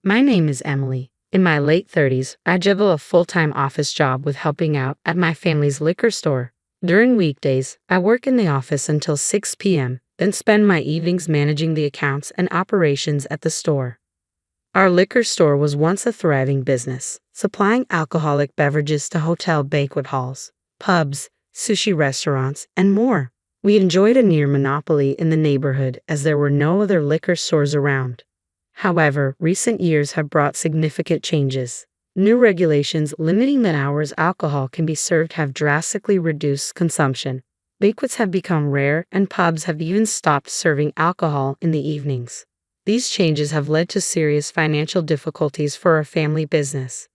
My name is Emily. In my late 30s, I juggle a full-time office job with helping out at my family's liquor store. During weekdays, I work in the office until 6 p.m., then spend my evenings managing the accounts and operations at the store. Our liquor store was once a thriving business, supplying alcoholic beverages to hotel banquet halls, pubs, sushi restaurants, and more. We enjoyed a near monopoly in the neighborhood as there were no other liquor stores around. However, recent years have brought significant changes. New regulations limiting the hours alcohol can be served have drastically reduced consumption. Banquets have become rare and pubs have even stopped serving alcohol in the evenings. These changes have led to serious financial difficulties for our family business.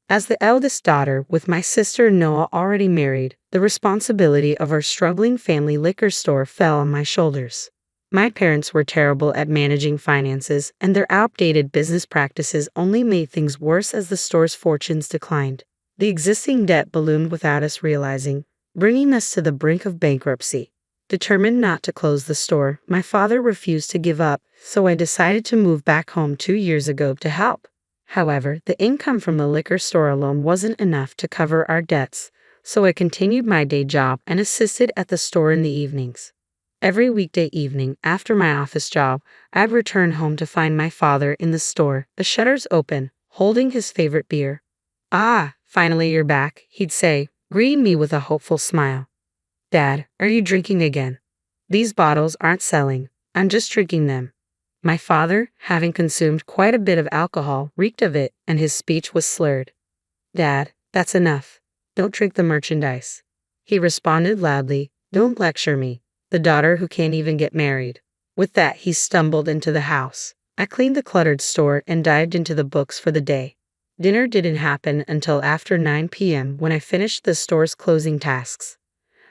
As the eldest daughter, with my sister Noah already married, the responsibility of our struggling family liquor store fell on my shoulders. My parents were terrible at managing finances, and their outdated business practices only made things worse as the store's fortunes declined. The existing debt ballooned without us realizing, bringing us to the brink of bankruptcy. Determined not to close the store, my father refused to give up, so I decided to move back home 2 years ago to help. However, the income from the liquor store alone wasn't enough to cover our debts, so I continued my day job and assisted at the store in the evenings. Every weekday evening, after my office job, I'd return home to find my father in the store, the shutters open, holding his favorite beer. "Ah, finally you're back," he'd say, greeting me with a hopeful smile. "Dad, are you drinking again?" "These bottles aren't selling. I'm just drinking them." My father, having consumed quite a bit of alcohol, reeked of it, and his speech was slurred. "Dad, that's enough. Don't drink the merchandise," he responded loudly. "Don't lecture me, the daughter who can't even get married." With that, he stumbled into the house. I cleaned the cluttered store and dived into the books for the day. Dinner didn't happen until after 9 p.m. when I finished the store's closing tasks.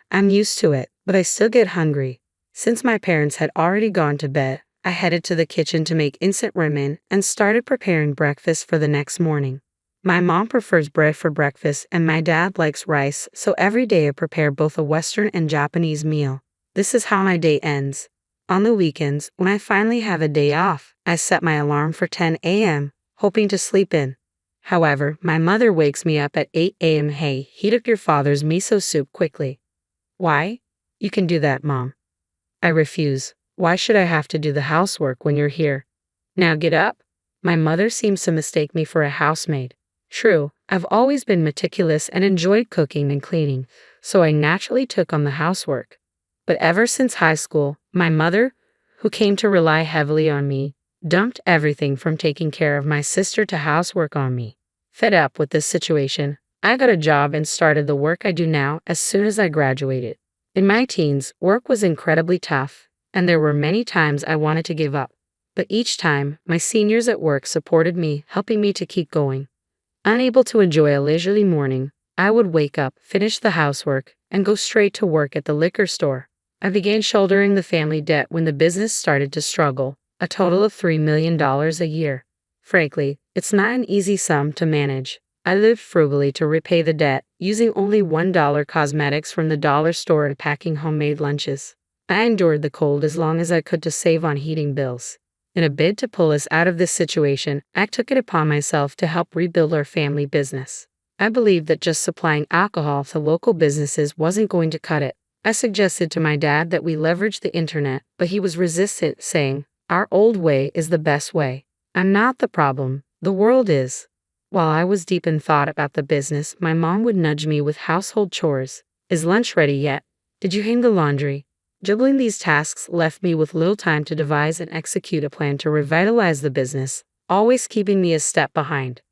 I'm used to it, but I still get hungry. Since my parents had already gone to bed, I headed to the kitchen to make instant ramen and started preparing breakfast for the next morning. My mom prefers bread for breakfast and my dad likes rice, so every day I prepare both a Western and Japanese meal. This is how my day ends. On the weekends, when I finally have a day off, I set my alarm for 10 a.m., hoping to sleep in. However, my mother wakes me up at 8 a.m. "Hey, heat up your father's miso soup quickly." "Why?" "You can do that, Mom." I refuse. "Why should I have to do the housework when you're here?" "Now get up." My mother seems to mistake me for a housemaid. True, I've always been meticulous and enjoyed cooking and cleaning, so I naturally took on the housework. But ever since high school, my mother, who came to rely heavily on me, dumped everything from taking care of my sister to housework on me. Fed up with this situation, I got a job and started the work I do now as soon as I graduated. In my teens, work was incredibly tough, and there were many times I wanted to give up. But each time, my seniors at work supported me, helping me to keep going. Unable to enjoy a leisurely morning, I would wake up, finish the housework, and go straight to work at the liquor store. I began shouldering the family debt when the business started to struggle, a total of $3 million a year. Frankly, it's not an easy sum to manage. I lived frugally to repay the debt, using only $1 cosmetics from the dollar store and packing homemade lunches. I endured the cold as long as I could to save on heating bills. In a bid to pull us out of this situation, I took it upon myself to help rebuild our family business. I believed that just supplying alcohol to local businesses wasn't going to cut it. I suggested to my dad that we leverage the internet, but he was resistant, saying, "Our old way is the best way." "I'm not the problem, the world is." While I was deep in thought about the business, my mom would nudge me with household chores. "Is lunch ready yet? Did you hang the laundry?" Juggling these tasks left me with little time to devise and execute a plan to revitalize the business, always keeping me a step behind.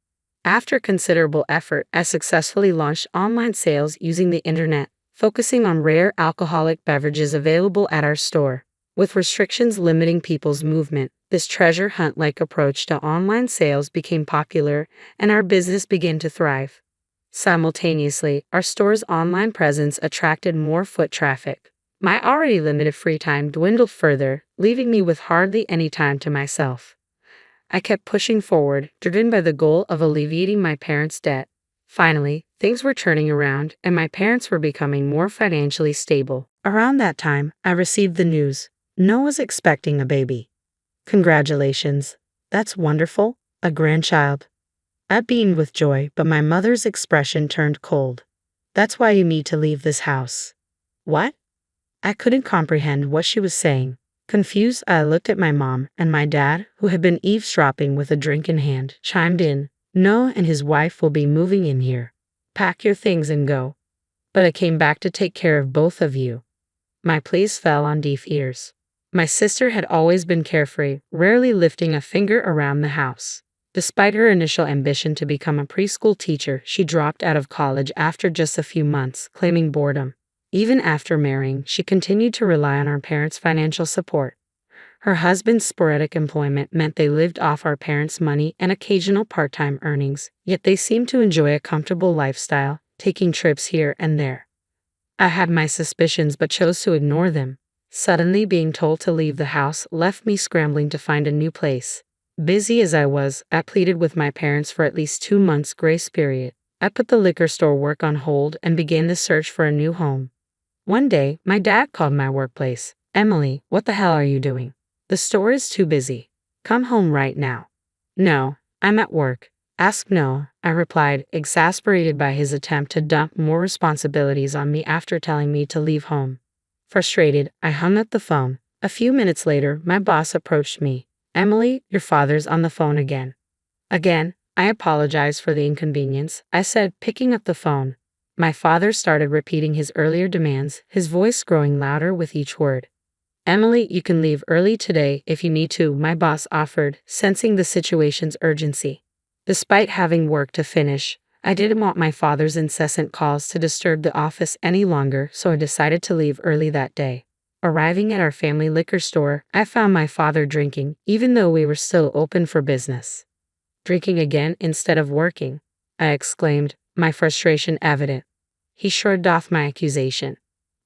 After considerable effort, I successfully launched online sales using the internet, focusing on rare alcoholic beverages available at our store. With restrictions limiting people's movement, this treasure hunt-like approach to online sales became popular, and our business began to thrive. Simultaneously, our store's online presence attracted more foot traffic. My already limited free time dwindled further, leaving me with hardly any time to myself. I kept pushing forward, driven by the goal of alleviating my parents' debt. Finally, things were turning around, and my parents were becoming more financially stable. Around that time, I received the news. Noah's expecting a baby. "Congratulations. That's wonderful," a grandchild. I beamed with joy, but my mother's expression turned cold. That's why you need to leave this house. What? I couldn't comprehend what she was saying. Confused, I looked at my mom, and my dad, who had been eavesdropping with a drink in hand, chimed in. Noah and his wife will be moving in here. Pack your things and go. But I came back to take care of both of you. My pleas fell on deaf ears. My sister had always been carefree, rarely lifting a finger around the house. Despite her initial ambition to become a preschool teacher, she dropped out of college after just a few months, claiming boredom. Even after marrying, she continued to rely on our parents' financial support. Her husband's sporadic employment meant they lived off our parents' money and occasional part-time earnings, yet they seemed to enjoy a comfortable lifestyle, taking trips here and there. I had my suspicions but chose to ignore them. Suddenly being told to leave the house left me scrambling to find a new place. Busy as I was, I pleaded with my parents for at least 2 months' grace period. I put the liquor store work on hold and began the search for a new home. One day, my dad called my workplace. Emily, what the hell are you doing? The store is too busy. Come home right now. No, I'm at work. Ask Noah, I replied, exasperated by his attempt to dump more responsibilities on me after telling me to leave home. Frustrated, I hung up the phone. A few minutes later, my boss approached me. Emily, your father's on the phone again. Again, I apologized for the inconvenience, I said, picking up the phone. My father started repeating his earlier demands, his voice growing louder with each word. Emily, you can leave early today if you need to, my boss offered, sensing the situation's urgency. Despite having work to finish, I didn't want my father's incessant calls to disturb the office any longer, so I decided to leave early that day. Arriving at our family liquor store, I found my father drinking, even though we were still open for business. Drinking again instead of working, I exclaimed, my frustration evident. He shrugged off my accusation.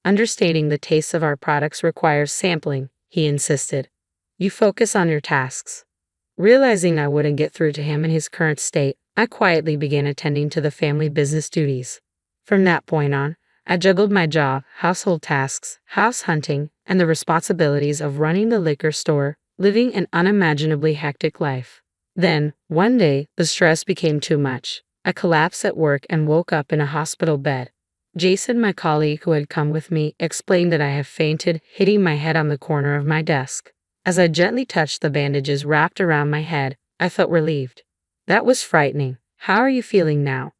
Understanding the tastes of our products requires sampling, he insisted. You focus on your tasks. Realizing I wouldn't get through to him in his current state, I quietly began attending to the family business duties. From that point on, I juggled my job, household tasks, house hunting, and the responsibilities of running the liquor store, living an unimaginably hectic life. Then, one day, the stress became too much. I collapsed at work and woke up in a hospital bed. Jason, my colleague who had come with me, explained that I had fainted, hitting my head on the corner of my desk. As I gently touched the bandages wrapped around my head, I felt relieved. That was frightening. How are you feeling now?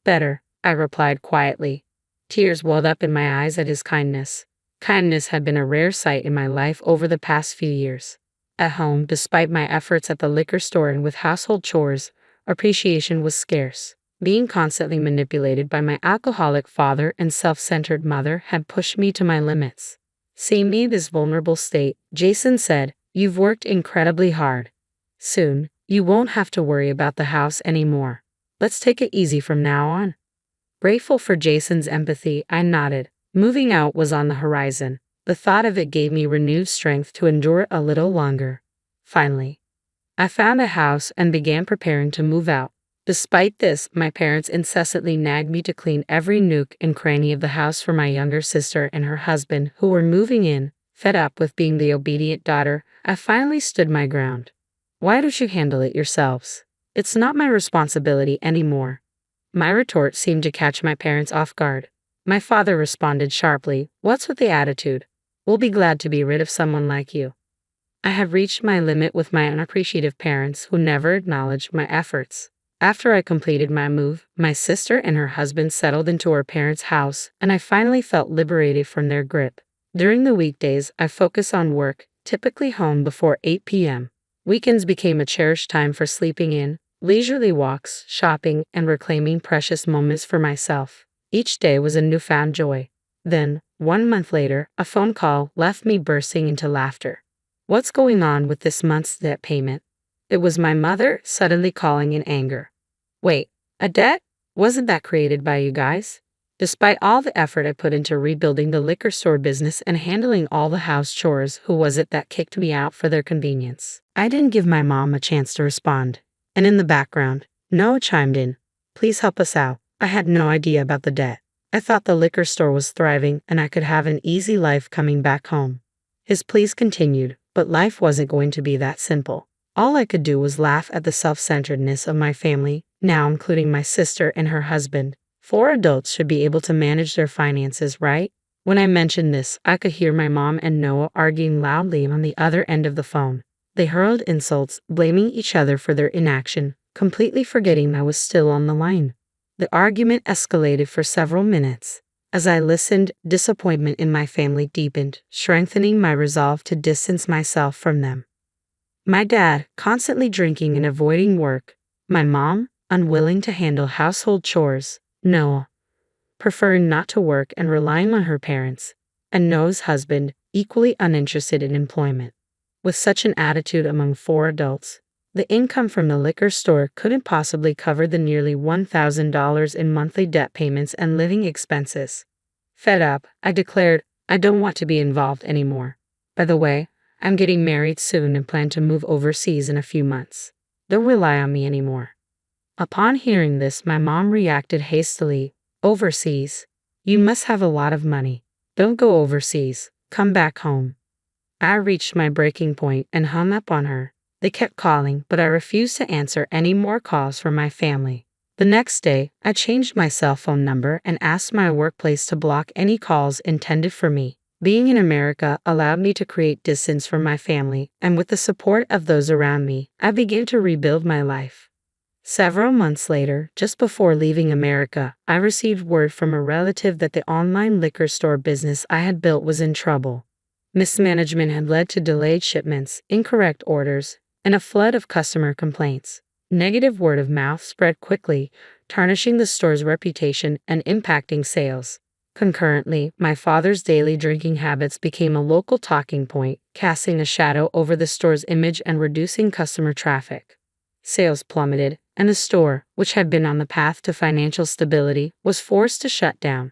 Better, I replied quietly. Tears welled up in my eyes at his kindness. Kindness had been a rare sight in my life over the past few years. At home, despite my efforts at the liquor store and with household chores, appreciation was scarce. Being constantly manipulated by my alcoholic father and self-centered mother had pushed me to my limits. Seeing me in this vulnerable state, Jason said, "You've worked incredibly hard. Soon, you won't have to worry about the house anymore. Let's take it easy from now on." Grateful for Jason's empathy, I nodded. Moving out was on the horizon. The thought of it gave me renewed strength to endure it a little longer. Finally, I found a house and began preparing to move out. Despite this, my parents incessantly nagged me to clean every nook and cranny of the house for my younger sister and her husband, who were moving in. Fed up with being the obedient daughter, I finally stood my ground. Why don't you handle it yourselves? It's not my responsibility anymore. My retort seemed to catch my parents off guard. My father responded sharply, "What's with the attitude? We'll be glad to be rid of someone like you." I had reached my limit with my unappreciative parents who never acknowledged my efforts. After I completed my move, my sister and her husband settled into our parents' house, and I finally felt liberated from their grip. During the weekdays, I focused on work, typically home before 8 p.m. Weekends became a cherished time for sleeping in, leisurely walks, shopping, and reclaiming precious moments for myself. Each day was a newfound joy. Then, 1 month later, a phone call left me bursting into laughter. What's going on with this month's debt payment? It was my mother suddenly calling in anger. Wait, a debt? Wasn't that created by you guys? Despite all the effort I put into rebuilding the liquor store business and handling all the house chores, who was it that kicked me out for their convenience? I didn't give my mom a chance to respond. And in the background, Noah chimed in. Please help us out. I had no idea about the debt. I thought the liquor store was thriving and I could have an easy life coming back home. His pleas continued, but life wasn't going to be that simple. All I could do was laugh at the self-centeredness of my family, now including my sister and her husband. 4 adults should be able to manage their finances, right? When I mentioned this, I could hear my mom and Noah arguing loudly on the other end of the phone. They hurled insults, blaming each other for their inaction, completely forgetting I was still on the line. The argument escalated for several minutes. As I listened, disappointment in my family deepened, strengthening my resolve to distance myself from them. My dad, constantly drinking and avoiding work. My mom, unwilling to handle household chores. Noah, preferring not to work and relying on her parents. And Noah's husband, equally uninterested in employment. With such an attitude among 4 adults, the income from the liquor store couldn't possibly cover the nearly $1,000 in monthly debt payments and living expenses. Fed up, I declared, I don't want to be involved anymore. By the way, I'm getting married soon and plan to move overseas in a few months. Don't rely on me anymore. Upon hearing this, my mom reacted hastily. Overseas? You must have a lot of money. Don't go overseas. Come back home. I reached my breaking point and hung up on her. They kept calling, but I refused to answer any more calls from my family. The next day, I changed my cell phone number and asked my workplace to block any calls intended for me. Being in America allowed me to create distance from my family, and with the support of those around me, I began to rebuild my life. Several months later, just before leaving America, I received word from a relative that the online liquor store business I had built was in trouble. Mismanagement had led to delayed shipments, incorrect orders, and a flood of customer complaints. Negative word of mouth spread quickly, tarnishing the store's reputation and impacting sales. Concurrently, my father's daily drinking habits became a local talking point, casting a shadow over the store's image and reducing customer traffic. Sales plummeted, and the store, which had been on the path to financial stability, was forced to shut down.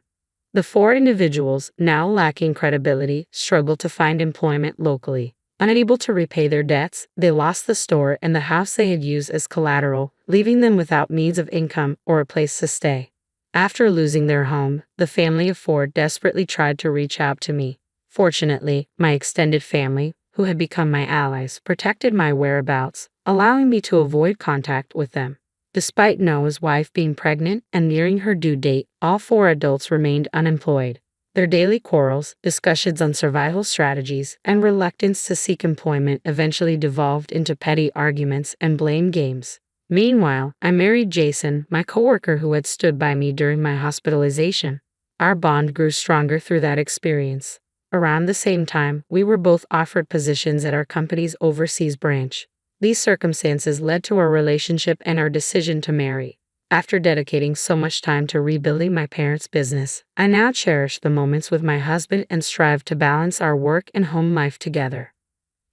The 4 individuals, now lacking credibility, struggled to find employment locally. Unable to repay their debts, they lost the store and the house they had used as collateral, leaving them without means of income or a place to stay. After losing their home, the family of 4 desperately tried to reach out to me. Fortunately, my extended family, who had become my allies, protected my whereabouts, allowing me to avoid contact with them. Despite Noah's wife being pregnant and nearing her due date, all 4 adults remained unemployed. Their daily quarrels, discussions on survival strategies, and reluctance to seek employment eventually devolved into petty arguments and blame games. Meanwhile, I married Jason, my coworker who had stood by me during my hospitalization. Our bond grew stronger through that experience. Around the same time, we were both offered positions at our company's overseas branch. These circumstances led to our relationship and our decision to marry. After dedicating so much time to rebuilding my parents' business, I now cherish the moments with my husband and strive to balance our work and home life together.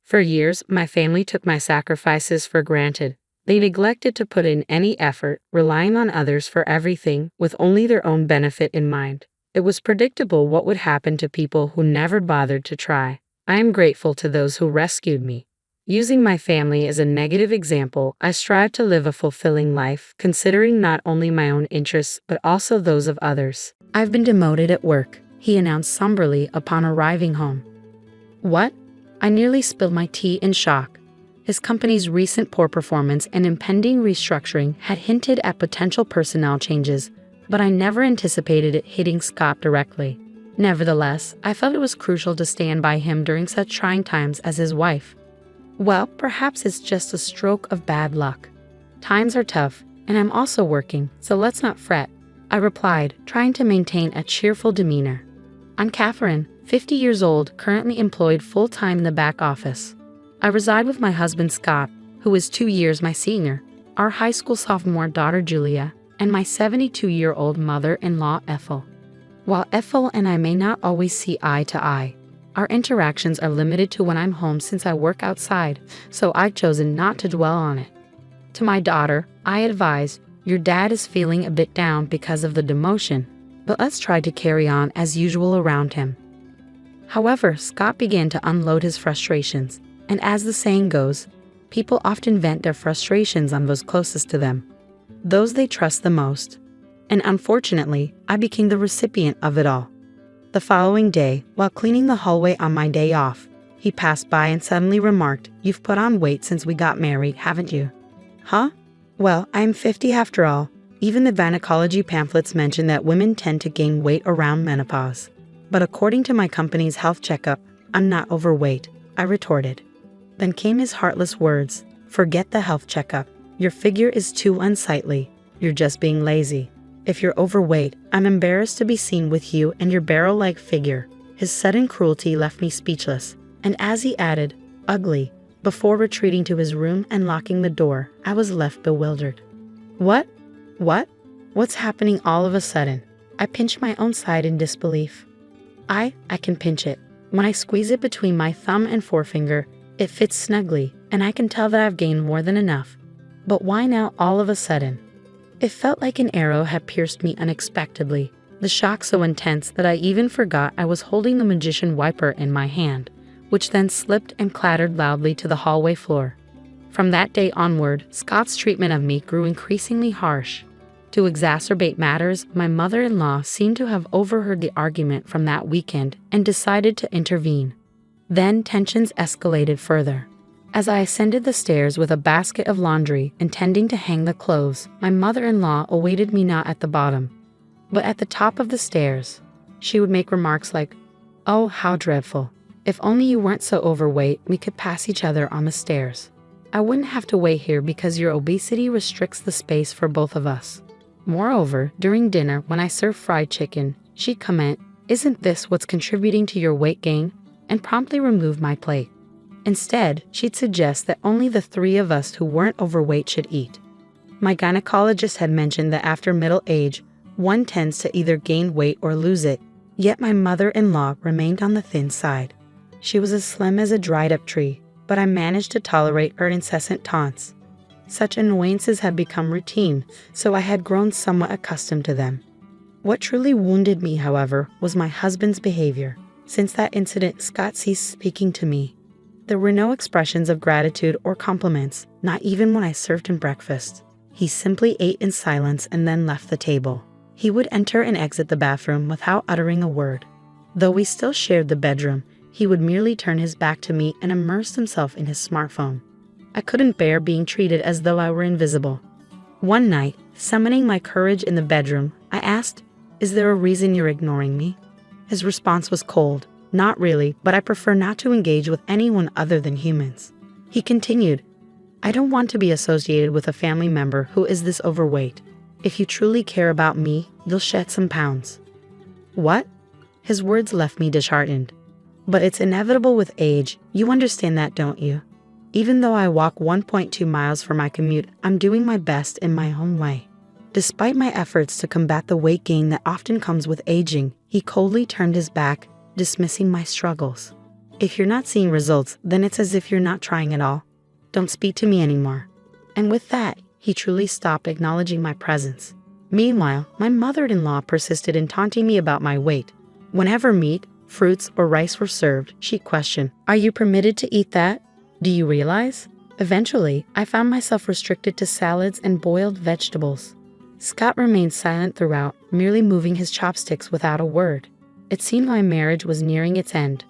For years, my family took my sacrifices for granted. They neglected to put in any effort, relying on others for everything, with only their own benefit in mind. It was predictable what would happen to people who never bothered to try. I am grateful to those who rescued me. Using my family as a negative example, I strive to live a fulfilling life, considering not only my own interests but also those of others. I've been demoted at work, he announced somberly upon arriving home. What? I nearly spilled my tea in shock. His company's recent poor performance and impending restructuring had hinted at potential personnel changes, but I never anticipated it hitting Scott directly. Nevertheless, I felt it was crucial to stand by him during such trying times as his wife. Well, perhaps it's just a stroke of bad luck. Times are tough, and I'm also working, so let's not fret, I replied, trying to maintain a cheerful demeanor. I'm Catherine, 50 years old, currently employed full-time in the back office. I reside with my husband Scott, who is 2 years my senior, our high school sophomore daughter Julia, and my 72-year-old mother-in-law Ethel. While Ethel and I may not always see eye to eye, our interactions are limited to when I'm home since I work outside, so I've chosen not to dwell on it. To my daughter, I advise, your dad is feeling a bit down because of the demotion, but let's try to carry on as usual around him. However, Scott began to unload his frustrations, and as the saying goes, people often vent their frustrations on those closest to them, those they trust the most. And unfortunately, I became the recipient of it all. The following day, while cleaning the hallway on my day off, He passed by and suddenly remarked, "You've put on weight since we got married, haven't you?" Huh? Well, I'm 50 after all. Even the gynecology pamphlets mention that women tend to gain weight around menopause. But according to my company's health checkup, I'm not overweight, I retorted. Then came his heartless words, "Forget the health checkup. Your figure is too unsightly. You're just being lazy. If you're overweight, I'm embarrassed to be seen with you and your barrel-like figure." His sudden cruelty left me speechless, and as he added, "ugly," before retreating to his room and locking the door, I was left bewildered. What? What's happening all of a sudden? I pinched my own side in disbelief. I can pinch it. When I squeeze it between my thumb and forefinger, it fits snugly, and I can tell that I've gained more than enough. But why now all of a sudden? It felt like an arrow had pierced me unexpectedly, the shock so intense that I even forgot I was holding the magician wiper in my hand, which then slipped and clattered loudly to the hallway floor. From that day onward, Scott's treatment of me grew increasingly harsh. To exacerbate matters, my mother-in-law seemed to have overheard the argument from that weekend and decided to intervene. Then tensions escalated further. As I ascended the stairs with a basket of laundry intending to hang the clothes, my mother-in-law awaited me not at the bottom, but at the top of the stairs. She would make remarks like, "Oh, how dreadful. If only you weren't so overweight, we could pass each other on the stairs. I wouldn't have to wait here because your obesity restricts the space for both of us." Moreover, during dinner, when I served fried chicken, she'd comment, "Isn't this what's contributing to your weight gain?" and promptly remove my plate. Instead, she'd suggest that only the three of us who weren't overweight should eat. My gynecologist had mentioned that after middle age, one tends to either gain weight or lose it, yet my mother-in-law remained on the thin side. She was as slim as a dried-up tree, but I managed to tolerate her incessant taunts. Such annoyances had become routine, so I had grown somewhat accustomed to them. What truly wounded me, however, was my husband's behavior. Since that incident, Scott ceased speaking to me. There were no expressions of gratitude or compliments, not even when I served him breakfast. He simply ate in silence and then left the table. He would enter and exit the bathroom without uttering a word. Though we still shared the bedroom, he would merely turn his back to me and immerse himself in his smartphone. I couldn't bear being treated as though I were invisible. One night, summoning my courage in the bedroom, I asked, "Is there a reason you're ignoring me?" His response was cold. "Not really, but I prefer not to engage with anyone other than humans." He continued, "I don't want to be associated with a family member who is this overweight. If you truly care about me, you'll shed some pounds." What? His words left me disheartened. But it's inevitable with age. You understand that, don't you? Even though I walk 1.2 miles for my commute, I'm doing my best in my own way. Despite my efforts to combat the weight gain that often comes with aging, he coldly turned his back, dismissing my struggles. "If you're not seeing results, then it's as if you're not trying at all. Don't speak to me anymore." And with that, he truly stopped acknowledging my presence. Meanwhile, my mother-in-law persisted in taunting me about my weight. Whenever meat, fruits, or rice were served, she'd question, "Are you permitted to eat that? Do you realize?" Eventually, I found myself restricted to salads and boiled vegetables. Scott remained silent throughout, merely moving his chopsticks without a word. It seemed my marriage was nearing its end.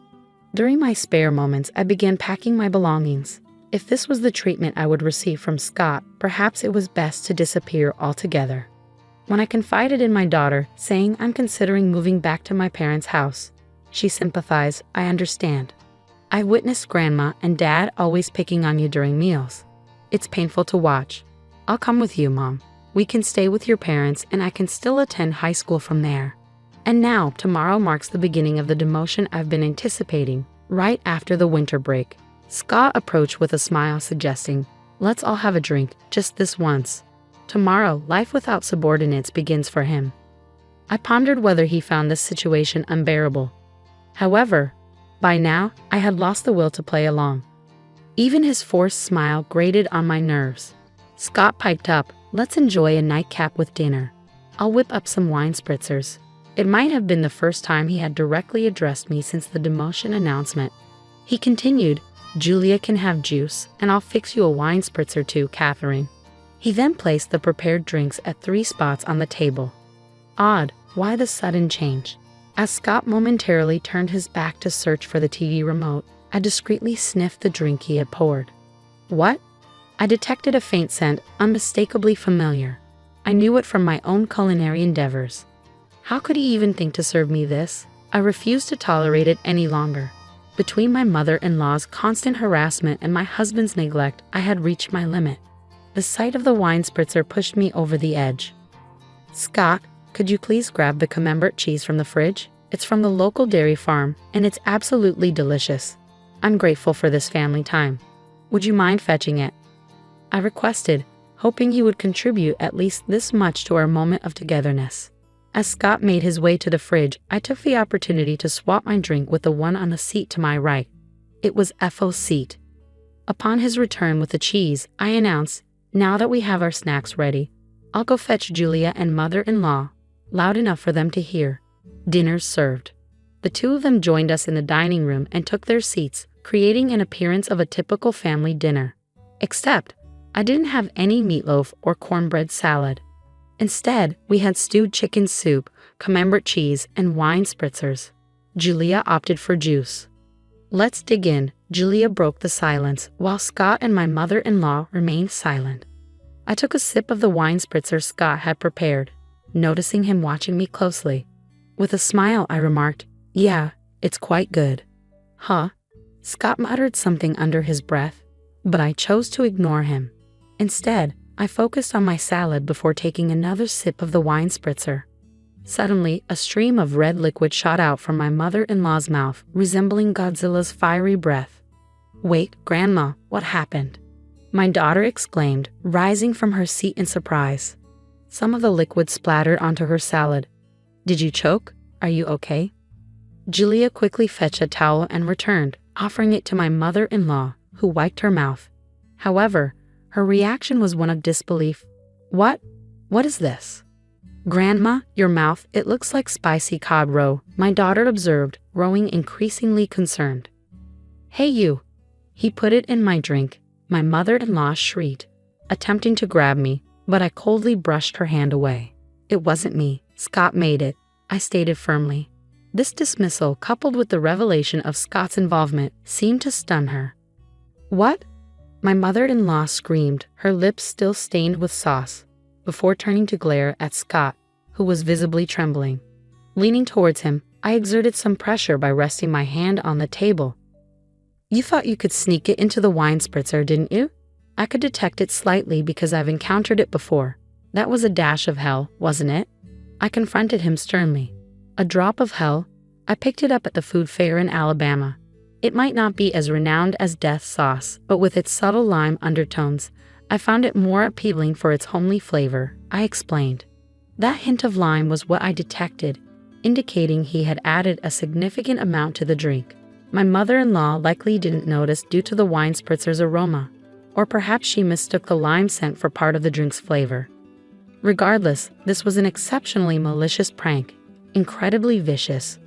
During my spare moments, I began packing my belongings. If this was the treatment I would receive from Scott, perhaps it was best to disappear altogether. When I confided in my daughter, saying I'm considering moving back to my parents' house, she sympathized. "I understand. I witnessed Grandma and Dad always picking on you during meals. It's painful to watch. I'll come with you, Mom. We can stay with your parents and I can still attend high school from there." And now, tomorrow marks the beginning of the demotion I've been anticipating, right after the winter break. Scott approached with a smile, suggesting, "Let's all have a drink, just this once." Tomorrow, life without subordinates begins for him. I pondered whether he found this situation unbearable. However, by now, I had lost the will to play along. Even his forced smile grated on my nerves. Scott piped up, "Let's enjoy a nightcap with dinner. I'll whip up some wine spritzers." It might have been the first time he had directly addressed me since the demotion announcement. He continued, "Julia can have juice, and I'll fix you a wine spritzer too, Catherine." He then placed the prepared drinks at 3 spots on the table. Odd, why the sudden change? As Scott momentarily turned his back to search for the TV remote, I discreetly sniffed the drink he had poured. What? I detected a faint scent, unmistakably familiar. I knew it from my own culinary endeavors. How could he even think to serve me this? I refused to tolerate it any longer. Between my mother-in-law's constant harassment and my husband's neglect, I had reached my limit. The sight of the wine spritzer pushed me over the edge. Scott, could you please grab the camembert cheese from the fridge? It's from the local dairy farm, and it's absolutely delicious. I'm grateful for this family time. Would you mind fetching it? I requested, hoping he would contribute at least this much to our moment of togetherness. As Scott made his way to the fridge, I took the opportunity to swap my drink with the one on the seat to my right. It was F.O.'s seat. Upon his return with the cheese, I announced, "Now that we have our snacks ready, I'll go fetch Julia and mother-in-law," loud enough for them to hear. Dinner's served. The two of them joined us in the dining room and took their seats, creating an appearance of a typical family dinner. Except, I didn't have any meatloaf or cornbread salad. Instead, we had stewed chicken soup, camembert cheese, and wine spritzers. Julia opted for juice. Let's dig in, Julia broke the silence, while Scott and my mother-in-law remained silent. I took a sip of the wine spritzer Scott had prepared, noticing him watching me closely. With a smile, I remarked, "Yeah, it's quite good." "Huh?" Scott muttered something under his breath, but I chose to ignore him. Instead, I focused on my salad before taking another sip of the wine spritzer. Suddenly, a stream of red liquid shot out from my mother-in-law's mouth, resembling Godzilla's fiery breath. "Wait, Grandma, what happened?" my daughter exclaimed, rising from her seat in surprise. Some of the liquid splattered onto her salad. "Did you choke? Are you okay?" Julia quickly fetched a towel and returned, offering it to my mother-in-law, who wiped her mouth. However, her reaction was one of disbelief. What is this?" "Grandma, your mouth, it looks like spicy cod roe," my daughter observed, growing increasingly concerned. "Hey you!" He put it in my drink. My mother-in-law shrieked, attempting to grab me, but I coldly brushed her hand away. "It wasn't me. Scott made it," I stated firmly. This dismissal, coupled with the revelation of Scott's involvement, seemed to stun her. "What?" my mother-in-law screamed, her lips still stained with sauce, before turning to glare at Scott, who was visibly trembling. Leaning towards him, I exerted some pressure by resting my hand on the table. "You thought you could sneak it into the wine spritzer, didn't you?" I could detect it slightly because I've encountered it before. "That was a dash of hell, wasn't it?" I confronted him sternly. "A drop of hell?" I picked it up at the food fair in Alabama. It might not be as renowned as death sauce, but with its subtle lime undertones, I found it more appealing for its homely flavor, I explained. That hint of lime was what I detected, indicating he had added a significant amount to the drink. My mother-in-law likely didn't notice due to the wine spritzer's aroma, or perhaps she mistook the lime scent for part of the drink's flavor. Regardless, this was an exceptionally malicious prank, incredibly vicious.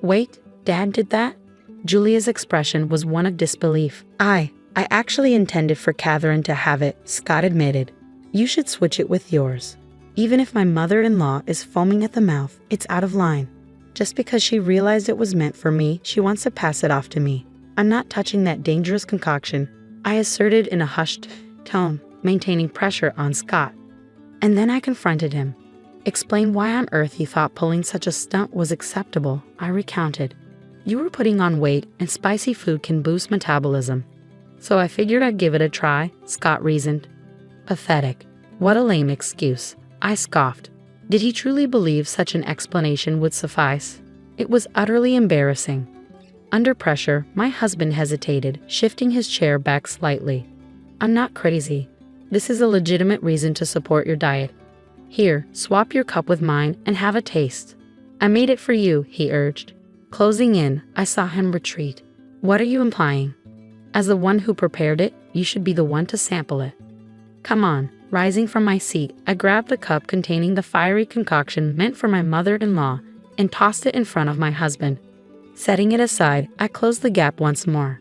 "Wait, Dad did that?" Julia's expression was one of disbelief. I actually intended for Catherine to have it," Scott admitted. "You should switch it with yours. Even if my mother-in-law is foaming at the mouth, it's out of line. Just because she realized it was meant for me, she wants to pass it off to me. I'm not touching that dangerous concoction," I asserted in a hushed tone, maintaining pressure on Scott. And then I confronted him. "Explain why on earth you thought pulling such a stunt was acceptable," I recounted. "You were putting on weight, and spicy food can boost metabolism. So I figured I'd give it a try," Scott reasoned. Pathetic. What a lame excuse, I scoffed. Did he truly believe such an explanation would suffice? It was utterly embarrassing. Under pressure, my husband hesitated, shifting his chair back slightly. "I'm not crazy. This is a legitimate reason to support your diet. Here, swap your cup with mine and have a taste." "I made it for you," he urged. Closing in, I saw him retreat. "What are you implying? As the one who prepared it, you should be the one to sample it." "Come on." Rising from my seat, I grabbed the cup containing the fiery concoction meant for my mother-in-law and tossed it in front of my husband. Setting it aside, I closed the gap once more.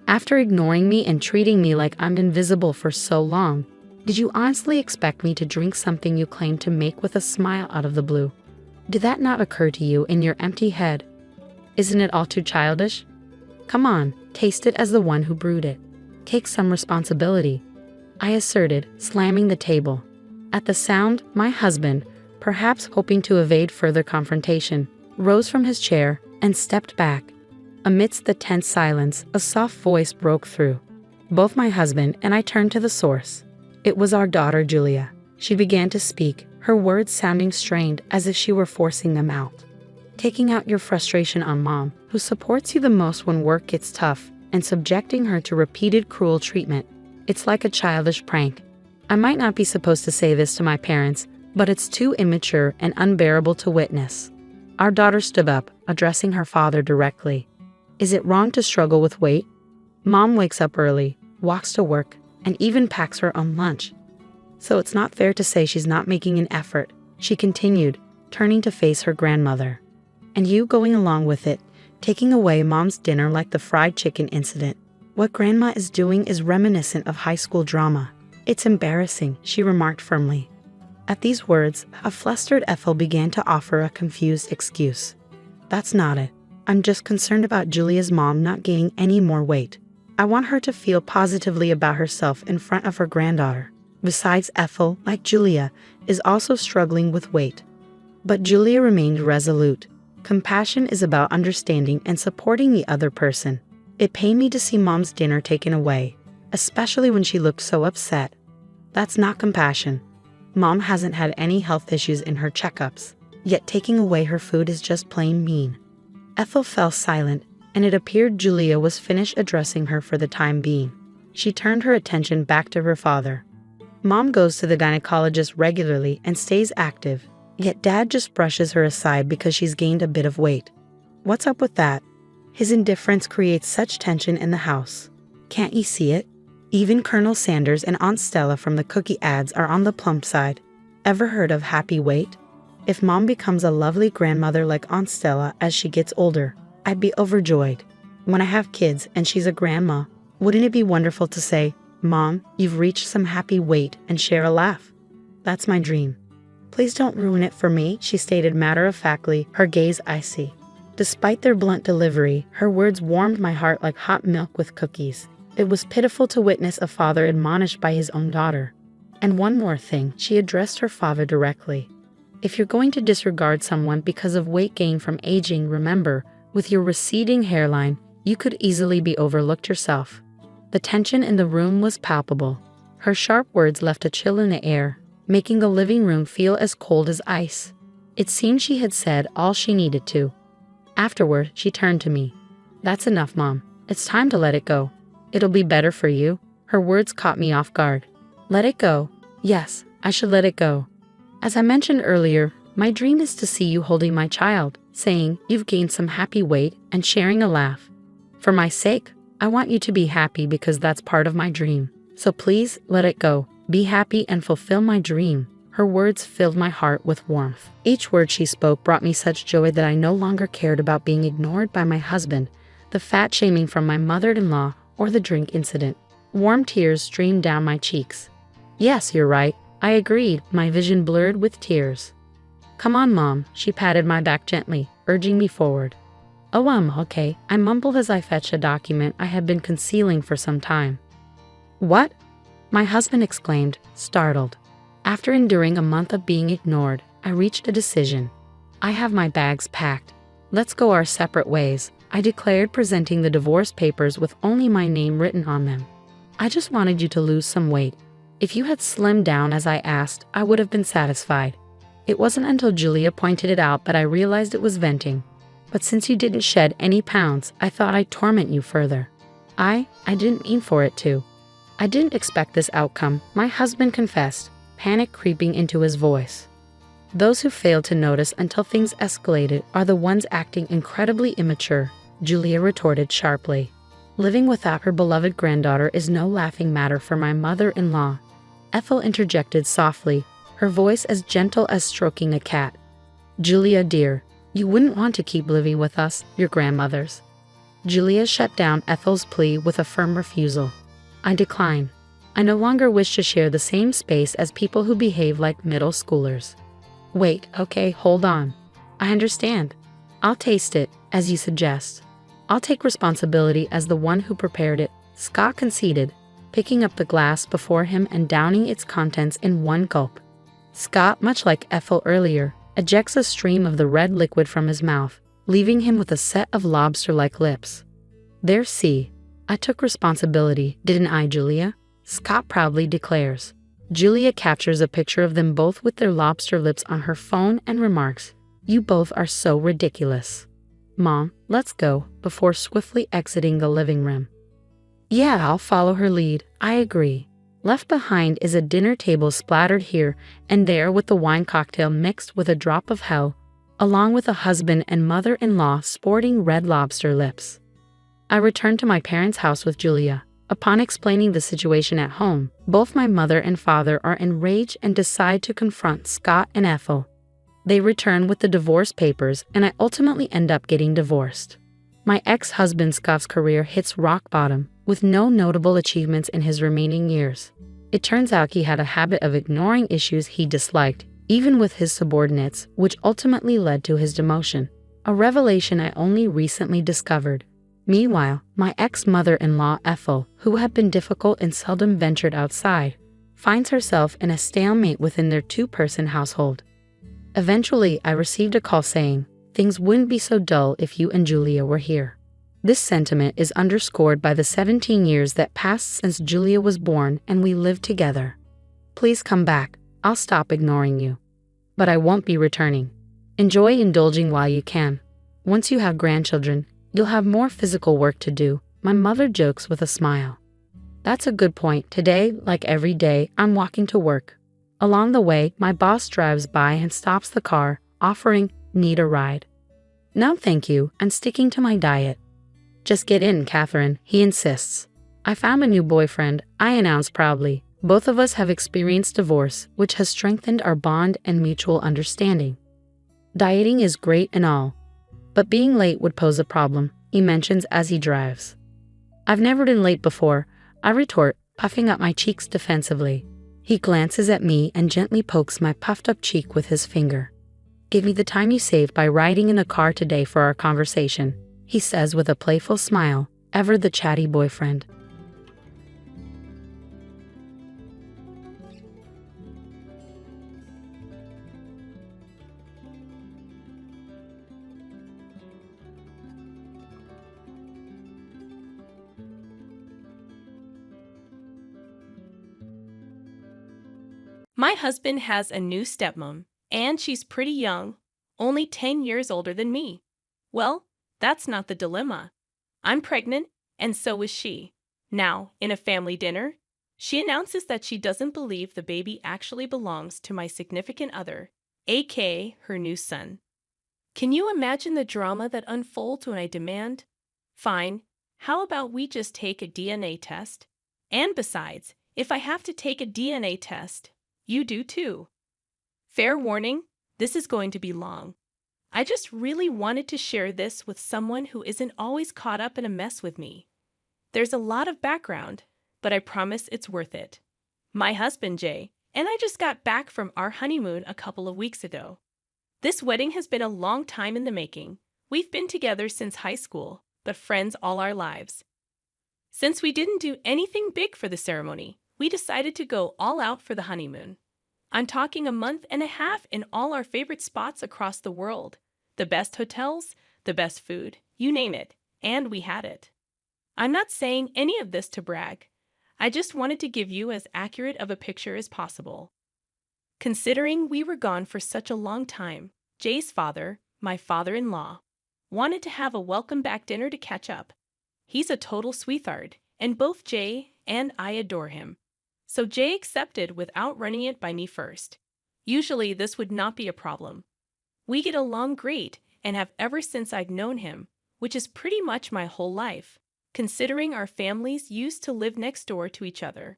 "After ignoring me and treating me like I'm invisible for so long, did you honestly expect me to drink something you claim to make with a smile out of the blue? Did that not occur to you in your empty head? Isn't it all too childish? Come on, Taste it as the one who brewed it. Take some responsibility, I asserted, slamming the table. At the sound, my husband, perhaps hoping to evade further confrontation, rose from his chair and stepped back. Amidst the tense silence, a soft voice broke through. Both my husband and I turned to the source. It was our daughter, Julia. She began to speak, her words sounding strained as if she were forcing them out. Taking out your frustration on Mom, who supports you the most when work gets tough, and subjecting her to repeated cruel treatment. It's like a childish prank. I might not be supposed to say this to my parents, but it's too immature and unbearable to witness. Our daughter stood up, addressing her father directly. Is it wrong to struggle with weight? Mom wakes up early, walks to work, and even packs her own lunch. So it's not fair to say she's not making an effort, she continued, turning to face her grandmother. And you going along with it, taking away Mom's dinner like the fried chicken incident. What Grandma is doing is reminiscent of high school drama. It's embarrassing, she remarked firmly. At these words, a flustered Ethel began to offer a confused excuse. That's not it. I'm just concerned about Julia's mom not gaining any more weight. I want her to feel positively about herself in front of her granddaughter. Besides, Ethel, like Julia, is also struggling with weight. But Julia remained resolute. Compassion is about understanding and supporting the other person. It pained me to see Mom's dinner taken away, especially when she looked so upset. That's not compassion. Mom hasn't had any health issues in her checkups, yet taking away her food is just plain mean. Ethel fell silent, and it appeared Julia was finished addressing her for the time being. She turned her attention back to her father. Mom goes to the gynecologist regularly and stays active, yet Dad just brushes her aside because she's gained a bit of weight. What's up with that? His indifference creates such tension in the house. Can't you see it? Even Colonel Sanders and Aunt Stella from the cookie ads are on the plump side. Ever heard of happy weight? If Mom becomes a lovely grandmother like Aunt Stella as she gets older, I'd be overjoyed. When I have kids and she's a grandma, wouldn't it be wonderful to say, Mom, you've reached some happy weight, and share a laugh? That's my dream. Please don't ruin it for me, she stated matter-of-factly, her gaze icy. Despite their blunt delivery, her words warmed my heart like hot milk with cookies. It was pitiful to witness a father admonished by his own daughter. And one more thing, she addressed her father directly. If you're going to disregard someone because of weight gain from aging, remember, with your receding hairline, you could easily be overlooked yourself. The tension in the room was palpable. Her sharp words left a chill in the air, making the living room feel as cold as ice. It seemed she had said all she needed to. Afterward, she turned to me. That's enough, Mom. It's time to let it go. It'll be better for you. Her words caught me off guard. Let it go? Yes, I should let it go. As I mentioned earlier, my dream is to see you holding my child, saying you've gained some happy weight and sharing a laugh. For my sake, I want you to be happy because that's part of my dream. So please, let it go. Be happy and fulfill my dream. Her words filled my heart with warmth. Each word she spoke brought me such joy that I no longer cared about being ignored by my husband, the fat shaming from my mother-in-law, or the drink incident. Warm tears streamed down my cheeks. Yes, you're right, I agreed, my vision blurred with tears. Come on, Mom, she patted my back gently, urging me forward. Oh, okay, I mumbled as I fetched a document I had been concealing for some time. What? My husband exclaimed, startled. After enduring a month of being ignored, I reached a decision. I have my bags packed. Let's go our separate ways, I declared, presenting the divorce papers with only my name written on them. I just wanted you to lose some weight. If you had slimmed down as I asked, I would have been satisfied. It wasn't until Julia pointed it out that I realized it was venting. But since you didn't shed any pounds, I thought I'd torment you further. I didn't mean for it to. I didn't expect this outcome, my husband confessed, panic creeping into his voice. Those who failed to notice until things escalated are the ones acting incredibly immature, Julia retorted sharply. Living without her beloved granddaughter is no laughing matter for my mother-in-law. Ethel interjected softly, her voice as gentle as stroking a cat. Julia, dear, you wouldn't want to keep living with us, your grandmothers. Julia shut down Ethel's plea with a firm refusal. I decline. I no longer wish to share the same space as people who behave like middle schoolers. Wait, okay, hold on. I understand. I'll taste it, as you suggest. I'll take responsibility as the one who prepared it, Scott conceded, picking up the glass before him and downing its contents in one gulp. Scott, much like Ethel earlier, ejects a stream of the red liquid from his mouth, leaving him with a set of lobster-like lips. There, see. I took responsibility, didn't I, Julia? Scott proudly declares. Julia captures a picture of them both with their lobster lips on her phone and remarks, "You both are so ridiculous. Mom, let's go," before swiftly exiting the living room. Yeah, I'll follow her lead, I agree. Left behind is a dinner table splattered here and there with the wine cocktail mixed with a drop of hell, along with a husband and mother-in-law sporting red lobster lips. I return to my parents' house with Julia. Upon explaining the situation at home, both my mother and father are enraged and decide to confront Scott and Ethel. They return with the divorce papers, and I ultimately end up getting divorced. My ex-husband Scott's career hits rock bottom, with no notable achievements in his remaining years. It turns out he had a habit of ignoring issues he disliked, even with his subordinates, which ultimately led to his demotion, a revelation I only recently discovered. Meanwhile, my ex-mother-in-law Ethel, who had been difficult and seldom ventured outside, finds herself in a stalemate within their two-person household. Eventually, I received a call saying, "Things wouldn't be so dull if you and Julia were here." This sentiment is underscored by the 17 years that passed since Julia was born and we lived together. Please come back. I'll stop ignoring you. But I won't be returning. Enjoy indulging while you can. Once you have grandchildren, you'll have more physical work to do, my mother jokes with a smile. That's a good point. Today, like every day, I'm walking to work. Along the way, my boss drives by and stops the car, offering, "Need a ride?" "No, thank you. I'm sticking to my diet." "Just get in, Catherine," he insists. "I found a new boyfriend," I announce proudly. Both of us have experienced divorce, which has strengthened our bond and mutual understanding. Dieting is great and all, but being late would pose a problem, he mentions as he drives. "I've never been late before," I retort, puffing up my cheeks defensively. He glances at me and gently pokes my puffed-up cheek with his finger. "Give me the time you saved by riding in the car today for our conversation," he says with a playful smile, ever the chatty boyfriend. My husband has a new stepmom, and she's pretty young, only 10 years older than me. Well, that's not the dilemma. I'm pregnant, and so is she. Now, in a family dinner, she announces that she doesn't believe the baby actually belongs to my significant other, aka her new son. Can you imagine the drama that unfolds when I demand, "Fine, how about we just take a DNA test? And besides, if I have to take a DNA test, you do too." Fair warning, this is going to be long. I just really wanted to share this with someone who isn't always caught up in a mess with me. There's a lot of background, but I promise it's worth it. My husband, Jay, and I just got back from our honeymoon a couple of weeks ago. This wedding has been a long time in the making. We've been together since high school, but friends all our lives. Since we didn't do anything big for the ceremony, we decided to go all out for the honeymoon. I'm talking a month and a half in all our favorite spots across the world. The best hotels, the best food, you name it, and we had it. I'm not saying any of this to brag. I just wanted to give you as accurate of a picture as possible. Considering we were gone for such a long time, Jay's father, my father-in-law, wanted to have a welcome back dinner to catch up. He's a total sweetheart, and both Jay and I adore him. So Jay accepted without running it by me first. Usually this would not be a problem. We get along great and have ever since I've known him, which is pretty much my whole life, considering our families used to live next door to each other.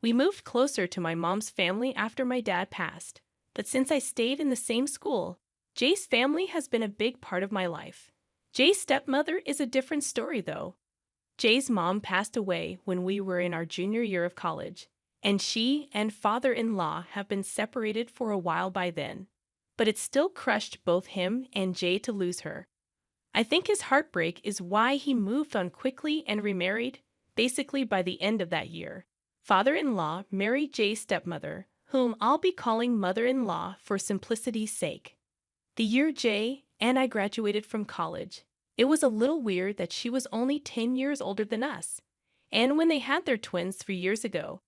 We moved closer to my mom's family after my dad passed, but since I stayed in the same school, Jay's family has been a big part of my life. Jay's stepmother is a different story though. Jay's mom passed away when we were in our junior year of college, and she and father-in-law have been separated for a while by then. But it still crushed both him and Jay to lose her. I think his heartbreak is why he moved on quickly and remarried, basically by the end of that year. Father-in-law married Jay's stepmother, whom I'll be calling mother-in-law for simplicity's sake. The year Jay and I graduated from college, it was a little weird that she was only 10 years older than us. And when they had their twins 3 years ago,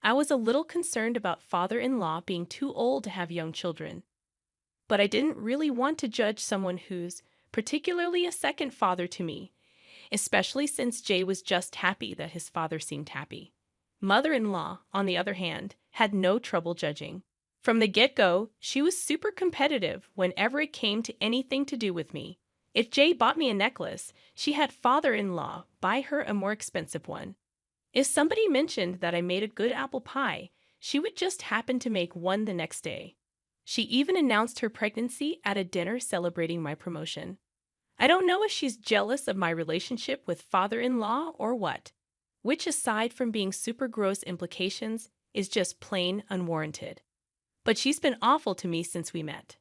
I was a little concerned about father-in-law being too old to have young children. But I didn't really want to judge someone who's particularly a second father to me, especially since Jay was just happy that his father seemed happy. Mother-in-law, on the other hand, had no trouble judging. From the get-go, she was super competitive whenever it came to anything to do with me. If Jay bought me a necklace, she had father-in-law buy her a more expensive one. If somebody mentioned that I made a good apple pie, she would just happen to make one the next day. She even announced her pregnancy at a dinner celebrating my promotion. I don't know if she's jealous of my relationship with father-in-law or what, which aside from being super gross implications, is just plain unwarranted. But she's been awful to me since we met.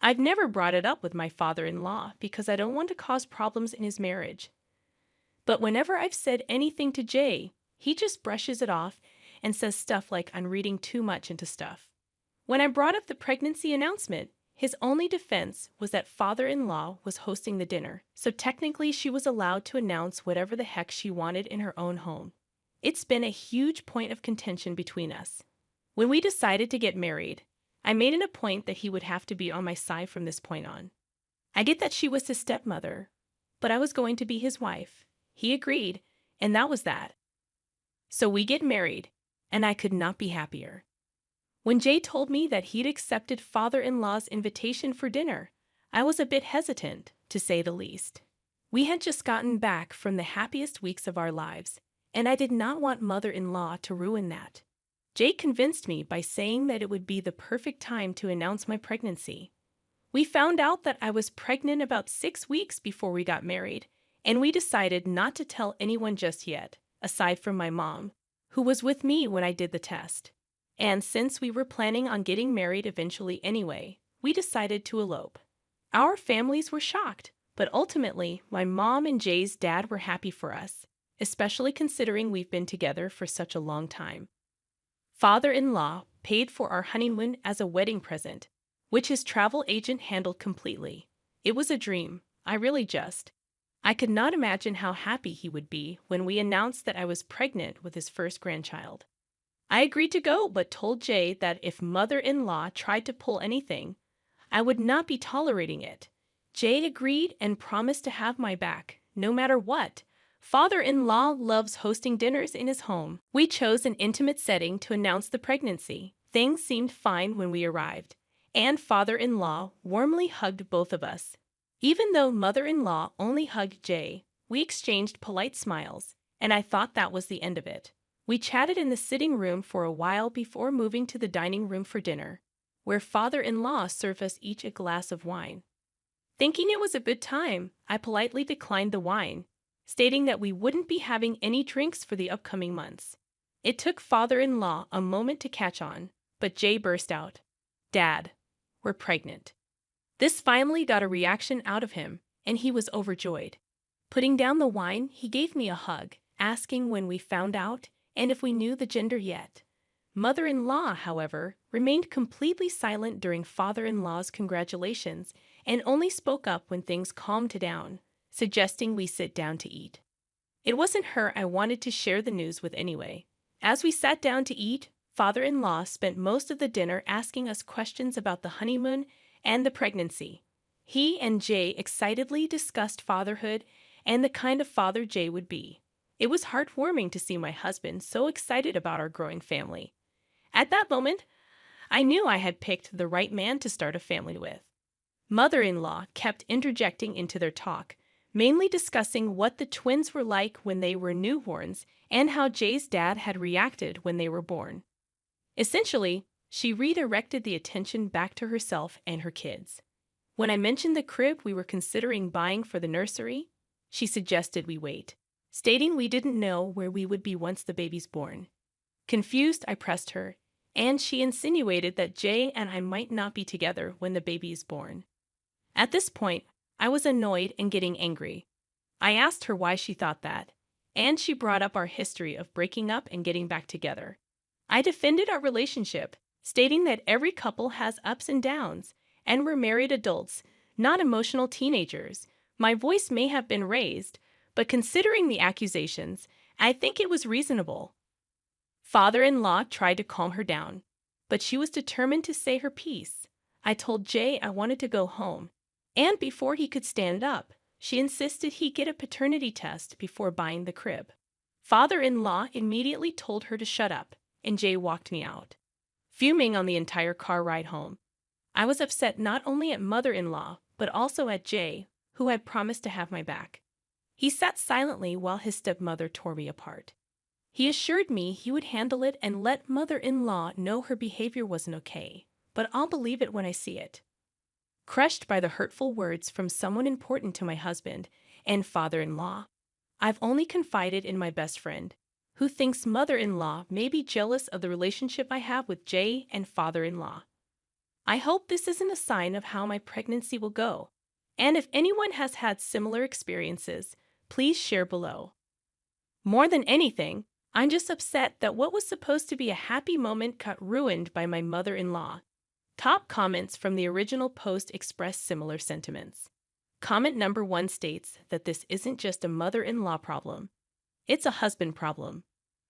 I've never brought it up with my father-in-law because I don't want to cause problems in his marriage. But whenever I've said anything to Jay, he just brushes it off and says stuff like I'm reading too much into stuff. When I brought up the pregnancy announcement, his only defense was that father-in-law was hosting the dinner, so technically she was allowed to announce whatever the heck she wanted in her own home. It's been a huge point of contention between us. When we decided to get married, I made it a point that he would have to be on my side from this point on. I get that she was his stepmother, but I was going to be his wife. He agreed, and that was that. So we get married, and I could not be happier. When Jay told me that he'd accepted father-in-law's invitation for dinner, I was a bit hesitant, to say the least. We had just gotten back from the happiest weeks of our lives, and I did not want mother-in-law to ruin that. Jay convinced me by saying that it would be the perfect time to announce my pregnancy. We found out that I was pregnant about 6 weeks before we got married, and we decided not to tell anyone just yet, aside from my mom, who was with me when I did the test. And since we were planning on getting married eventually anyway, we decided to elope. Our families were shocked, but ultimately, my mom and Jay's dad were happy for us, especially considering we've been together for such a long time. Father-in-law paid for our honeymoon as a wedding present, which his travel agent handled completely. It was a dream, I could not imagine how happy he would be when we announced that I was pregnant with his first grandchild. I agreed to go, but told Jay that if mother-in-law tried to pull anything, I would not be tolerating it. Jay agreed and promised to have my back, no matter what. Father-in-law loves hosting dinners in his home. We chose an intimate setting to announce the pregnancy. Things seemed fine when we arrived, and father-in-law warmly hugged both of us. Even though mother-in-law only hugged Jay, we exchanged polite smiles, and I thought that was the end of it. We chatted in the sitting room for a while before moving to the dining room for dinner, where father-in-law served us each a glass of wine. Thinking it was a good time, I politely declined the wine, stating that we wouldn't be having any drinks for the upcoming months. It took father-in-law a moment to catch on, but Jay burst out, "Dad, we're pregnant." This finally got a reaction out of him, and he was overjoyed. Putting down the wine, he gave me a hug, asking when we found out and if we knew the gender yet. Mother-in-law, however, remained completely silent during father-in-law's congratulations and only spoke up when things calmed down, suggesting we sit down to eat. It wasn't her I wanted to share the news with anyway. As we sat down to eat, father-in-law spent most of the dinner asking us questions about the honeymoon and the pregnancy. He and Jay excitedly discussed fatherhood and the kind of father Jay would be. It was heartwarming to see my husband so excited about our growing family. At that moment, I knew I had picked the right man to start a family with. Mother-in-law kept interjecting into their talk, mainly discussing what the twins were like when they were newborns and how Jay's dad had reacted when they were born. Essentially, she redirected the attention back to herself and her kids. When I mentioned the crib we were considering buying for the nursery, she suggested we wait, stating we didn't know where we would be once the baby's born. Confused, I pressed her, and she insinuated that Jay and I might not be together when the baby is born. At this point, I was annoyed and getting angry. I asked her why she thought that, and she brought up our history of breaking up and getting back together. I defended our relationship, stating that every couple has ups and downs, and we're married adults, not emotional teenagers. My voice may have been raised, but considering the accusations, I think it was reasonable. Father-in-law tried to calm her down, but she was determined to say her piece. I told Jay I wanted to go home, and before he could stand up, she insisted he get a paternity test before buying the crib. Father-in-law immediately told her to shut up, and Jay walked me out, fuming on the entire car ride home. I was upset not only at mother-in-law, but also at Jay, who had promised to have my back. He sat silently while his stepmother tore me apart. He assured me he would handle it and let mother-in-law know her behavior wasn't okay, but I'll believe it when I see it. Crushed by the hurtful words from someone important to my husband and father-in-law, I've only confided in my best friend, who thinks mother-in-law may be jealous of the relationship I have with Jay and father-in-law. I hope this isn't a sign of how my pregnancy will go, and if anyone has had similar experiences, please share below. More than anything, I'm just upset that what was supposed to be a happy moment got ruined by my mother-in-law. Top comments from the original post express similar sentiments. Comment number 1 states that this isn't just a mother-in-law problem, it's a husband problem.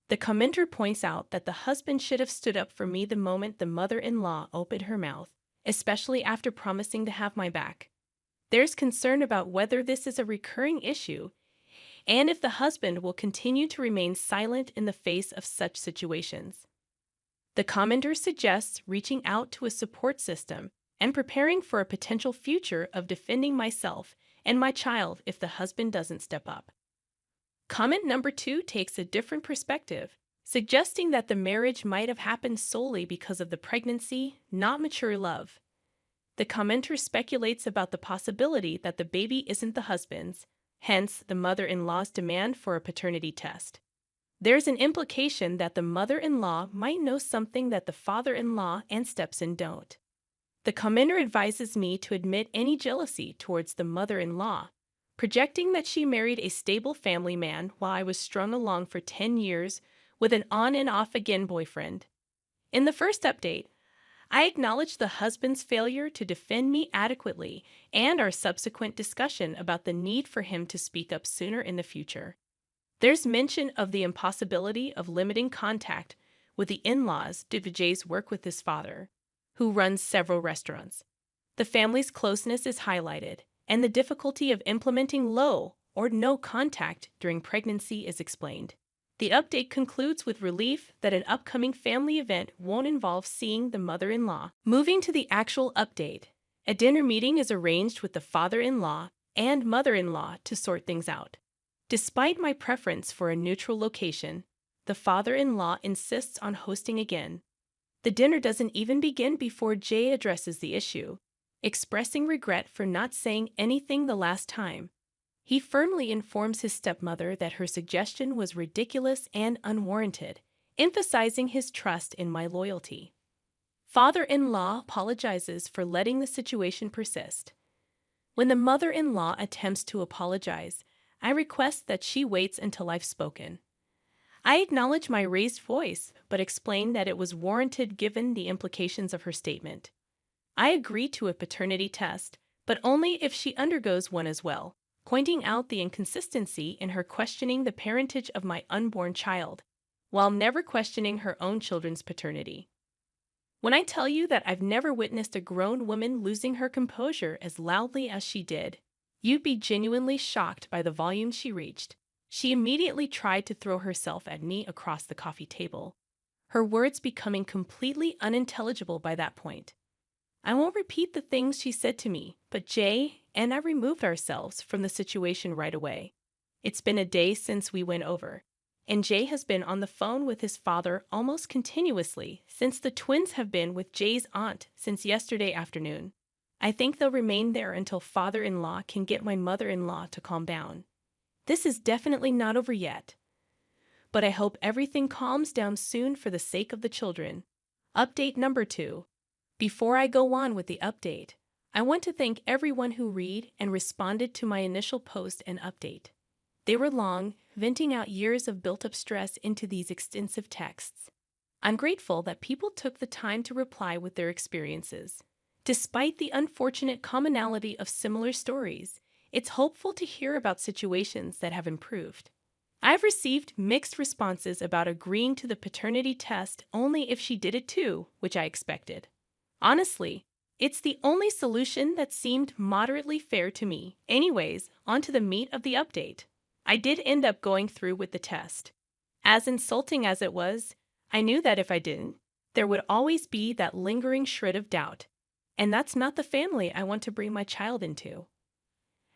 The commenter points out that the husband should have stood up for me the moment the mother-in-law opened her mouth, especially after promising to have my back. There's concern about whether this is a recurring issue and if the husband will continue to remain silent in the face of such situations. The commenter suggests reaching out to a support system and preparing for a potential future of defending myself and my child if the husband doesn't step up. Comment number 2 takes a different perspective, suggesting that the marriage might have happened solely because of the pregnancy, not mature love. The commenter speculates about the possibility that the baby isn't the husband's, hence the mother-in-law's demand for a paternity test. There's an implication that the mother-in-law might know something that the father-in-law and stepson don't. The commenter advises me to admit any jealousy towards the mother-in-law, projecting that she married a stable family man while I was strung along for 10 years with an on-and-off-again boyfriend. In the first update, I acknowledged the husband's failure to defend me adequately and our subsequent discussion about the need for him to speak up sooner in the future. There's mention of the impossibility of limiting contact with the in-laws due to Jay's work with his father, who runs several restaurants. The family's closeness is highlighted, and the difficulty of implementing low or no contact during pregnancy is explained. The update concludes with relief that an upcoming family event won't involve seeing the mother-in-law. Moving to the actual update, a dinner meeting is arranged with the father-in-law and mother-in-law to sort things out. Despite my preference for a neutral location, the father-in-law insists on hosting again. The dinner doesn't even begin before Jay addresses the issue, expressing regret for not saying anything the last time. He firmly informs his stepmother that her suggestion was ridiculous and unwarranted, emphasizing his trust in my loyalty. Father-in-law apologizes for letting the situation persist. When the mother-in-law attempts to apologize, I request that she waits until I've spoken. I acknowledge my raised voice, but explain that it was warranted given the implications of her statement. I agree to a paternity test, but only if she undergoes one as well, pointing out the inconsistency in her questioning the parentage of my unborn child, while never questioning her own children's paternity. When I tell you that I've never witnessed a grown woman losing her composure as loudly as she did, you'd be genuinely shocked by the volume she reached. She immediately tried to throw herself at me across the coffee table, her words becoming completely unintelligible by that point. I won't repeat the things she said to me, but Jay and I removed ourselves from the situation right away. It's been a day since we went over, and Jay has been on the phone with his father almost continuously since the twins have been with Jay's aunt since yesterday afternoon. I think they'll remain there until father-in-law can get my mother-in-law to calm down. This is definitely not over yet, but I hope everything calms down soon for the sake of the children. Update number 2. Before I go on with the update, I want to thank everyone who read and responded to my initial post and update. They were long, venting out years of built-up stress into these extensive texts. I'm grateful that people took the time to reply with their experiences. Despite the unfortunate commonality of similar stories, it's hopeful to hear about situations that have improved. I've received mixed responses about agreeing to the paternity test only if she did it too, which I expected. Honestly, it's the only solution that seemed moderately fair to me. Anyways, on to the meat of the update. I did end up going through with the test. As insulting as it was, I knew that if I didn't, there would always be that lingering shred of doubt. And that's not the family I want to bring my child into.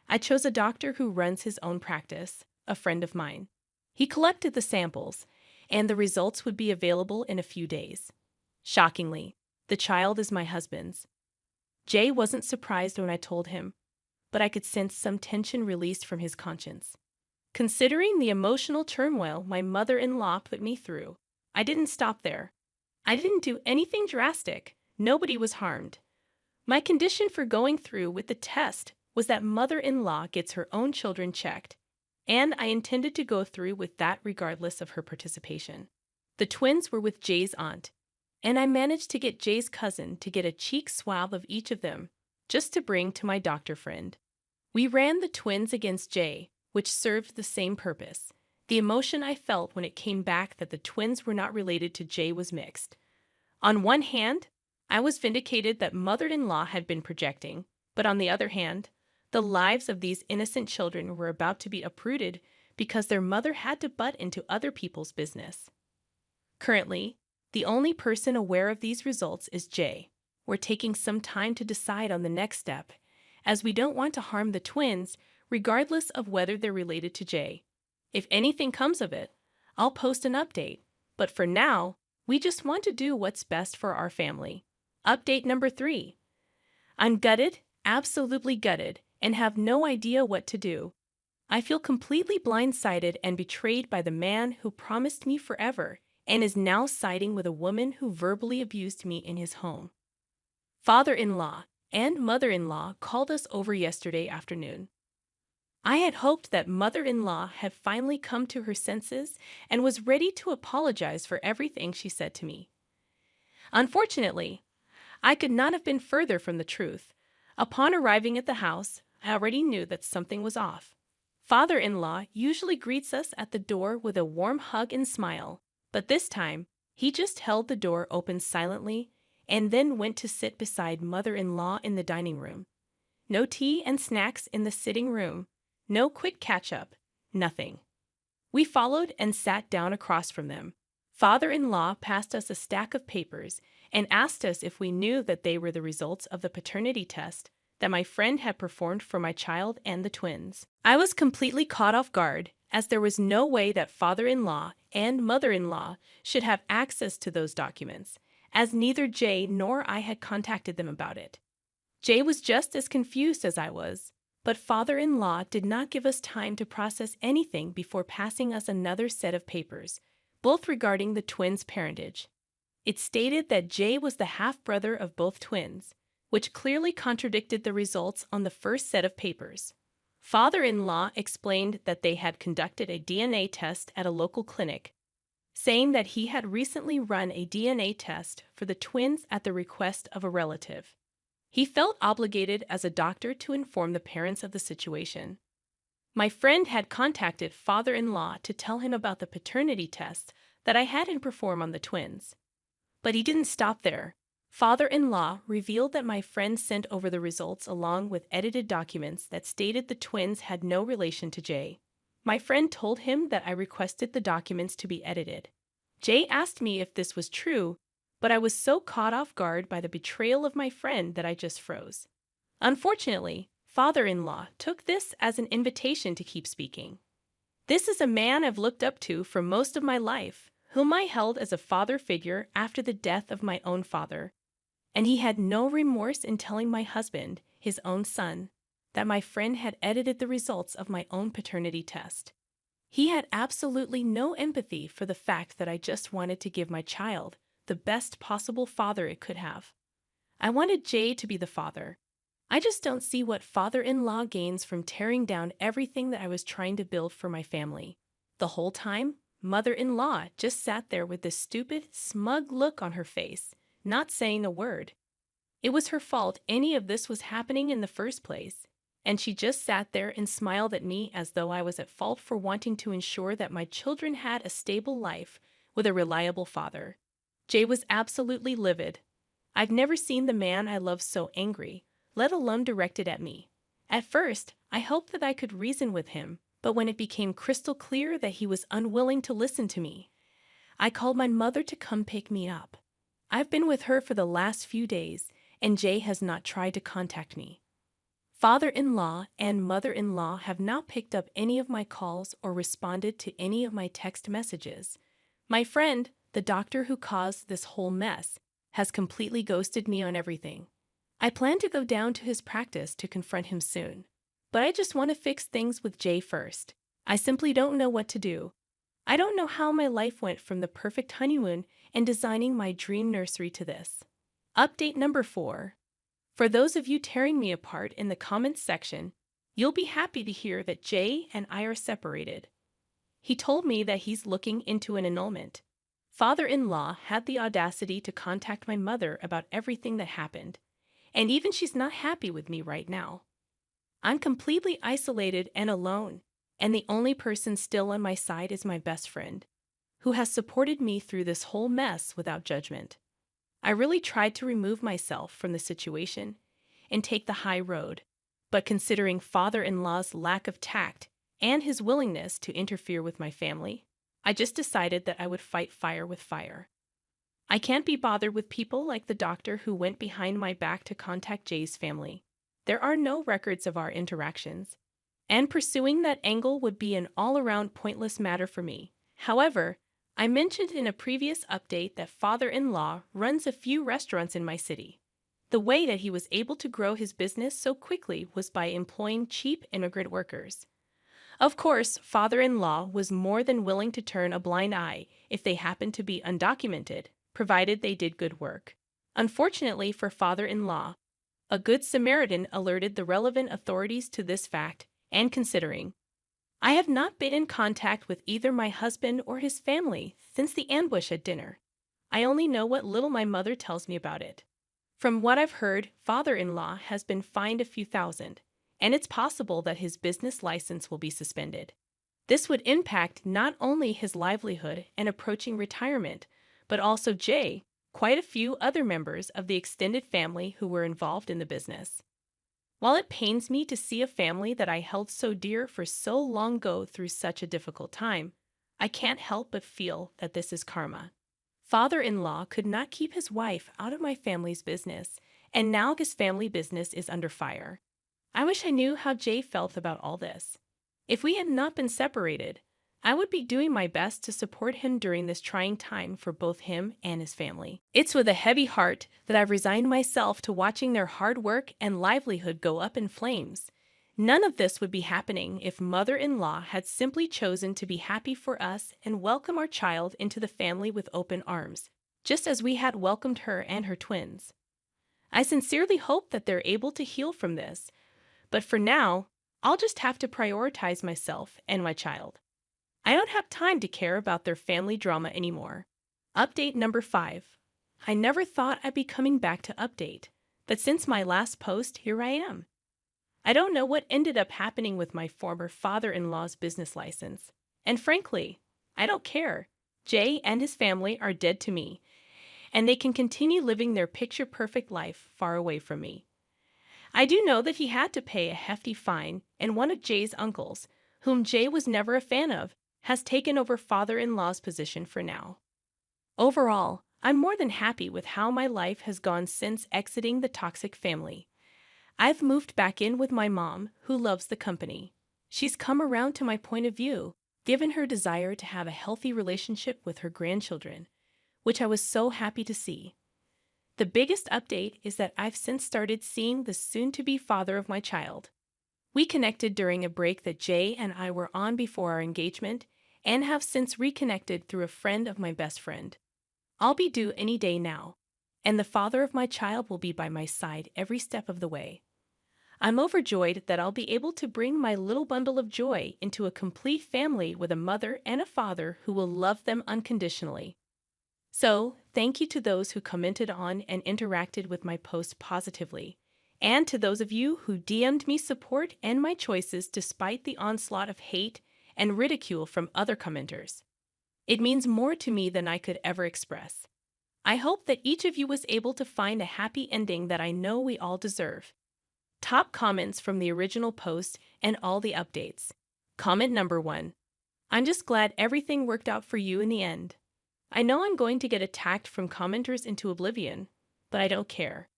I chose a doctor who runs his own practice, a friend of mine. He collected the samples, and the results would be available in a few days. Shockingly, the child is my husband's. Jay wasn't surprised when I told him, but I could sense some tension released from his conscience. Considering the emotional turmoil my mother-in-law put me through, I didn't stop there. I didn't do anything drastic. Nobody was harmed. My condition for going through with the test was that mother-in-law gets her own children checked, and I intended to go through with that regardless of her participation. The twins were with Jay's aunt, and I managed to get Jay's cousin to get a cheek swab of each of them, just to bring to my doctor friend. We ran the twins against Jay, which served the same purpose. The emotion I felt when it came back that the twins were not related to Jay was mixed. On one hand, I was vindicated that mother-in-law had been projecting, but on the other hand, the lives of these innocent children were about to be uprooted because their mother had to butt into other people's business. Currently, the only person aware of these results is Jay. We're taking some time to decide on the next step, as we don't want to harm the twins, regardless of whether they're related to Jay. If anything comes of it, I'll post an update, but for now, we just want to do what's best for our family. Update number 3. I'm gutted, absolutely gutted, and have no idea what to do. I feel completely blindsided and betrayed by the man who promised me forever and is now siding with a woman who verbally abused me in his home. Father-in-law and mother-in-law called us over yesterday afternoon. I had hoped that mother-in-law had finally come to her senses and was ready to apologize for everything she said to me. Unfortunately, I could not have been further from the truth. Upon arriving at the house, I already knew that something was off. Father-in-law usually greets us at the door with a warm hug and smile, but this time, he just held the door open silently and then went to sit beside mother-in-law in the dining room. No tea and snacks in the sitting room, no quick catch-up, nothing. We followed and sat down across from them. Father-in-law passed us a stack of papers and asked us if we knew that they were the results of the paternity test that my friend had performed for my child and the twins. I was completely caught off guard, as there was no way that father-in-law and mother-in-law should have access to those documents, as neither Jay nor I had contacted them about it. Jay was just as confused as I was, but father-in-law did not give us time to process anything before passing us another set of papers, both regarding the twins' parentage. It stated that Jay was the half-brother of both twins, which clearly contradicted the results on the first set of papers. Father-in-law explained that they had conducted a DNA test at a local clinic, saying that he had recently run a DNA test for the twins at the request of a relative. He felt obligated as a doctor to inform the parents of the situation. My friend had contacted father-in-law to tell him about the paternity test that I had him perform on the twins. But he didn't stop there. Father-in-law revealed that my friend sent over the results along with edited documents that stated the twins had no relation to Jay. My friend told him that I requested the documents to be edited. Jay asked me if this was true, but I was so caught off guard by the betrayal of my friend that I just froze. Unfortunately, father-in-law took this as an invitation to keep speaking. This is a man I've looked up to for most of my life, whom I held as a father figure after the death of my own father. And he had no remorse in telling my husband, his own son, that my friend had edited the results of my own paternity test. He had absolutely no empathy for the fact that I just wanted to give my child the best possible father it could have. I wanted Jay to be the father. I just don't see what father-in-law gains from tearing down everything that I was trying to build for my family. The whole time, mother-in-law just sat there with this stupid, smug look on her face, not saying a word. It was her fault any of this was happening in the first place, and she just sat there and smiled at me as though I was at fault for wanting to ensure that my children had a stable life with a reliable father. Jay was absolutely livid. I've never seen the man I love so angry, let alone directed at me. At first, I hoped that I could reason with him, but when it became crystal clear that he was unwilling to listen to me, I called my mother to come pick me up. I've been with her for the last few days, and Jay has not tried to contact me. Father-in-law and mother-in-law have not picked up any of my calls or responded to any of my text messages. My friend, the doctor who caused this whole mess, has completely ghosted me on everything. I plan to go down to his practice to confront him soon, but I just want to fix things with Jay first. I simply don't know what to do. I don't know how my life went from the perfect honeymoon and designing my dream nursery to this. Update number 4. For those of you tearing me apart in the comments section, you'll be happy to hear that Jay and I are separated. He told me that he's looking into an annulment. Father-in-law had the audacity to contact my mother about everything that happened, and even she's not happy with me right now. I'm completely isolated and alone, and the only person still on my side is my best friend, who has supported me through this whole mess without judgment. I really tried to remove myself from the situation and take the high road, but considering father-in-law's lack of tact and his willingness to interfere with my family, I just decided that I would fight fire with fire. I can't be bothered with people like the doctor who went behind my back to contact Jay's family. There are no records of our interactions, and pursuing that angle would be an all-around pointless matter for me. However, I mentioned in a previous update that father-in-law runs a few restaurants in my city. The way that he was able to grow his business so quickly was by employing cheap immigrant workers. Of course, father-in-law was more than willing to turn a blind eye if they happened to be undocumented, provided they did good work. Unfortunately for father-in-law, a good Samaritan alerted the relevant authorities to this fact, and considering I have not been in contact with either my husband or his family since the ambush at dinner. I only know what little my mother tells me about it. From what I've heard, father-in-law has been fined a few thousand, and it's possible that his business license will be suspended. This would impact not only his livelihood and approaching retirement, but also Jay, quite a few other members of the extended family who were involved in the business. While it pains me to see a family that I held so dear for so long go through such a difficult time, I can't help but feel that this is karma. Father-in-law could not keep his wife out of my family's business, and now his family business is under fire. I wish I knew how Jay felt about all this. If we had not been separated, I would be doing my best to support him during this trying time for both him and his family. It's with a heavy heart that I've resigned myself to watching their hard work and livelihood go up in flames. None of this would be happening if mother-in-law had simply chosen to be happy for us and welcome our child into the family with open arms, just as we had welcomed her and her twins. I sincerely hope that they're able to heal from this, but for now, I'll just have to prioritize myself and my child. I don't have time to care about their family drama anymore. Update number 5. I never thought I'd be coming back to update, but since my last post, here I am. I don't know what ended up happening with my former father-in-law's business license, and frankly, I don't care. Jay and his family are dead to me, and they can continue living their picture-perfect life far away from me. I do know that he had to pay a hefty fine, and one of Jay's uncles, whom Jay was never a fan of, has taken over father-in-law's position for now. Overall, I'm more than happy with how my life has gone since exiting the toxic family. I've moved back in with my mom, who loves the company. She's come around to my point of view, given her desire to have a healthy relationship with her grandchildren, which I was so happy to see. The biggest update is that I've since started seeing the soon-to-be father of my child. We connected during a break that Jay and I were on before our engagement, and have since reconnected through a friend of my best friend. I'll be due any day now, and the father of my child will be by my side every step of the way. I'm overjoyed that I'll be able to bring my little bundle of joy into a complete family with a mother and a father who will love them unconditionally. So, thank you to those who commented on and interacted with my post positively, and to those of you who DM'd me support and my choices despite the onslaught of hate and ridicule from other commenters. It means more to me than I could ever express. I hope that each of you was able to find a happy ending that I know we all deserve. Top comments from the original post and all the updates. Comment number 1. I'm just glad everything worked out for you in the end. I know I'm going to get attacked from commenters into oblivion, but I don't care.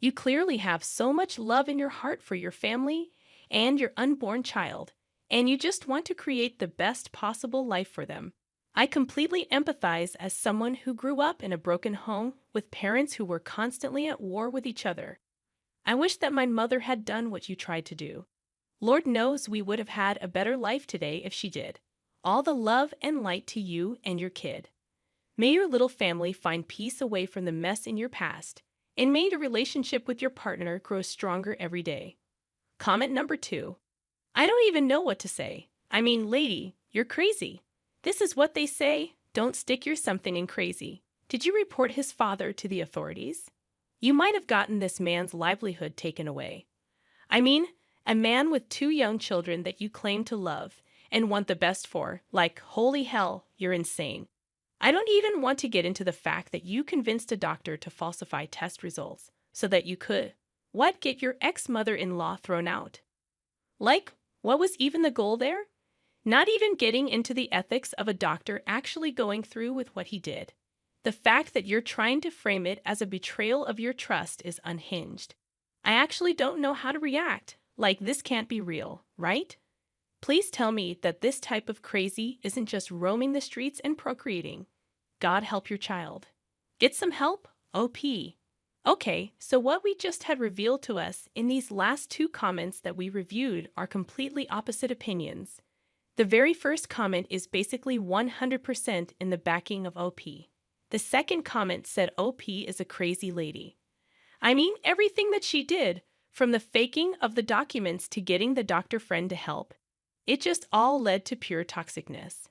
You clearly have so much love in your heart for your family and your unborn child, and you just want to create the best possible life for them. I completely empathize as someone who grew up in a broken home with parents who were constantly at war with each other. I wish that my mother had done what you tried to do. Lord knows we would have had a better life today if she did. All the love and light to you and your kid. May your little family find peace away from the mess in your past, and may your relationship with your partner grow stronger every day. Comment number 2. I don't even know what to say. I mean, lady, you're crazy. This is what they say, don't stick your something in crazy. Did you report his father to the authorities? You might have gotten this man's livelihood taken away. I mean, a man with 2 young children that you claim to love and want the best for, like, holy hell, you're insane. I don't even want to get into the fact that you convinced a doctor to falsify test results so that you could, get your ex-mother-in-law thrown out. Like, what was even the goal there? Not even getting into the ethics of a doctor actually going through with what he did. The fact that you're trying to frame it as a betrayal of your trust is unhinged. I actually don't know how to react. Like, this can't be real, right? Please tell me that this type of crazy isn't just roaming the streets and procreating. God help your child. Get some help? OP. Okay, so what we just had revealed to us in these last 2 comments that we reviewed are completely opposite opinions. The very first comment is basically 100% in the backing of OP. The second comment said OP is a crazy lady. I mean, everything that she did, from the faking of the documents to getting the doctor friend to help, it just all led to pure toxicness.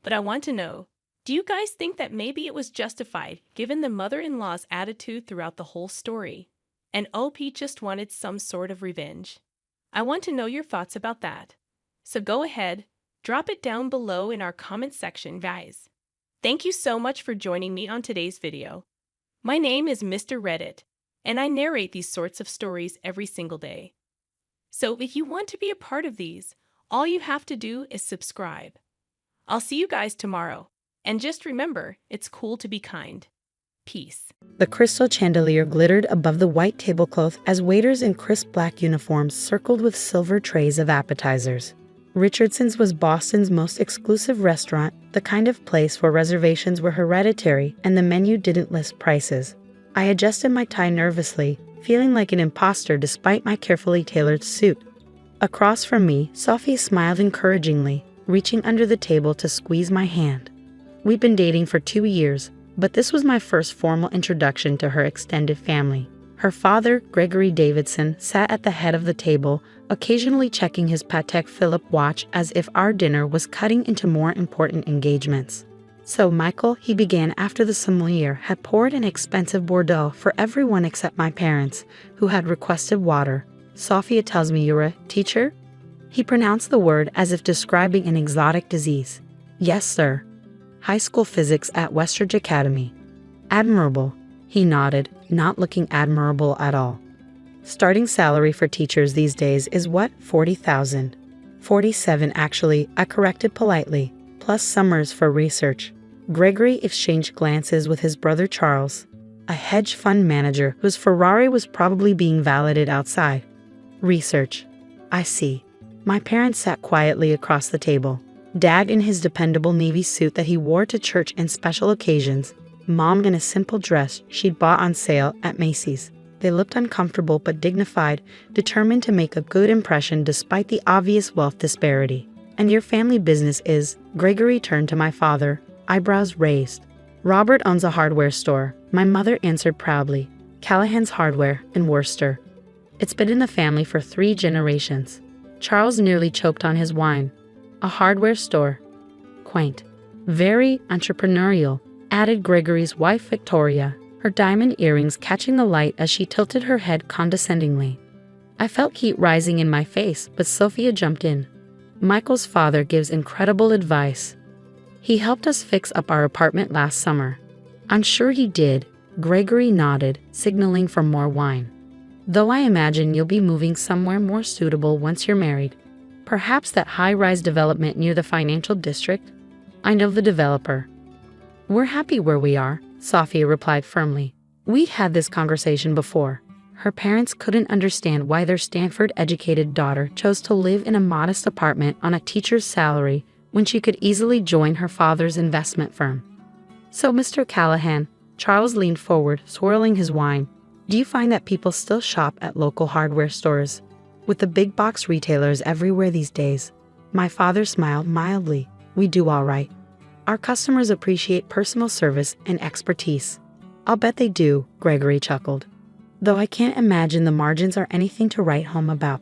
But I want to know, do you guys think that maybe it was justified given the mother-in-law's attitude throughout the whole story, and OP just wanted some sort of revenge? I want to know your thoughts about that. So go ahead, drop it down below in our comment section, guys. Thank you so much for joining me on today's video. My name is Mr. Reddit, and I narrate these sorts of stories every single day. So if you want to be a part of these, all you have to do is subscribe. I'll see you guys tomorrow, and just remember, it's cool to be kind. Peace. The crystal chandelier glittered above the white tablecloth as waiters in crisp black uniforms circled with silver trays of appetizers. Richardson's was Boston's most exclusive restaurant, the kind of place where reservations were hereditary and the menu didn't list prices. I adjusted my tie nervously, feeling like an imposter despite my carefully tailored suit. Across from me, Sophie smiled encouragingly, reaching under the table to squeeze my hand. We'd been dating for 2 years, but this was my first formal introduction to her extended family. Her father, Gregory Davidson, sat at the head of the table, occasionally checking his Patek Philippe watch as if our dinner was cutting into more important engagements. So, Michael, he began after the sommelier had poured an expensive Bordeaux for everyone except my parents, who had requested water. Sophia tells me you're a teacher? He pronounced the word as if describing an exotic disease. Yes, sir. High school physics at Westridge Academy. Admirable. He nodded, not looking admirable at all. Starting salary for teachers these days is what, 40,000? 47 actually, I corrected politely, plus summers for research. Gregory exchanged glances with his brother Charles, a hedge fund manager whose Ferrari was probably being valeted outside. Research. I see. My parents sat quietly across the table. Dad in his dependable navy suit that he wore to church and special occasions. Mom in a simple dress she'd bought on sale at Macy's. They looked uncomfortable but dignified, determined to make a good impression despite the obvious wealth disparity. And your family business is? Gregory turned to my father, eyebrows raised. Robert owns a hardware store, my mother answered proudly. Callahan's Hardware in Worcester. It's been in the family for 3 generations. Charles nearly choked on his wine. A hardware store. Quaint. Very entrepreneurial, added Gregory's wife Victoria, her diamond earrings catching the light as she tilted her head condescendingly. I felt heat rising in my face, but Sophia jumped in. Michael's father gives incredible advice. He helped us fix up our apartment last summer. I'm sure he did. Gregory nodded, signaling for more wine. Though I imagine you'll be moving somewhere more suitable once you're married. Perhaps that high-rise development near the financial district? I know the developer. We're happy where we are, Sophia replied firmly. We'd had this conversation before. Her parents couldn't understand why their Stanford-educated daughter chose to live in a modest apartment on a teacher's salary when she could easily join her father's investment firm. So, Mr. Callahan, Charles leaned forward, swirling his wine. Do you find that people still shop at local hardware stores? With the big box retailers everywhere these days. My father smiled mildly. We do all right. Our customers appreciate personal service and expertise. I'll bet they do, Gregory chuckled. Though I can't imagine the margins are anything to write home about.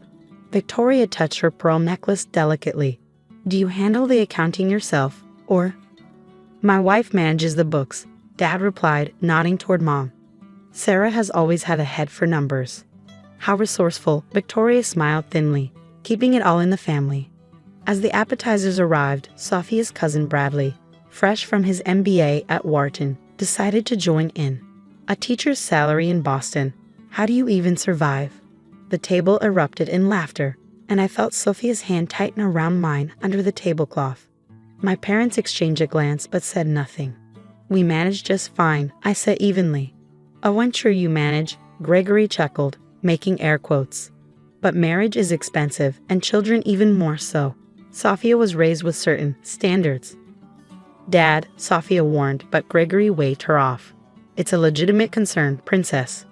Victoria touched her pearl necklace delicately. Do you handle the accounting yourself, or? My wife manages the books, Dad replied, nodding toward Mom. Sarah has always had a head for numbers. How resourceful, Victoria smiled thinly, keeping it all in the family. As the appetizers arrived, Sophia's cousin Bradley, fresh from his MBA at Wharton, decided to join in. A teacher's salary in Boston. How do you even survive? The table erupted in laughter, and I felt Sophia's hand tighten around mine under the tablecloth. My parents exchanged a glance but said nothing. We managed just fine, I said evenly. Oh, I'm sure you manage, Gregory chuckled, making air quotes. But marriage is expensive, and children even more so. Sophia was raised with certain standards. Dad, Sophia warned, but Gregory waved her off. It's a legitimate concern, princess.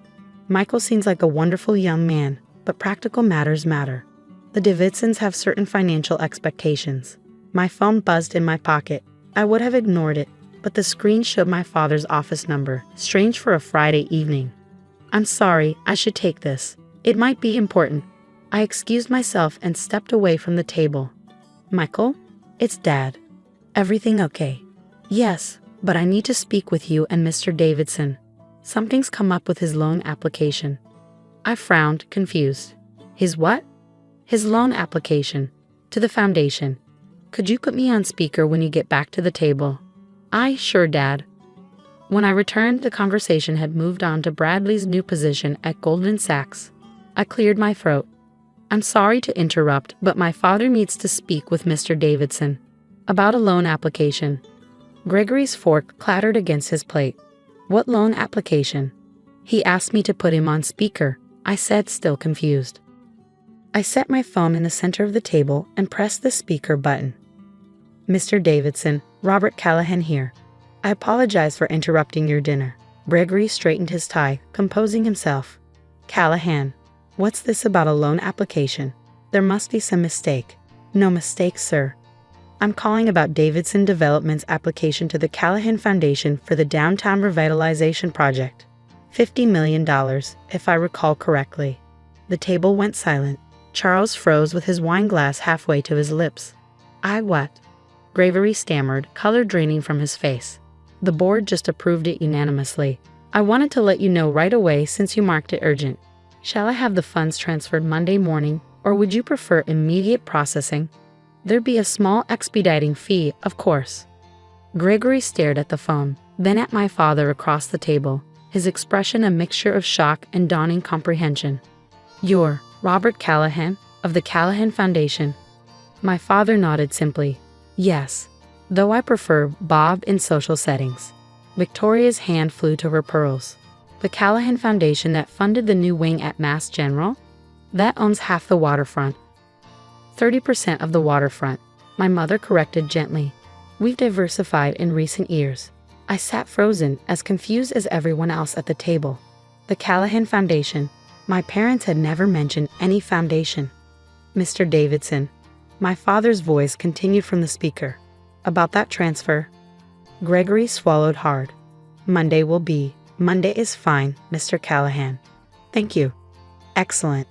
Michael seems like a wonderful young man, but practical matters matter. The Davidsons have certain financial expectations. My phone buzzed in my pocket. I would have ignored it, but the screen showed my father's office number, strange for a Friday evening. I'm sorry, I should take this. It might be important. I excused myself and stepped away from the table. Michael? It's Dad. Everything okay? Yes, but I need to speak with you and Mr. Davidson. Something's come up with his loan application. I frowned, confused. His what? His loan application. To the foundation. Could you put me on speaker when you get back to the table? Sure, Dad. When I returned, the conversation had moved on to Bradley's new position at Goldman Sachs. I cleared my throat. I'm sorry to interrupt, but my father needs to speak with Mr. Davidson. About a loan application. Gregory's fork clattered against his plate. What loan application? He asked me to put him on speaker, I said, still confused. I set my phone in the center of the table and pressed the speaker button. Mr. Davidson, Robert Callahan here. I apologize for interrupting your dinner. Gregory straightened his tie, composing himself. Callahan, what's this about a loan application? There must be some mistake. No mistake, sir. I'm calling about Davidson Development's application to the Callahan Foundation for the Downtown Revitalization Project. $50 million, if I recall correctly. The table went silent. Charles froze with his wine glass halfway to his lips. What? Gregory stammered, color draining from his face. The board just approved it unanimously. I wanted to let you know right away since you marked it urgent. Shall I have the funds transferred Monday morning, or would you prefer immediate processing? There'd be a small expediting fee, of course. Gregory stared at the phone, then at my father across the table, his expression a mixture of shock and dawning comprehension. You're Robert Callahan, of the Callahan Foundation. My father nodded simply. Yes, though I prefer Bob in social settings. Victoria's hand flew to her pearls. The Callahan Foundation that funded the new wing at Mass General? That owns half the waterfront. 30% of the waterfront, my mother corrected gently. We've diversified in recent years. I sat frozen, as confused as everyone else at the table. The Callahan Foundation. My parents had never mentioned any foundation. Mr. Davidson. My father's voice continued from the speaker. About that transfer. Gregory swallowed hard. Monday is fine, Mr. Callahan. Thank you. Excellent.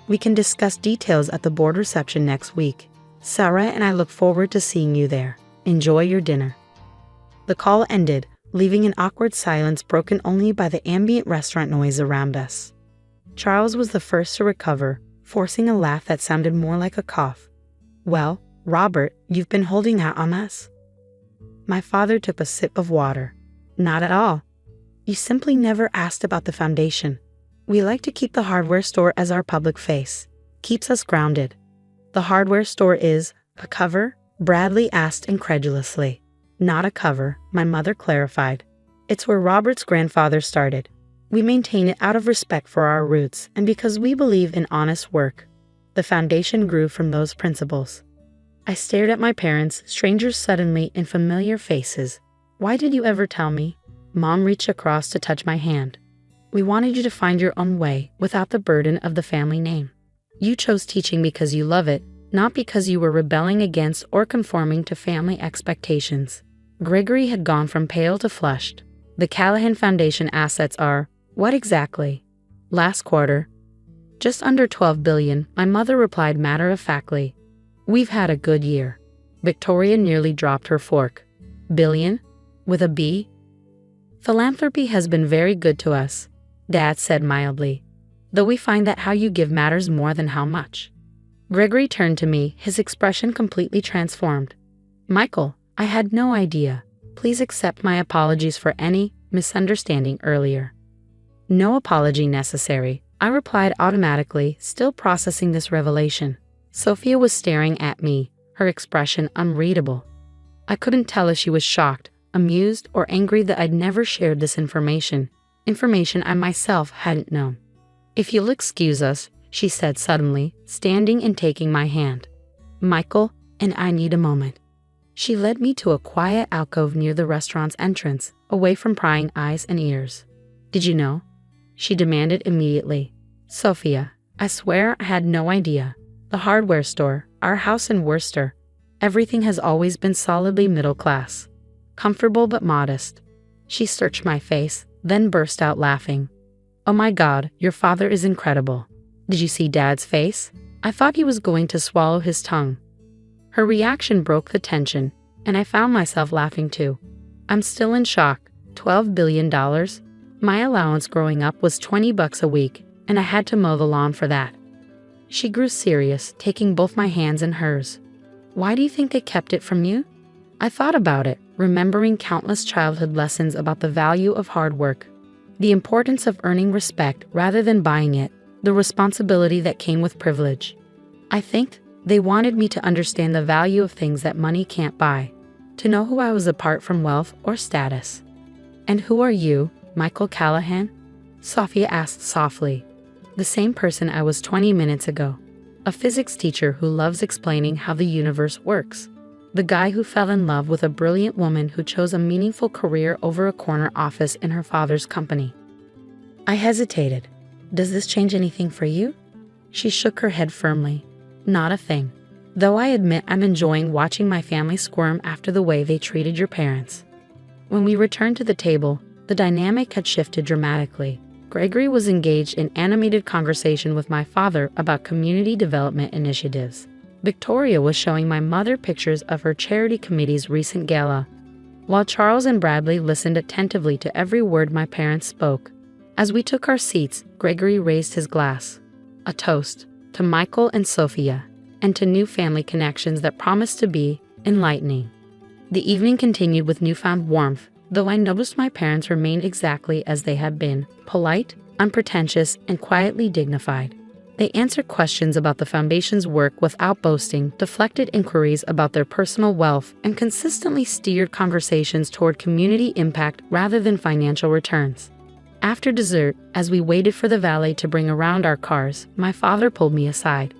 We can discuss details at the board reception next week. Sarah and I look forward to seeing you there. Enjoy your dinner." The call ended, leaving an awkward silence broken only by the ambient restaurant noise around us. Charles was the first to recover, forcing a laugh that sounded more like a cough. "Well, Robert, you've been holding out on us." My father took a sip of water. "Not at all. You simply never asked about the foundation. We like to keep the hardware store as our public face. Keeps us grounded." "The hardware store is a cover?" Bradley asked incredulously. "Not a cover," my mother clarified. "It's where Robert's grandfather started. We maintain it out of respect for our roots and because we believe in honest work. The foundation grew from those principles." I stared at my parents, strangers suddenly in familiar faces. "Why did you ever tell me?" Mom reached across to touch my hand. "We wanted you to find your own way without the burden of the family name. You chose teaching because you love it, not because you were rebelling against or conforming to family expectations." Gregory had gone from pale to flushed. "The Callahan Foundation assets are, what exactly?" "Last quarter, just under 12 billion, my mother replied matter-of-factly. "We've had a good year." Victoria nearly dropped her fork. "Billion? With a B?" "Philanthropy has been very good to us," Dad said mildly. "Though we find that how you give matters more than how much." Gregory turned to me, his expression completely transformed. "Michael, I had no idea. Please accept my apologies for any misunderstanding earlier." "No apology necessary," I replied automatically, still processing this revelation. Sophia was staring at me, her expression unreadable. I couldn't tell if she was shocked, amused, or angry that I'd never shared this information I myself hadn't known. "If you'll excuse us," she said suddenly, standing and taking my hand. "Michael and I need a moment." She led me to a quiet alcove near the restaurant's entrance, away from prying eyes and ears. "Did you know?" she demanded immediately. "Sophia, I swear I had no idea. The hardware store, our house in Worcester, everything has always been solidly middle class. Comfortable but modest." She searched my face, then burst out laughing. "Oh my God, your father is incredible. Did you see Dad's face? I thought he was going to swallow his tongue." Her reaction broke the tension, and I found myself laughing too. I'm still in shock. $12 billion? My allowance growing up was $20 a week, and I had to mow the lawn for that. She grew serious, taking both my hands in hers. "Why do you think they kept it from you?" I thought about it, remembering countless childhood lessons about the value of hard work, the importance of earning respect rather than buying it, the responsibility that came with privilege. I think they wanted me to understand the value of things that money can't buy, to know who I was apart from wealth or status. "And who are you, Michael Callahan?" Sophia asked softly. "The same person I was 20 minutes ago. A physics teacher who loves explaining how the universe works. The guy who fell in love with a brilliant woman who chose a meaningful career over a corner office in her father's company." I hesitated. "Does this change anything for you?" She shook her head firmly. "Not a thing. Though I admit I'm enjoying watching my family squirm after the way they treated your parents." When we returned to the table, the dynamic had shifted dramatically. Gregory was engaged in animated conversation with my father about community development initiatives. Victoria was showing my mother pictures of her charity committee's recent gala, while Charles and Bradley listened attentively to every word my parents spoke. As we took our seats, Gregory raised his glass. A toast to Michael and Sophia, and to new family connections that promised to be enlightening. The evening continued with newfound warmth, though I noticed my parents remained exactly as they had been, polite, unpretentious, and quietly dignified. They answered questions about the foundation's work without boasting, deflected inquiries about their personal wealth, and consistently steered conversations toward community impact rather than financial returns. After dessert, as we waited for the valet to bring around our cars, my father pulled me aside.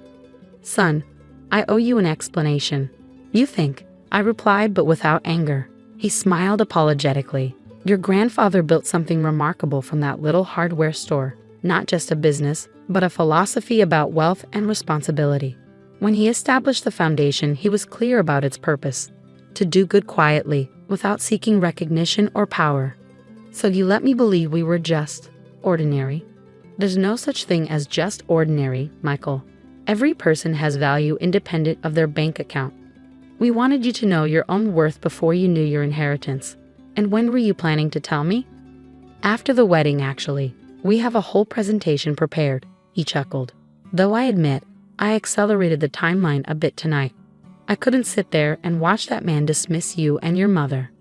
"Son, I owe you an explanation." "You think?" I replied, but without anger. He smiled apologetically. "Your grandfather built something remarkable from that little hardware store. Not just a business, but a philosophy about wealth and responsibility. When he established the foundation, he was clear about its purpose: to do good quietly, without seeking recognition or power. So you let me believe we were just ordinary?" There's no such thing as just ordinary, Michael. Every person has value independent of their bank account. We wanted you to know your own worth before you knew your inheritance. And when were you planning to tell me? After the wedding, actually. We have a whole presentation prepared, he chuckled. Though I admit, I accelerated the timeline a bit tonight. I couldn't sit there and watch that man dismiss you and your mother.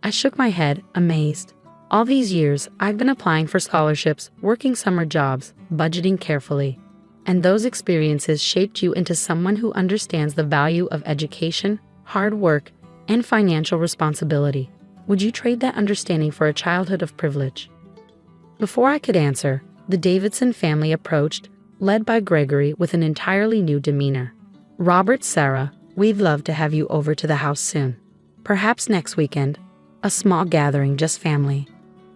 I shook my head, amazed. All these years, I've been applying for scholarships, working summer jobs, budgeting carefully. And those experiences shaped you into someone who understands the value of education, hard work, and financial responsibility. Would you trade that understanding for a childhood of privilege? Before I could answer, the Davidson family approached, led by Gregory with an entirely new demeanor. Robert, Sarah, we'd love to have you over to the house soon. Perhaps next weekend. A small gathering, just family.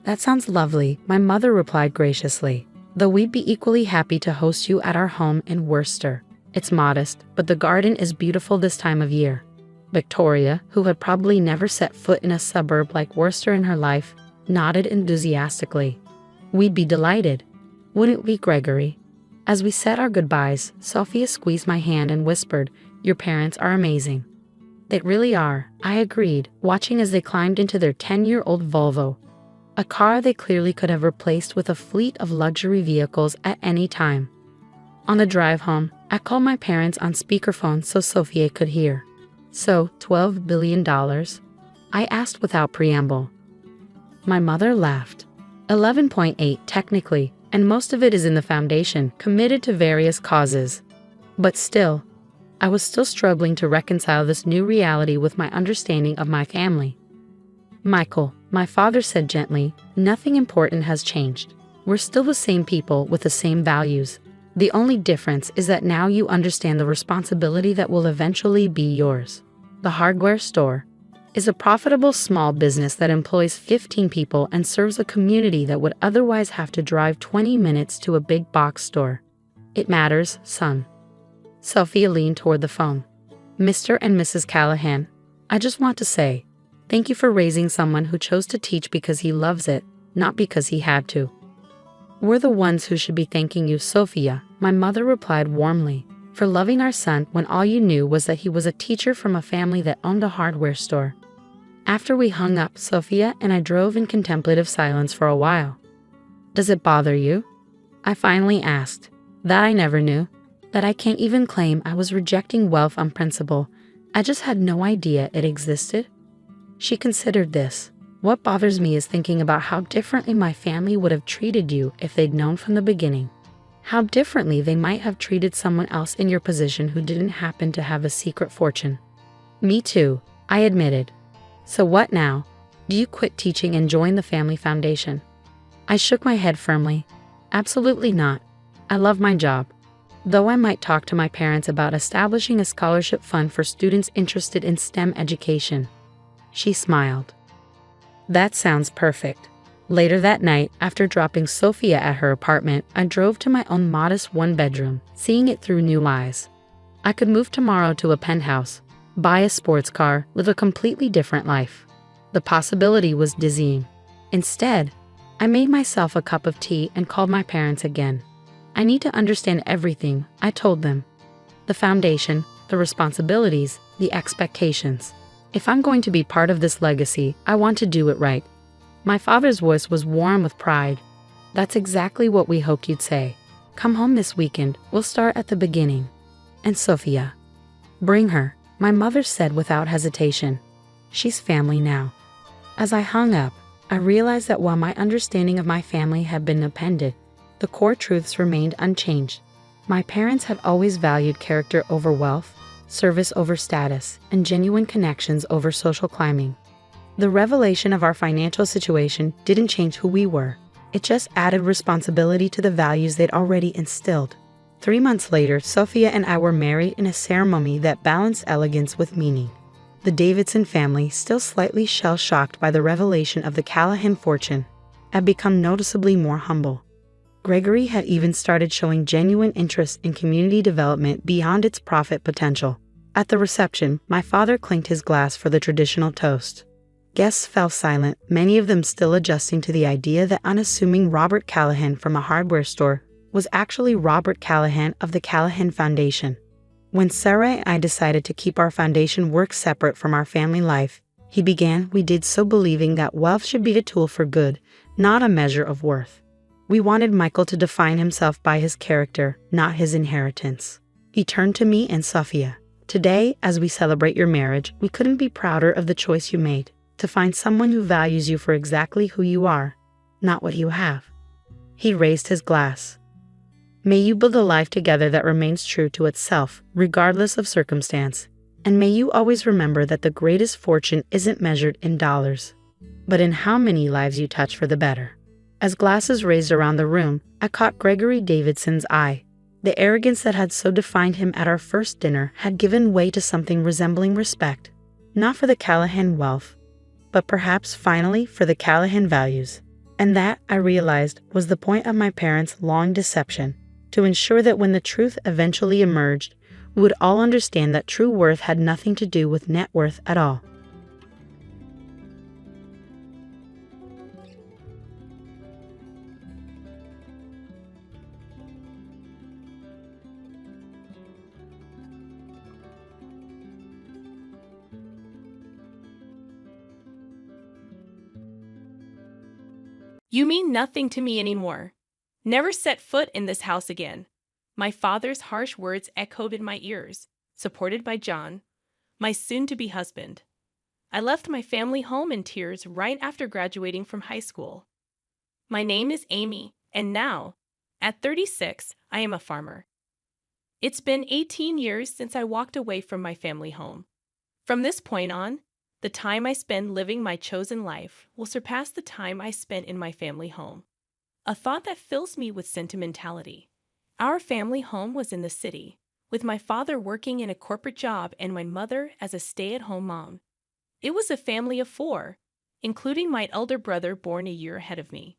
That sounds lovely, my mother replied graciously. Though we'd be equally happy to host you at our home in Worcester. It's modest, but the garden is beautiful this time of year. Victoria, who had probably never set foot in a suburb like Worcester in her life, nodded enthusiastically. We'd be delighted. Wouldn't we, Gregory? As we said our goodbyes, Sophia squeezed my hand and whispered, "Your parents are amazing." They really are, I agreed, watching as they climbed into their 10-year-old Volvo. A car they clearly could have replaced with a fleet of luxury vehicles at any time. On the drive home, I called my parents on speakerphone so Sophia could hear. "So, $12 billion? I asked without preamble. My mother laughed. 11.8 technically, and most of it is in the foundation, committed to various causes. But still, I was still struggling to reconcile this new reality with my understanding of my family. "Michael," my father said gently, "nothing important has changed. We're still the same people with the same values. The only difference is that now you understand the responsibility that will eventually be yours. The hardware store is a profitable small business that employs 15 people and serves a community that would otherwise have to drive 20 minutes to a big box store. It matters, son." Sophia leaned toward the phone. "Mr. and Mrs. Callahan, I just want to say, thank you for raising someone who chose to teach because he loves it, not because he had to." "We're the ones who should be thanking you, Sophia," my mother replied warmly, "for loving our son when all you knew was that he was a teacher from a family that owned a hardware store." After we hung up, Sophia and I drove in contemplative silence for a while. "Does it bother you?" I finally asked. "That I never knew. That I can't even claim I was rejecting wealth on principle. I just had no idea it existed?" She considered this. "What bothers me is thinking about how differently my family would have treated you if they'd known from the beginning. How differently they might have treated someone else in your position who didn't happen to have a secret fortune." "Me too," I admitted. "So what now? Do you quit teaching and join the family foundation?" I shook my head firmly. "Absolutely not. I love my job. Though I might talk to my parents about establishing a scholarship fund for students interested in STEM education." She smiled. "That sounds perfect." Later that night, after dropping Sophia at her apartment, I drove to my own modest one-bedroom, seeing it through new eyes. I could move tomorrow to a penthouse, buy a sports car, live a completely different life. The possibility was dizzying. Instead, I made myself a cup of tea and called my parents again. "I need to understand everything," I told them. "The foundation, the responsibilities, the expectations. If I'm going to be part of this legacy, I want to do it right." My father's voice was warm with pride. "That's exactly what we hoped you'd say. Come home this weekend, we'll start at the beginning. And Sophia, bring her," my mother said without hesitation. "She's family now." As I hung up, I realized that while my understanding of my family had been appended, the core truths remained unchanged. My parents had always valued character over wealth, service over status, and genuine connections over social climbing. The revelation of our financial situation didn't change who we were. It just added responsibility to the values they'd already instilled. 3 months later, Sophia and I were married in a ceremony that balanced elegance with meaning. The Davidson family, still slightly shell-shocked by the revelation of the Callahan fortune, had become noticeably more humble. Gregory had even started showing genuine interest in community development beyond its profit potential. At the reception, my father clinked his glass for the traditional toast. Guests fell silent, many of them still adjusting to the idea that unassuming Robert Callahan from a hardware store was actually Robert Callahan of the Callahan Foundation. When Sarah and I decided to keep our foundation work separate from our family life, he began, we did so believing that wealth should be a tool for good, not a measure of worth. We wanted Michael to define himself by his character, not his inheritance. He turned to me and Sophia. Today, as we celebrate your marriage, we couldn't be prouder of the choice you made, to find someone who values you for exactly who you are, not what you have. He raised his glass. May you build a life together that remains true to itself, regardless of circumstance. And may you always remember that the greatest fortune isn't measured in dollars, but in how many lives you touch for the better. As glasses raised around the room, I caught Gregory Davidson's eye. The arrogance that had so defined him at our first dinner had given way to something resembling respect, not for the Callahan wealth, but perhaps finally for the Callahan values. And that, I realized, was the point of my parents' long deception, to ensure that when the truth eventually emerged, we would all understand that true worth had nothing to do with net worth at all. You mean nothing to me anymore. Never set foot in this house again. My father's harsh words echoed in my ears, supported by John, my soon-to-be husband. I left my family home in tears right after graduating from high school. My name is Amy, and now, at 36, I am a farmer. It's been 18 years since I walked away from my family home. From this point on, the time I spend living my chosen life will surpass the time I spent in my family home. A thought that fills me with sentimentality. Our family home was in the city, with my father working in a corporate job and my mother as a stay-at-home mom. It was a family of 4, including my elder brother born a year ahead of me.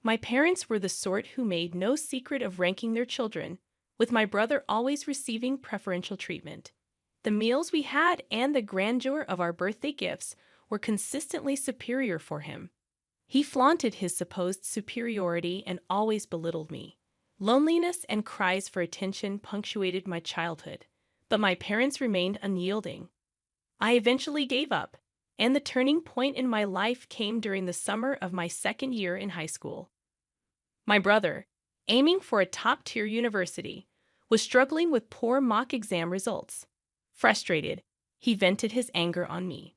My parents were the sort who made no secret of ranking their children, with my brother always receiving preferential treatment. The meals we had and the grandeur of our birthday gifts were consistently superior for him. He flaunted his supposed superiority and always belittled me. Loneliness and cries for attention punctuated my childhood, but my parents remained unyielding. I eventually gave up, and the turning point in my life came during the summer of my second year in high school. My brother, aiming for a top-tier university, was struggling with poor mock exam results. Frustrated, he vented his anger on me.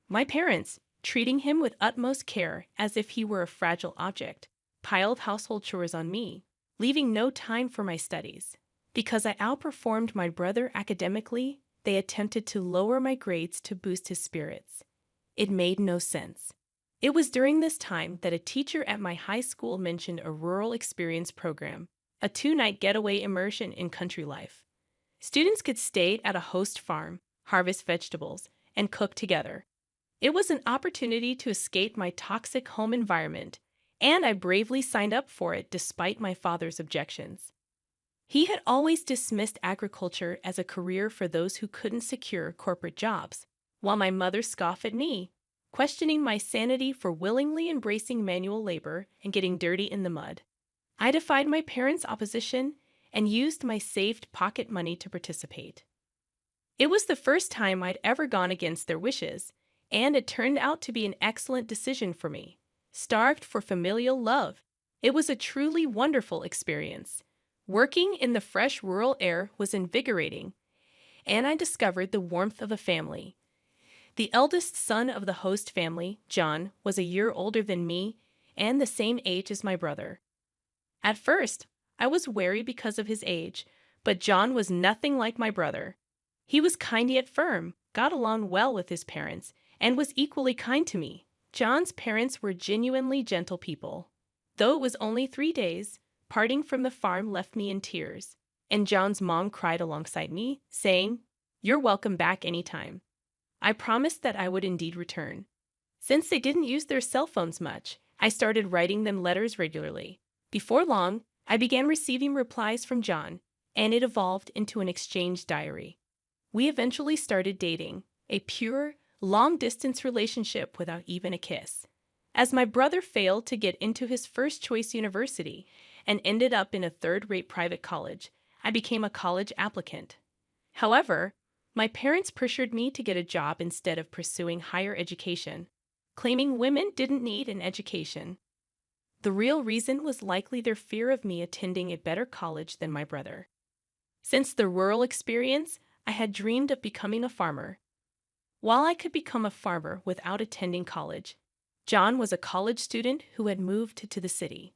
My parents, treating him with utmost care as if he were a fragile object, piled household chores on me, leaving no time for my studies. Because I outperformed my brother academically, they attempted to lower my grades to boost his spirits. It made no sense. It was during this time that a teacher at my high school mentioned a rural experience program, a 2-night getaway immersion in country life. Students could stay at a host farm, harvest vegetables, and cook together. It was an opportunity to escape my toxic home environment, and I bravely signed up for it despite my father's objections. He had always dismissed agriculture as a career for those who couldn't secure corporate jobs, while my mother scoffed at me, questioning my sanity for willingly embracing manual labor and getting dirty in the mud. I defied my parents' opposition and used my saved pocket money to participate. It was the first time I'd ever gone against their wishes, and it turned out to be an excellent decision for me. Starved for familial love, it was a truly wonderful experience. Working in the fresh rural air was invigorating, and I discovered the warmth of a family. The eldest son of the host family, John, was a year older than me and the same age as my brother. At first, I was wary because of his age, but John was nothing like my brother. He was kind yet firm, got along well with his parents, and was equally kind to me. John's parents were genuinely gentle people. Though it was only 3 days, parting from the farm left me in tears, and John's mom cried alongside me, saying, "You're welcome back anytime." I promised that I would indeed return. Since they didn't use their cell phones much, I started writing them letters regularly. Before long, I began receiving replies from John, and it evolved into an exchange diary. We eventually started dating, a pure, long-distance relationship without even a kiss. As my brother failed to get into his first choice university and ended up in a third-rate private college, I became a college applicant. However, my parents pressured me to get a job instead of pursuing higher education, claiming women didn't need an education. The real reason was likely their fear of me attending a better college than my brother. Since the rural experience, I had dreamed of becoming a farmer. While I could become a farmer without attending college, John was a college student who had moved to the city.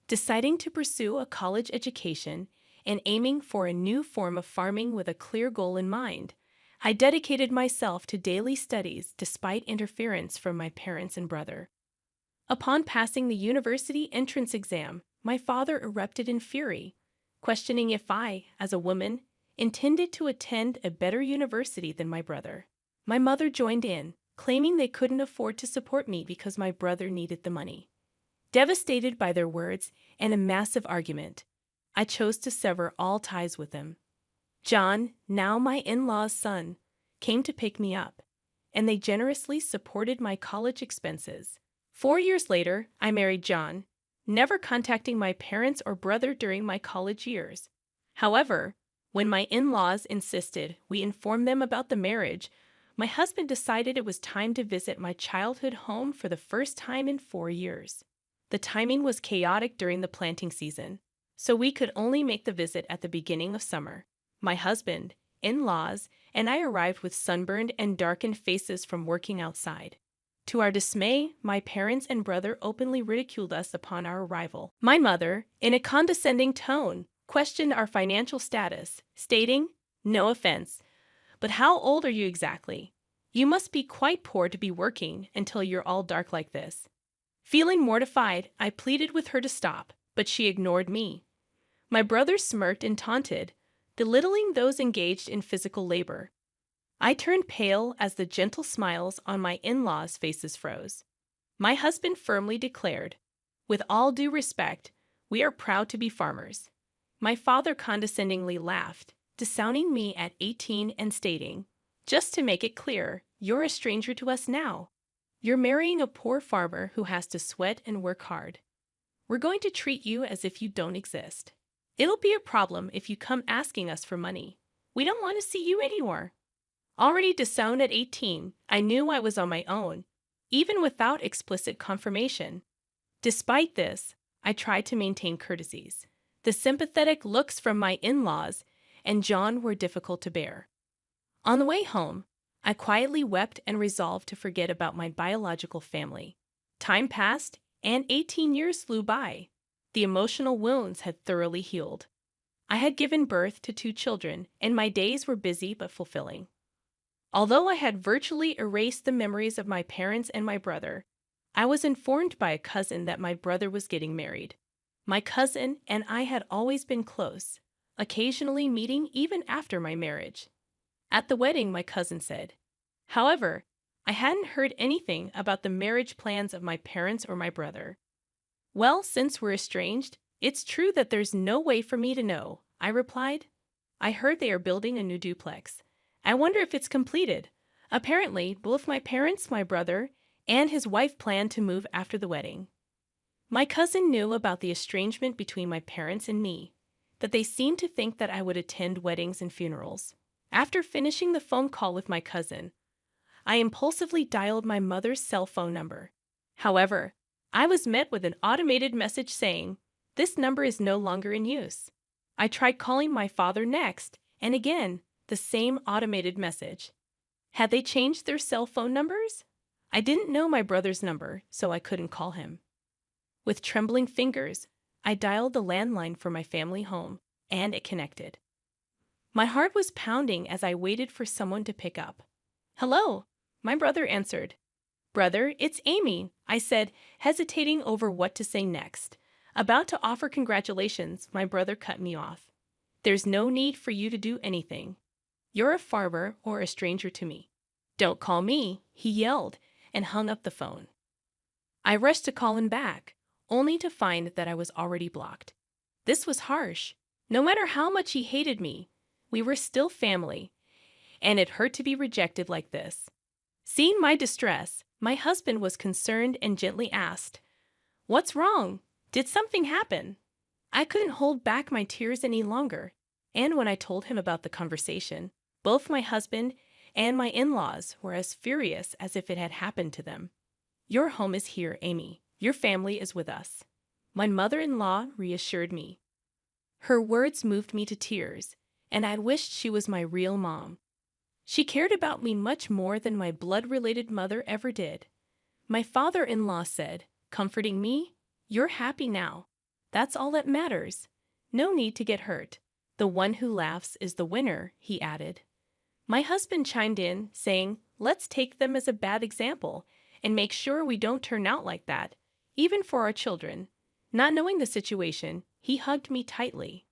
Deciding to pursue a college education and aiming for a new form of farming with a clear goal in mind, I dedicated myself to daily studies despite interference from my parents and brother. Upon passing the university entrance exam, my father erupted in fury, questioning if I, as a woman, intended to attend a better university than my brother. My mother joined in, claiming they couldn't afford to support me because my brother needed the money. Devastated by their words and a massive argument, I chose to sever all ties with them. John, now my in-law's son, came to pick me up, and they generously supported my college expenses. 4 years later, I married John, never contacting my parents or brother during my college years. However, when my in-laws insisted we inform them about the marriage, my husband decided it was time to visit my childhood home for the first time in 4 years. The timing was chaotic during the planting season, so we could only make the visit at the beginning of summer. My husband, in-laws, and I arrived with sunburned and darkened faces from working outside. To our dismay, my parents and brother openly ridiculed us upon our arrival. My mother, in a condescending tone, questioned our financial status, stating, "No offense, but how old are you exactly? You must be quite poor to be working until you're all dark like this." Feeling mortified, I pleaded with her to stop, but she ignored me. My brother smirked and taunted, belittling those engaged in physical labor. I turned pale as the gentle smiles on my in-laws' faces froze. My husband firmly declared, "With all due respect, we are proud to be farmers." My father condescendingly laughed, disowning me at 18 and stating, "Just to make it clear, you're a stranger to us now. You're marrying a poor farmer who has to sweat and work hard. We're going to treat you as if you don't exist. It'll be a problem if you come asking us for money. We don't want to see you anymore." Already disowned at 18, I knew I was on my own, even without explicit confirmation. Despite this, I tried to maintain courtesies. The sympathetic looks from my in-laws and John were difficult to bear. On the way home, I quietly wept and resolved to forget about my biological family. Time passed, and 18 years flew by. The emotional wounds had thoroughly healed. I had given birth to 2 children, and my days were busy but fulfilling. Although I had virtually erased the memories of my parents and my brother, I was informed by a cousin that my brother was getting married. My cousin and I had always been close, occasionally meeting even after my marriage. At the wedding, my cousin said, however, I hadn't heard anything about the marriage plans of my parents or my brother. "Well, since we're estranged, it's true that there's no way for me to know," I replied. "I heard they are building a new duplex. I wonder if it's completed. Apparently, both my parents, my brother, and his wife plan to move after the wedding." My cousin knew about the estrangement between my parents and me, that they seemed to think that I would attend weddings and funerals. After finishing the phone call with my cousin, I impulsively dialed my mother's cell phone number. However, I was met with an automated message saying, "This number is no longer in use." I tried calling my father next, and again, the same automated message. Had they changed their cell phone numbers? I didn't know my brother's number, so I couldn't call him. With trembling fingers, I dialed the landline for my family home, and it connected. My heart was pounding as I waited for someone to pick up. "Hello," my brother answered. "Brother, it's Amy," I said, hesitating over what to say next. About to offer congratulations, my brother cut me off. "There's no need for you to do anything. You're a farmer or a stranger to me. Don't call me," he yelled, and hung up the phone. I rushed to call him back, only to find that I was already blocked. This was harsh. No matter how much he hated me, we were still family, and it hurt to be rejected like this. Seeing my distress, my husband was concerned and gently asked, "What's wrong? Did something happen?" I couldn't hold back my tears any longer, and when I told him about the conversation, both my husband and my in-laws were as furious as if it had happened to them. "Your home is here, Amy. Your family is with us," my mother-in-law reassured me. Her words moved me to tears, and I wished she was my real mom. She cared about me much more than my blood-related mother ever did. My father-in-law said, comforting me, "You're happy now. That's all that matters. No need to get hurt. The one who laughs is the winner," he added. My husband chimed in, saying, "Let's take them as a bad example and make sure we don't turn out like that, even for our children." Not knowing the situation, he hugged me tightly.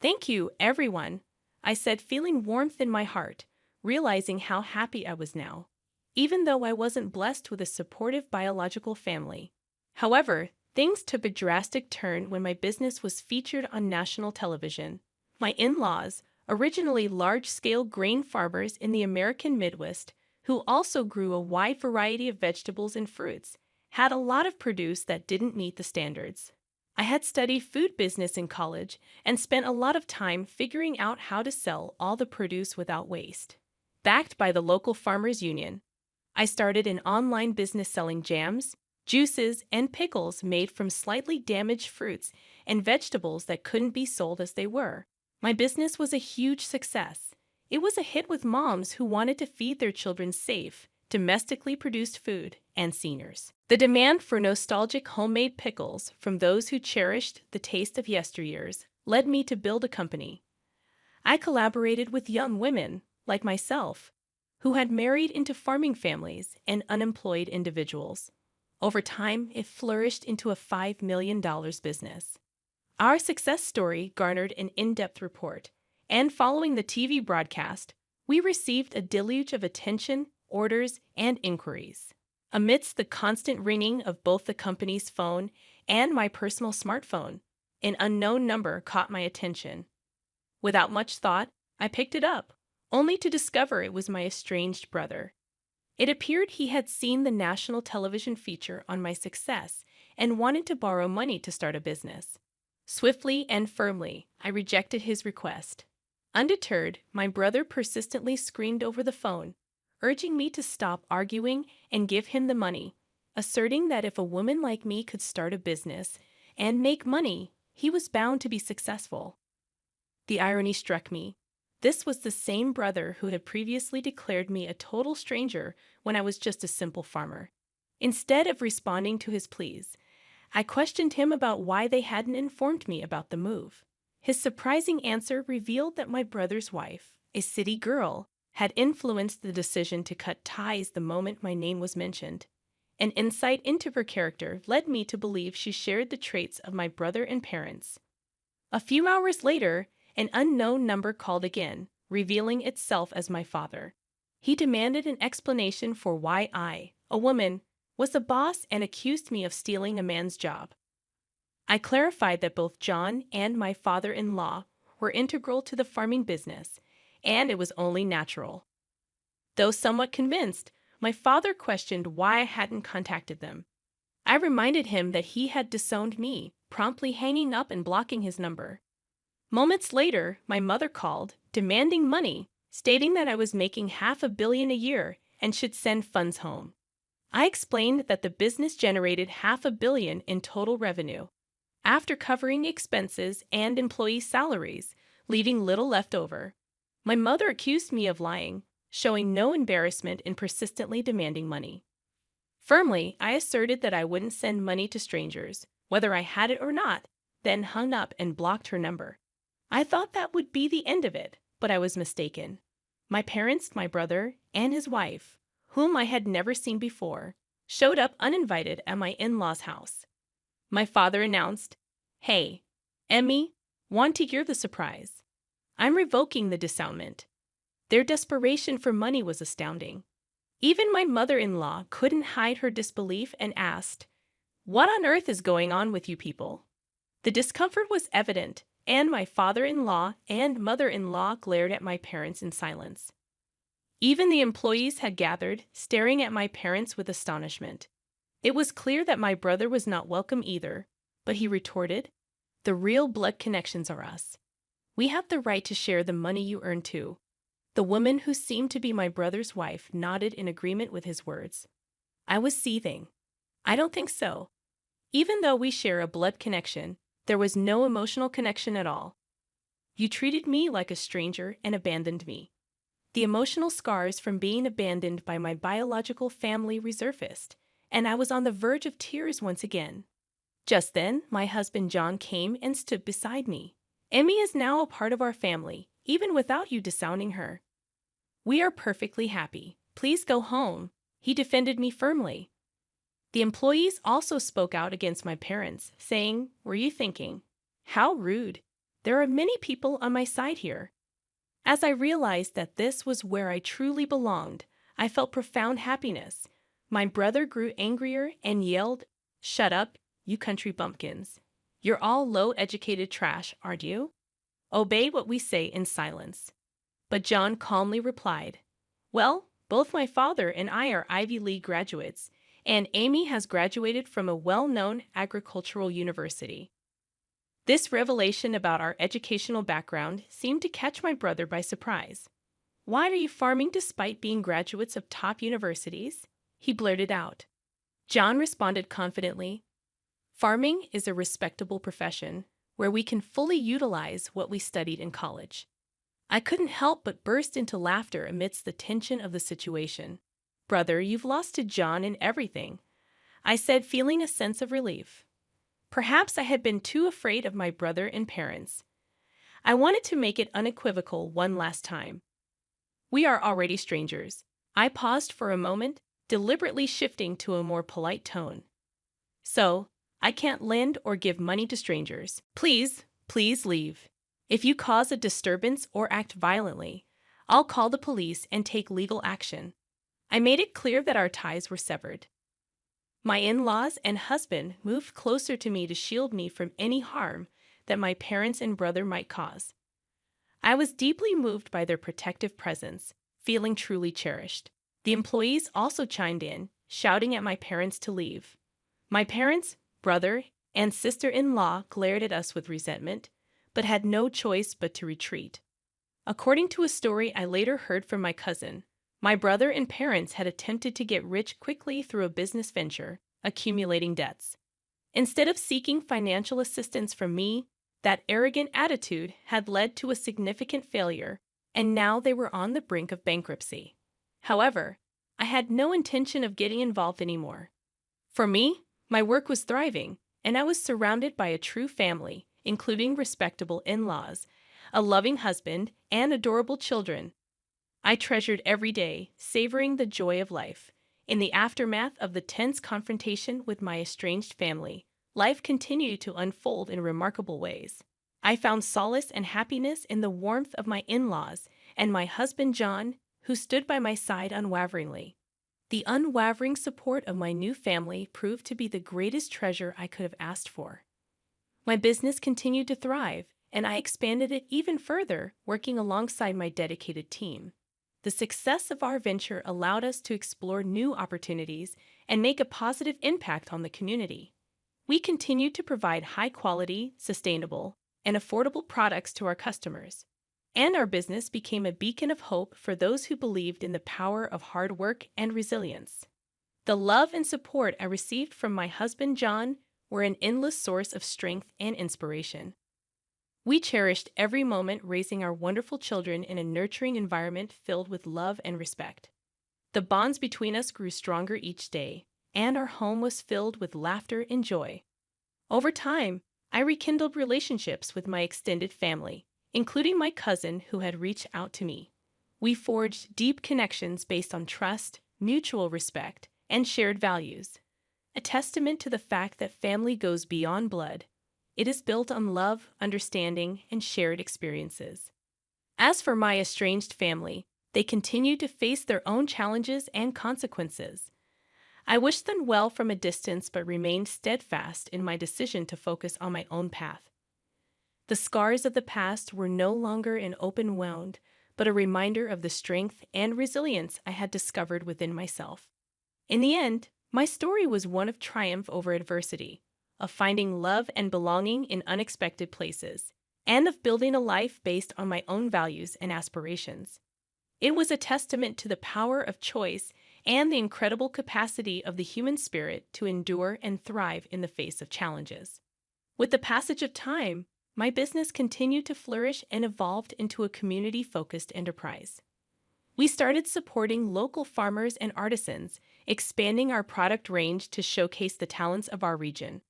"Thank you, everyone," I said, feeling warmth in my heart, realizing how happy I was now, even though I wasn't blessed with a supportive biological family. However, things took a drastic turn when my business was featured on national television. My in-laws, originally large-scale grain farmers in the American Midwest, who also grew a wide variety of vegetables and fruits, had a lot of produce that didn't meet the standards. I had studied food business in college and spent a lot of time figuring out how to sell all the produce without waste. Backed by the local farmers union, I started an online business selling jams, juices, and pickles made from slightly damaged fruits and vegetables that couldn't be sold as they were. My business was a huge success. It was a hit with moms who wanted to feed their children safe, domestically produced food, and seniors. The demand for nostalgic homemade pickles from those who cherished the taste of yesteryears led me to build a company. I collaborated with young women, like myself, who had married into farming families and unemployed individuals. Over time, it flourished into a $5 million business. Our success story garnered an in-depth report, and following the TV broadcast, we received a deluge of attention, orders, and inquiries. Amidst the constant ringing of both the company's phone and my personal smartphone, an unknown number caught my attention. Without much thought, I picked it up, only to discover it was my estranged brother. It appeared he had seen the national television feature on my success and wanted to borrow money to start a business. Swiftly and firmly, I rejected his request. Undeterred, my brother persistently screamed over the phone, urging me to stop arguing and give him the money, asserting that if a woman like me could start a business and make money, he was bound to be successful. The irony struck me. This was the same brother who had previously declared me a total stranger when I was just a simple farmer. Instead of responding to his pleas, I questioned him about why they hadn't informed me about the move. His surprising answer revealed that my brother's wife, a city girl, had influenced the decision to cut ties the moment my name was mentioned. An insight into her character led me to believe she shared the traits of my brother and parents. A few hours later, an unknown number called again, revealing itself as my father. He demanded an explanation for why I, a woman, was the boss and accused me of stealing a man's job. I clarified that both John and my father-in-law were integral to the farming business, and it was only natural. Though somewhat convinced, my father questioned why I hadn't contacted them. I reminded him that he had disowned me, promptly hanging up and blocking his number. Moments later, my mother called, demanding money, stating that I was making $500 million a year and should send funds home. I explained that the business generated $500 million in total revenue, after covering expenses and employee salaries, leaving little left over. My mother accused me of lying, showing no embarrassment in persistently demanding money. Firmly, I asserted that I wouldn't send money to strangers, whether I had it or not, then hung up and blocked her number. I thought that would be the end of it, but I was mistaken. My parents, my brother, and his wife, whom I had never seen before, showed up uninvited at my in-laws' house. My father announced, "Hey, Emmy, want to hear the surprise? I'm revoking the disownment." Their desperation for money was astounding. Even my mother-in-law couldn't hide her disbelief and asked, "What on earth is going on with you people?" The discomfort was evident, and my father-in-law and mother-in-law glared at my parents in silence. Even the employees had gathered, staring at my parents with astonishment. It was clear that my brother was not welcome either, but he retorted, "The real blood connections are us. We have the right to share the money you earn too." The woman who seemed to be my brother's wife nodded in agreement with his words. I was seething. "I don't think so. Even though we share a blood connection, there was no emotional connection at all. You treated me like a stranger and abandoned me." The emotional scars from being abandoned by my biological family resurfaced, and I was on the verge of tears once again. Just then, my husband John came and stood beside me. "Emmy is now a part of our family, even without you disowning her. We are perfectly happy. Please go home," he defended me firmly. The employees also spoke out against my parents, saying, "Were you thinking? How rude. There are many people on my side here." As I realized that this was where I truly belonged, I felt profound happiness. My brother grew angrier and yelled, "Shut up, you country bumpkins. You're all low-educated trash, aren't you? Obey what we say in silence." But John calmly replied, "Well, both my father and I are Ivy League graduates, and Amy has graduated from a well-known agricultural university." This revelation about our educational background seemed to catch my brother by surprise. "Why are you farming despite being graduates of top universities?" he blurted out. John responded confidently, "Farming is a respectable profession where we can fully utilize what we studied in college." I couldn't help but burst into laughter amidst the tension of the situation. "Brother, you've lost to John in everything," I said, feeling a sense of relief. Perhaps I had been too afraid of my brother and parents. I wanted to make it unequivocal one last time. "We are already strangers." I paused for a moment, deliberately shifting to a more polite tone. "So, I can't lend or give money to strangers. Please, please leave. If you cause a disturbance or act violently, I'll call the police and take legal action." I made it clear that our ties were severed. My in-laws and husband moved closer to me to shield me from any harm that my parents and brother might cause. I was deeply moved by their protective presence, feeling truly cherished. The employees also chimed in, shouting at my parents to leave. My parents, brother, and sister-in-law glared at us with resentment, but had no choice but to retreat. According to a story I later heard from my cousin, my brother and parents had attempted to get rich quickly through a business venture, accumulating debts. Instead of seeking financial assistance from me, that arrogant attitude had led to a significant failure, and now they were on the brink of bankruptcy. However, I had no intention of getting involved anymore. For me, my work was thriving, and I was surrounded by a true family, including respectable in-laws, a loving husband, and adorable children. I treasured every day, savoring the joy of life. In the aftermath of the tense confrontation with my estranged family, life continued to unfold in remarkable ways. I found solace and happiness in the warmth of my in-laws and my husband John, who stood by my side unwaveringly. The unwavering support of my new family proved to be the greatest treasure I could have asked for. My business continued to thrive, and I expanded it even further, working alongside my dedicated team. The success of our venture allowed us to explore new opportunities and make a positive impact on the community. We continued to provide high-quality, sustainable, and affordable products to our customers, and our business became a beacon of hope for those who believed in the power of hard work and resilience. The love and support I received from my husband John were an endless source of strength and inspiration. We cherished every moment raising our wonderful children in a nurturing environment filled with love and respect. The bonds between us grew stronger each day, and our home was filled with laughter and joy. Over time, I rekindled relationships with my extended family, including my cousin who had reached out to me. We forged deep connections based on trust, mutual respect, and shared values, a testament to the fact that family goes beyond blood. It is built on love, understanding, and shared experiences. As for my estranged family, they continue to face their own challenges and consequences. I wished them well from a distance but remained steadfast in my decision to focus on my own path. The scars of the past were no longer an open wound, but a reminder of the strength and resilience I had discovered within myself. In the end, my story was one of triumph over adversity, of finding love and belonging in unexpected places, and of building a life based on my own values and aspirations. It was a testament to the power of choice and the incredible capacity of the human spirit to endure and thrive in the face of challenges. With the passage of time, my business continued to flourish and evolved into a community-focused enterprise. We started supporting local farmers and artisans, expanding our product range to showcase the talents of our region.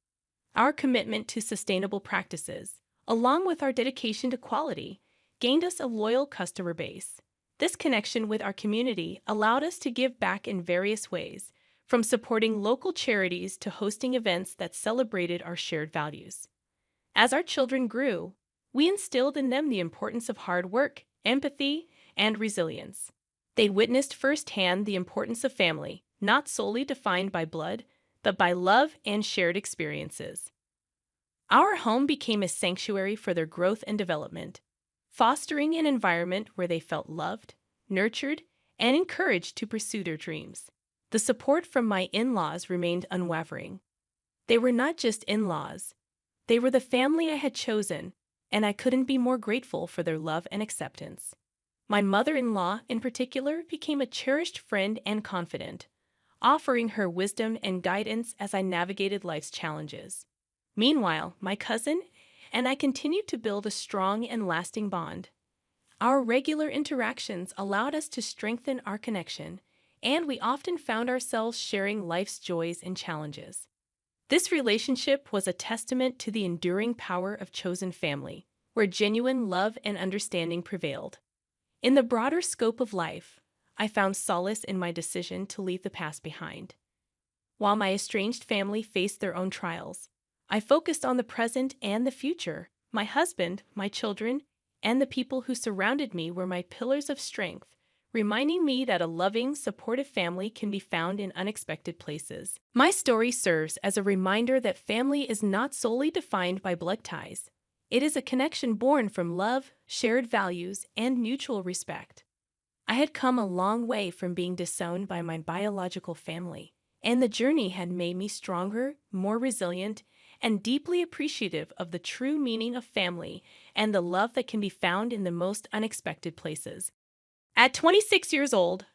Our commitment to sustainable practices, along with our dedication to quality, gained us a loyal customer base. This connection with our community allowed us to give back in various ways, from supporting local charities to hosting events that celebrated our shared values. As our children grew, we instilled in them the importance of hard work, empathy, and resilience. They witnessed firsthand the importance of family, not solely defined by blood, but by love and shared experiences. Our home became a sanctuary for their growth and development, fostering an environment where they felt loved, nurtured, and encouraged to pursue their dreams. The support from my in-laws remained unwavering. They were not just in-laws. They were the family I had chosen, and I couldn't be more grateful for their love and acceptance. My mother-in-law, in particular, became a cherished friend and confidant, offering her wisdom and guidance as I navigated life's challenges. Meanwhile, my cousin and I continued to build a strong and lasting bond. Our regular interactions allowed us to strengthen our connection, and we often found ourselves sharing life's joys and challenges. This relationship was a testament to the enduring power of chosen family, where genuine love and understanding prevailed. In the broader scope of life, I found solace in my decision to leave the past behind. While my estranged family faced their own trials, I focused on the present and the future. My husband, my children, and the people who surrounded me were my pillars of strength, reminding me that a loving, supportive family can be found in unexpected places. My story serves as a reminder that family is not solely defined by blood ties. It is a connection born from love, shared values, and mutual respect. I had come a long way from being disowned by my biological family, and the journey had made me stronger, more resilient, and deeply appreciative of the true meaning of family and the love that can be found in the most unexpected places. At 26 years old,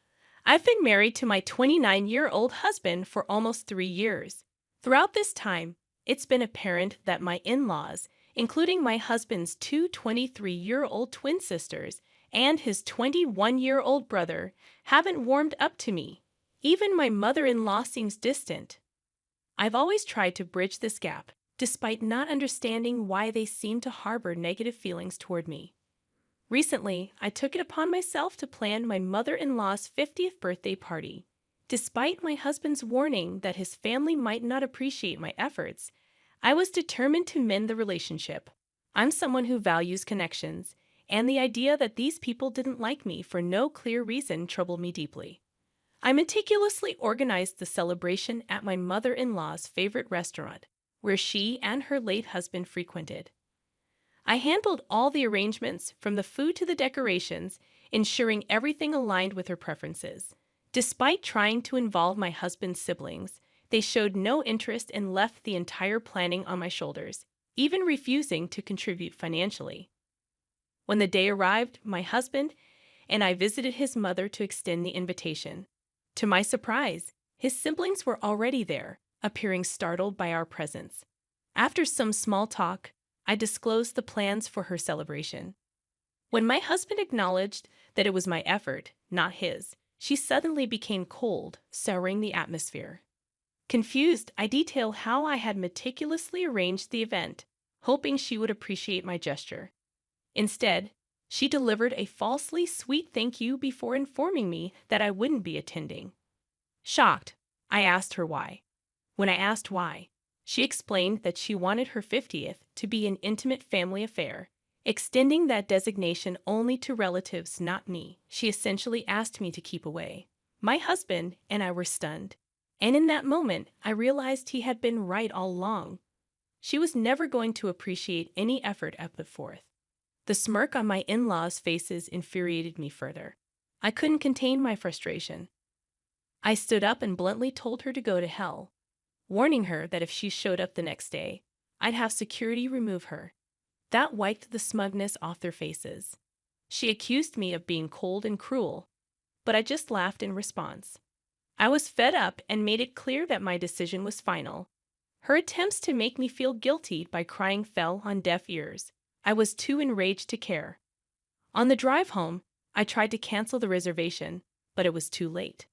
I've been married to my 29-year-old husband for almost 3 years. Throughout this time, it's been apparent that my in-laws, including my husband's two 23-year-old twin sisters and his 21-year-old brother, haven't warmed up to me. Even my mother-in-law seems distant. I've always tried to bridge this gap, despite not understanding why they seem to harbor negative feelings toward me. Recently, I took it upon myself to plan my mother-in-law's 50th birthday party. Despite my husband's warning that his family might not appreciate my efforts, I was determined to mend the relationship. I'm someone who values connections, and the idea that these people didn't like me for no clear reason troubled me deeply. I meticulously organized the celebration at my mother-in-law's favorite restaurant, where she and her late husband frequented. I handled all the arrangements, from the food to the decorations, ensuring everything aligned with her preferences. Despite trying to involve my husband's siblings, they showed no interest and left the entire planning on my shoulders, even refusing to contribute financially. When the day arrived, my husband and I visited his mother to extend the invitation. To my surprise, his siblings were already there, appearing startled by our presence. After some small talk, I disclosed the plans for her celebration. When my husband acknowledged that it was my effort, not his, she suddenly became cold, souring the atmosphere. Confused, I detailed how I had meticulously arranged the event, hoping she would appreciate my gesture. Instead, she delivered a falsely sweet thank you before informing me that I wouldn't be attending. Shocked, I asked her why. When I asked why, she explained that she wanted her 50th to be an intimate family affair, extending that designation only to relatives, not me. She essentially asked me to keep away. My husband and I were stunned, and in that moment, I realized he had been right all along. She was never going to appreciate any effort I put forth. The smirk on my in-laws' faces infuriated me further. I couldn't contain my frustration. I stood up and bluntly told her to go to hell, warning her that if she showed up the next day, I'd have security remove her. That wiped the smugness off their faces. She accused me of being cold and cruel, but I just laughed in response. I was fed up and made it clear that my decision was final. Her attempts to make me feel guilty by crying fell on deaf ears. I was too enraged to care. On the drive home, I tried to cancel the reservation, but it was too late.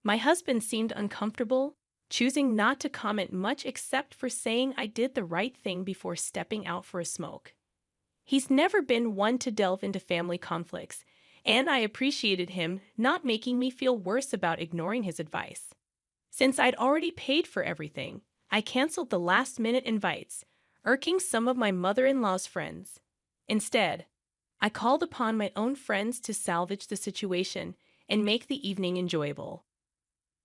My husband seemed uncomfortable, choosing not to comment much except for saying I did the right thing before stepping out for a smoke. He's never been one to delve into family conflicts, and I appreciated him not making me feel worse about ignoring his advice. Since I'd already paid for everything, I canceled the last-minute invites, irking some of my mother-in-law's friends. Instead, I called upon my own friends to salvage the situation and make the evening enjoyable.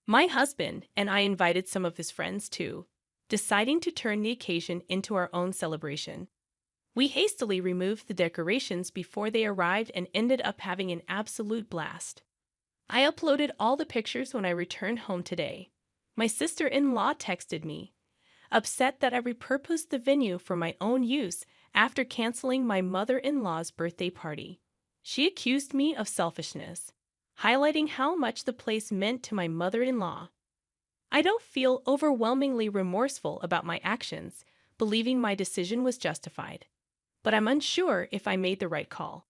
My husband and I invited some of his friends too, deciding to turn the occasion into our own celebration. We hastily removed the decorations before they arrived and ended up having an absolute blast. I uploaded all the pictures when I returned home today. My sister-in-law texted me, upset that I repurposed the venue for my own use after canceling my mother-in-law's birthday party. She accused me of selfishness, highlighting how much the place meant to my mother-in-law. I don't feel overwhelmingly remorseful about my actions, believing my decision was justified, but I'm unsure if I made the right call.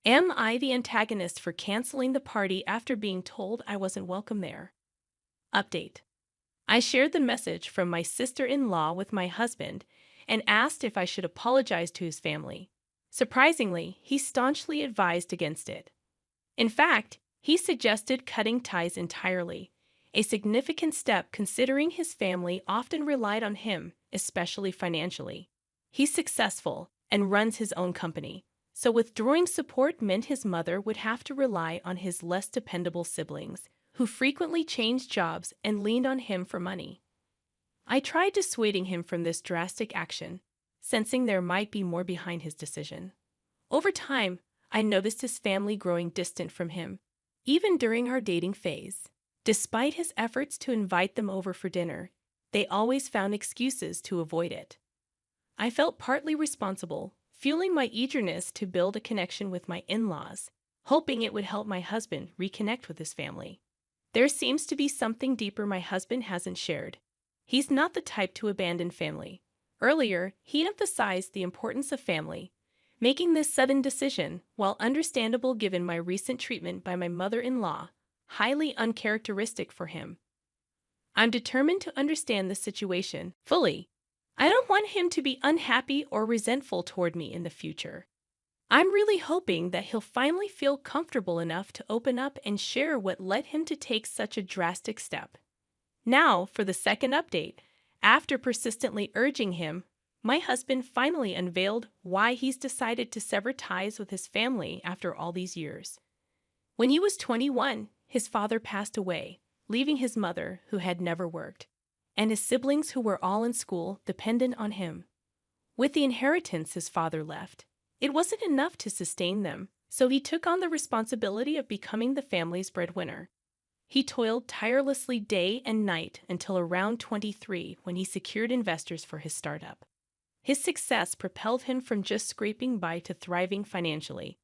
Am I the antagonist for canceling the party after being told I wasn't welcome there? Update. I shared the message from my sister-in-law with my husband and asked if I should apologize to his family. Surprisingly, he staunchly advised against it. In fact, he suggested cutting ties entirely, a significant step considering his family often relied on him, especially financially. He's successful and runs his own company, so withdrawing support meant his mother would have to rely on his less dependable siblings, who frequently changed jobs and leaned on him for money. I tried dissuading him from this drastic action, sensing there might be more behind his decision. Over time, I noticed his family growing distant from him, even during our dating phase. Despite his efforts to invite them over for dinner, they always found excuses to avoid it. I felt partly responsible, fueling my eagerness to build a connection with my in-laws, hoping it would help my husband reconnect with his family. There seems to be something deeper my husband hasn't shared. He's not the type to abandon family. Earlier, he emphasized the importance of family, making this sudden decision, while understandable given my recent treatment by my mother-in-law, highly uncharacteristic for him. I'm determined to understand the situation fully. I don't want him to be unhappy or resentful toward me in the future. I'm really hoping that he'll finally feel comfortable enough to open up and share what led him to take such a drastic step. Now, for the second update. After persistently urging him, my husband finally unveiled why he's decided to sever ties with his family after all these years. When he was 21, his father passed away, leaving his mother, who had never worked, and his siblings, who were all in school, dependent on him. With the inheritance his father left, it wasn't enough to sustain them, so he took on the responsibility of becoming the family's breadwinner. He toiled tirelessly day and night until around 23 when he secured investors for his startup. His success propelled him from just scraping by to thriving financially.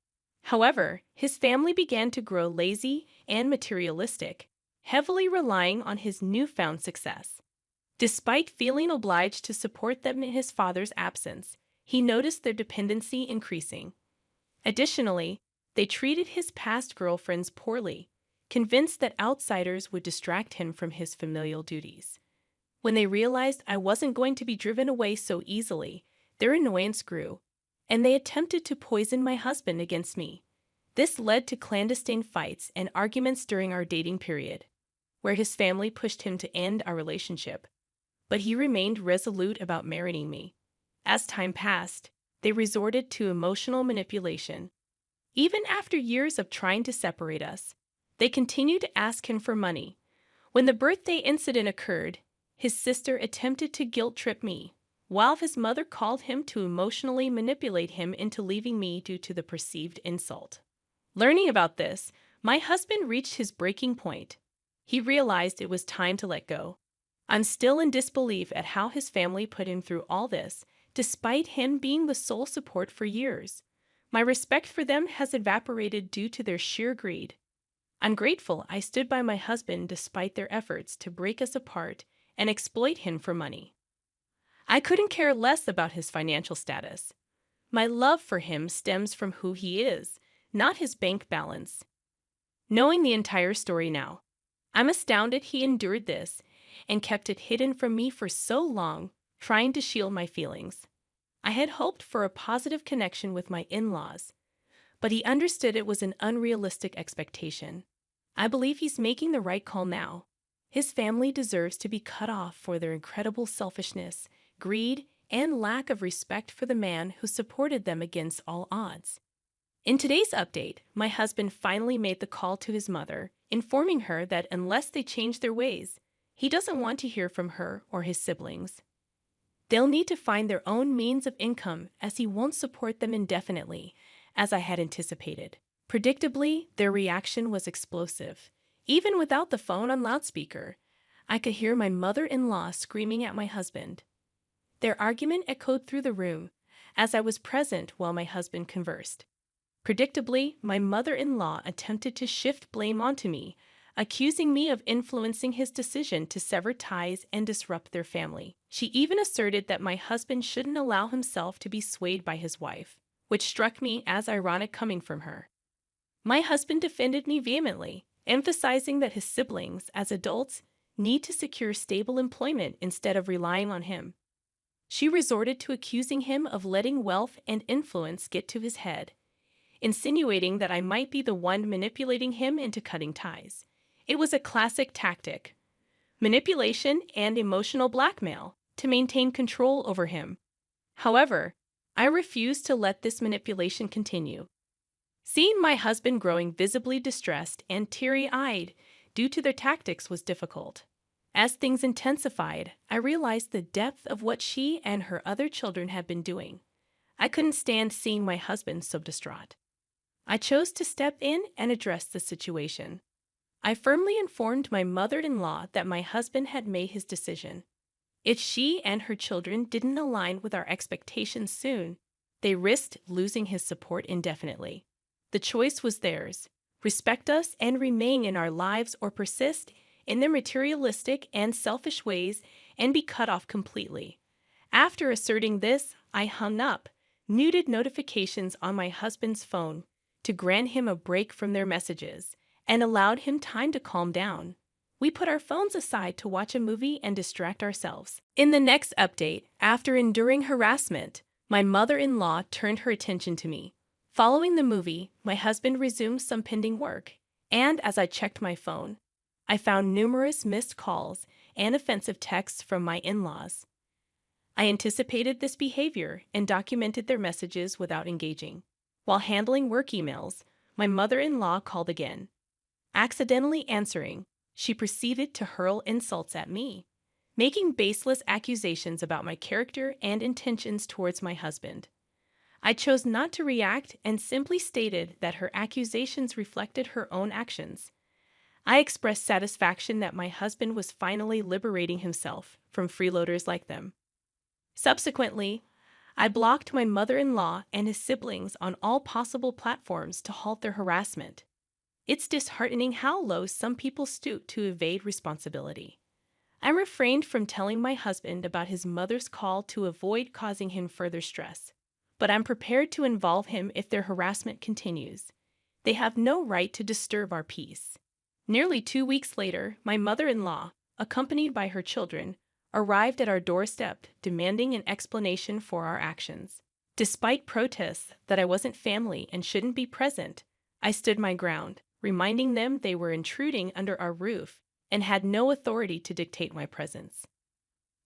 However, his family began to grow lazy and materialistic, heavily relying on his newfound success. Despite feeling obliged to support them in his father's absence, he noticed their dependency increasing. Additionally, they treated his past girlfriends poorly, convinced that outsiders would distract him from his familial duties. When they realized I wasn't going to be driven away so easily, their annoyance grew, and they attempted to poison my husband against me. This led to clandestine fights and arguments during our dating period, where his family pushed him to end our relationship, but he remained resolute about marrying me. As time passed, they resorted to emotional manipulation. Even after years of trying to separate us, they continued to ask him for money. When the birthday incident occurred, his sister attempted to guilt-trip me, while his mother called him to emotionally manipulate him into leaving me due to the perceived insult. Learning about this, my husband reached his breaking point. He realized it was time to let go. I'm still in disbelief at how his family put him through all this, despite him being the sole support for years. My respect for them has evaporated due to their sheer greed. I'm grateful I stood by my husband despite their efforts to break us apart and exploit him for money. I couldn't care less about his financial status. My love for him stems from who he is, not his bank balance. Knowing the entire story now, I'm astounded he endured this and kept it hidden from me for so long, trying to shield my feelings. I had hoped for a positive connection with my in-laws, but he understood it was an unrealistic expectation. I believe he's making the right call now. His family deserves to be cut off for their incredible selfishness, greed, and lack of respect for the man who supported them against all odds. In today's update, my husband finally made the call to his mother, informing her that unless they change their ways, he doesn't want to hear from her or his siblings. They'll need to find their own means of income as he won't support them indefinitely, as I had anticipated. Predictably, their reaction was explosive. Even without the phone on loudspeaker, I could hear my mother-in-law screaming at my husband. Their argument echoed through the room, as I was present while my husband conversed. Predictably, my mother-in-law attempted to shift blame onto me, accusing me of influencing his decision to sever ties and disrupt their family. She even asserted that my husband shouldn't allow himself to be swayed by his wife, which struck me as ironic coming from her. My husband defended me vehemently, emphasizing that his siblings, as adults, need to secure stable employment instead of relying on him. She resorted to accusing him of letting wealth and influence get to his head, insinuating that I might be the one manipulating him into cutting ties. It was a classic tactic: manipulation and emotional blackmail to maintain control over him. However, I refused to let this manipulation continue. Seeing my husband growing visibly distressed and teary-eyed due to their tactics was difficult. As things intensified, I realized the depth of what she and her other children had been doing. I couldn't stand seeing my husband so distraught. I chose to step in and address the situation. I firmly informed my mother-in-law that my husband had made his decision. If she and her children didn't align with our expectations soon, they risked losing his support indefinitely. The choice was theirs: respect us and remain in our lives, or persist in their materialistic and selfish ways and be cut off completely. After asserting this, I hung up, muted notifications on my husband's phone to grant him a break from their messages, and allowed him time to calm down. We put our phones aside to watch a movie and distract ourselves. In the next update, after enduring harassment, my mother-in-law turned her attention to me. Following the movie, my husband resumed some pending work, and as I checked my phone, I found numerous missed calls and offensive texts from my in-laws. I anticipated this behavior and documented their messages without engaging. While handling work emails, my mother-in-law called again. Accidentally answering, she proceeded to hurl insults at me, making baseless accusations about my character and intentions towards my husband. I chose not to react and simply stated that her accusations reflected her own actions. I expressed satisfaction that my husband was finally liberating himself from freeloaders like them. Subsequently, I blocked my mother-in-law and his siblings on all possible platforms to halt their harassment. It's disheartening how low some people stoop to evade responsibility. I refrained from telling my husband about his mother's call to avoid causing him further stress, but I'm prepared to involve him if their harassment continues. They have no right to disturb our peace. Nearly 2 weeks later, my mother-in-law, accompanied by her children, arrived at our doorstep demanding an explanation for our actions. Despite protests that I wasn't family and shouldn't be present, I stood my ground, reminding them they were intruding under our roof and had no authority to dictate my presence.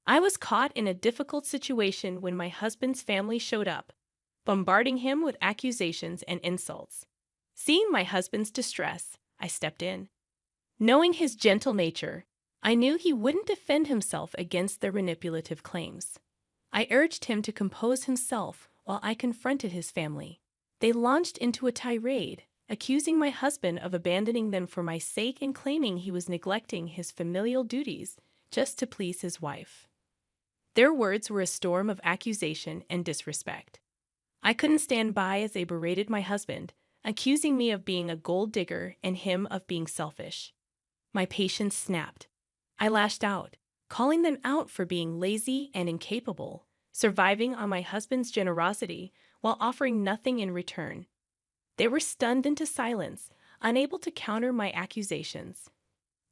I was caught in a difficult situation when my husband's family showed up, bombarding him with accusations and insults. Seeing my husband's distress, I stepped in. Knowing his gentle nature, I knew he wouldn't defend himself against their manipulative claims. I urged him to compose himself while I confronted his family. They launched into a tirade, accusing my husband of abandoning them for my sake and claiming he was neglecting his familial duties just to please his wife. Their words were a storm of accusation and disrespect. I couldn't stand by as they berated my husband, accusing me of being a gold digger and him of being selfish. My patience snapped. I lashed out, calling them out for being lazy and incapable, surviving on my husband's generosity while offering nothing in return. They were stunned into silence, unable to counter my accusations.